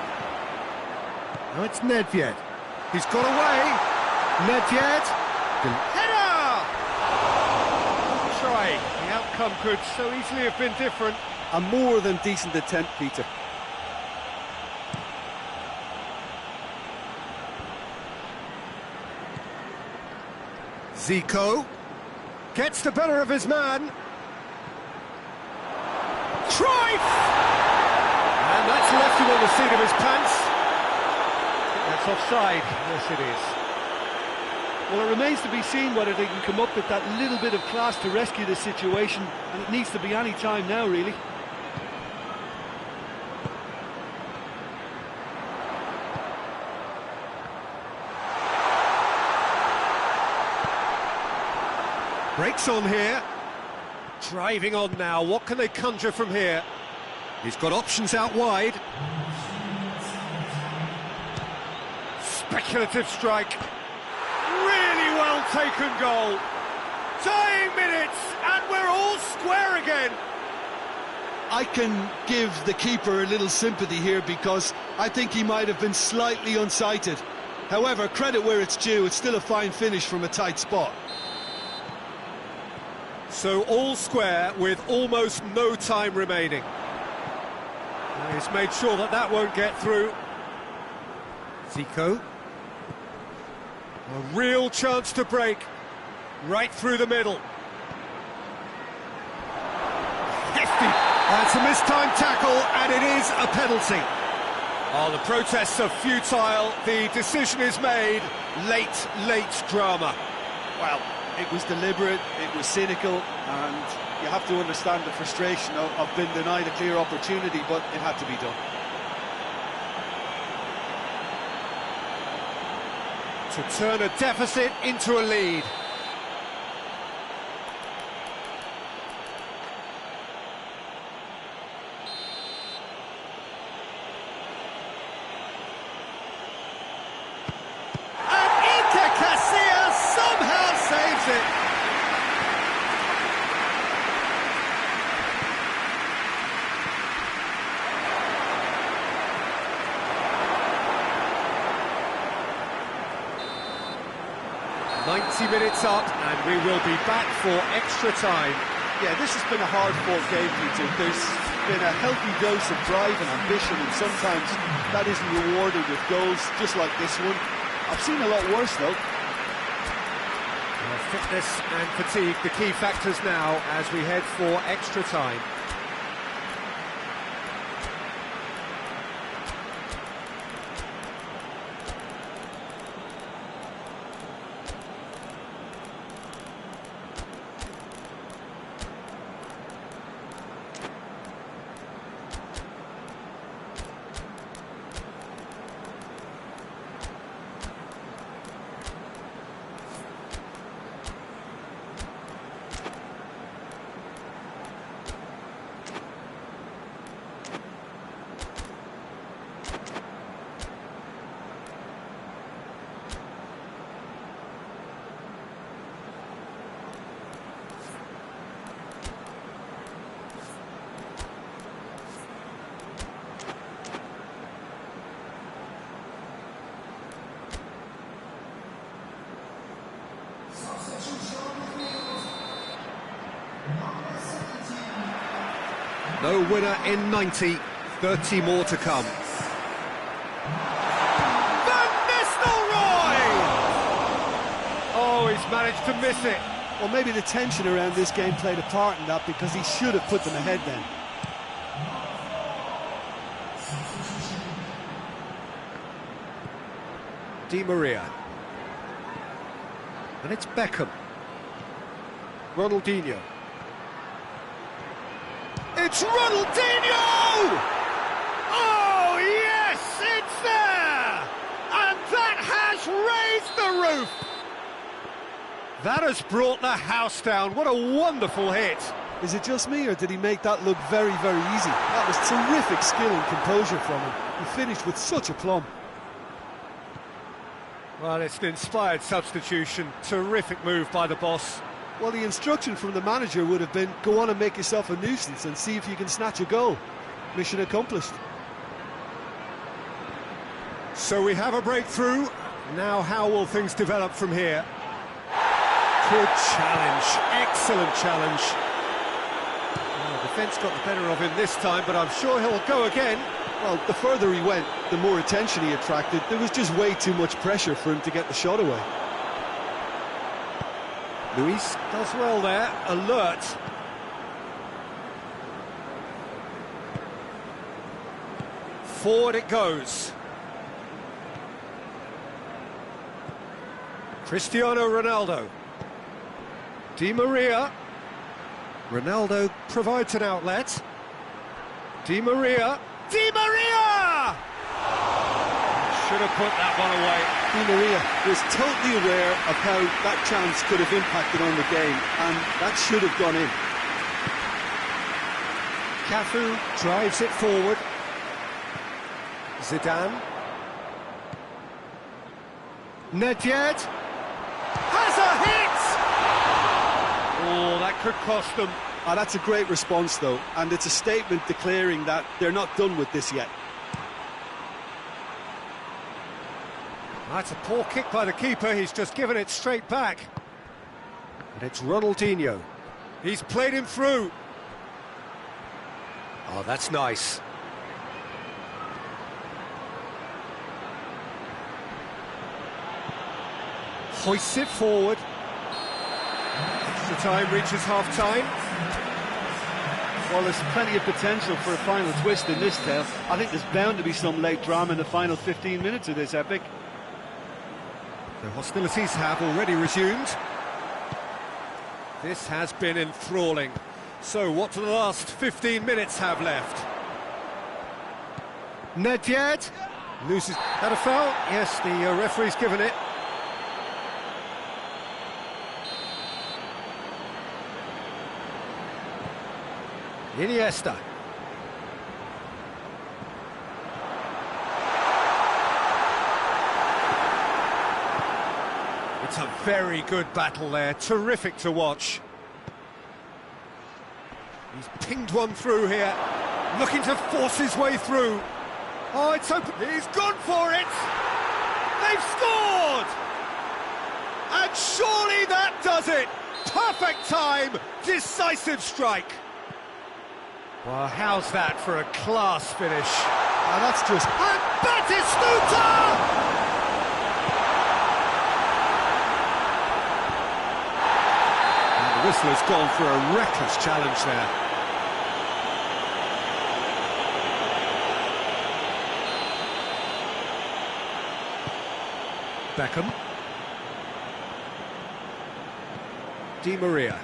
Now it's Nedved. He's got away. Nedved. Header! Try. The outcome could so easily have been different. A more than decent attempt, Peter. Zico gets the better of his man. Cruyff! And that's left him on the seat of his pants. That's offside. Yes, it is. Well, it remains to be seen whether they can come up with that little bit of class to rescue the situation, and it needs to be any time now, really. Breaks on here. Driving on now. What can they conjure from here? He's got options out wide. Speculative strike. Really well taken goal. Tying minutes, and we're all square again. I can give the keeper a little sympathy here because I think he might have been slightly unsighted. However, credit where it's due, it's still a fine finish from a tight spot. So all square with almost no time remaining. He's made sure that that won't get through. Zico. A real chance to break. Right through the middle. Hefty. That's a mistimed tackle, and it is a penalty. Oh, the protests are futile. The decision is made. Late drama. Well, it was deliberate, it was cynical, and you have to understand the frustration of being denied a clear opportunity, but it had to be done. To turn a deficit into a lead. Saves it. Minutes up, and we will be back for extra time. Yeah, this has been a hard-fought game, Peter. There's been a healthy dose of drive and ambition, and sometimes that isn't rewarded with goals, just like this one. I've seen a lot worse, though. Fitness and fatigue, the key factors now as we head for extra time. No winner in 90, 30 more to come. Van Nistelrooy! Oh, he's managed to miss it. Well, maybe the tension around this game played a part in that, because he should have put them ahead then. Di Maria. And it's Beckham. Ronaldinho. It's Ronaldinho! Oh, yes, it's there! And that has raised the roof! That has brought the house down. What a wonderful hit. Is it just me, or did he make that look very, very easy? That was terrific skill and composure from him. He finished with such aplomb. Well, it's an inspired substitution. Terrific move by the boss. Well, the instruction from the manager would have been, go on and make yourself a nuisance and see if you can snatch a goal. Mission accomplished. So we have a breakthrough. Now how will things develop from here? Good challenge, excellent challenge. Well, the defence got the better of him this time, but I'm sure he'll go again. Well, the further he went, the more attention he attracted. There was just way too much pressure for him to get the shot away. Luis does well there, alert. Forward it goes. Cristiano Ronaldo. Di Maria. Ronaldo provides an outlet. Di Maria. Di Maria! Should have put that one away. Di Maria was totally aware of how that chance could have impacted on the game, and that should have gone in. Cafu drives it forward. Zidane. Nedved has a hit! Oh, that could cost them. Ah, that's a great response, though, and it's a statement declaring that they're not done with this yet. That's a poor kick by the keeper. He's just given it straight back. And it's Ronaldinho. He's played him through. Oh, that's nice. Hoists it forward. The time reaches half-time. Well, there's plenty of potential for a final twist in this tale. I think there's bound to be some late drama in the final 15 minutes of this epic. The hostilities have already resumed. This has been enthralling. So, what do the last 15 minutes have left? Nedved loses. That a foul? Yes, the referee's given it. Iniesta. It's a very good battle there, terrific to watch. He's pinged one through here, looking to force his way through. Oh, it's open, he's gone for it! They've scored! And surely that does it! Perfect time, decisive strike. Well, how's that for a class finish? Ah, that's just... And Batistuta! The whistler's gone for a reckless challenge there. Beckham. Di Maria.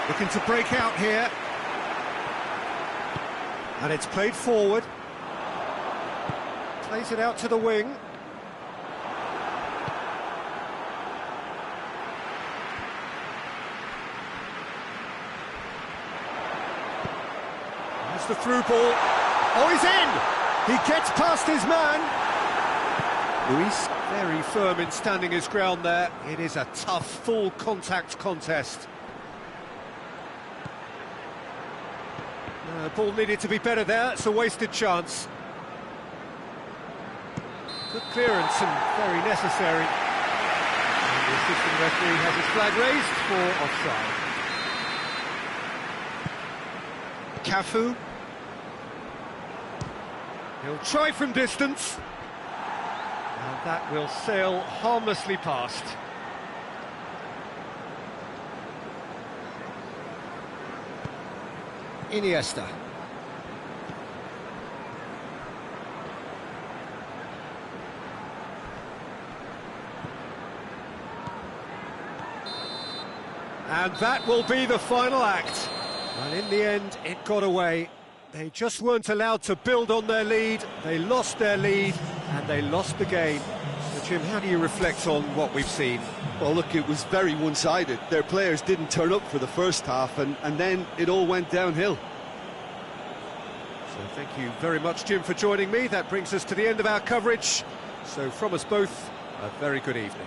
Looking to break out here. And it's played forward. Plays it out to the wing. That's the through ball. Oh, he's in! He gets past his man. Luis, very firm in standing his ground there. It is a tough, full contact contest. Ball needed to be better there, it's a wasted chance. Good clearance and very necessary. And the assistant referee has his flag raised for offside. Cafu. He'll try from distance. And that will sail harmlessly past. Iniesta. And that will be the final act. And in the end, it got away. They just weren't allowed to build on their lead. They lost their lead, and they lost the game. So, Jim, how do you reflect on what we've seen? Well, look, it was very one-sided. Their players didn't turn up for the first half, and then it all went downhill. So thank you very much, Jim, for joining me. That brings us to the end of our coverage. So from us both, a very good evening.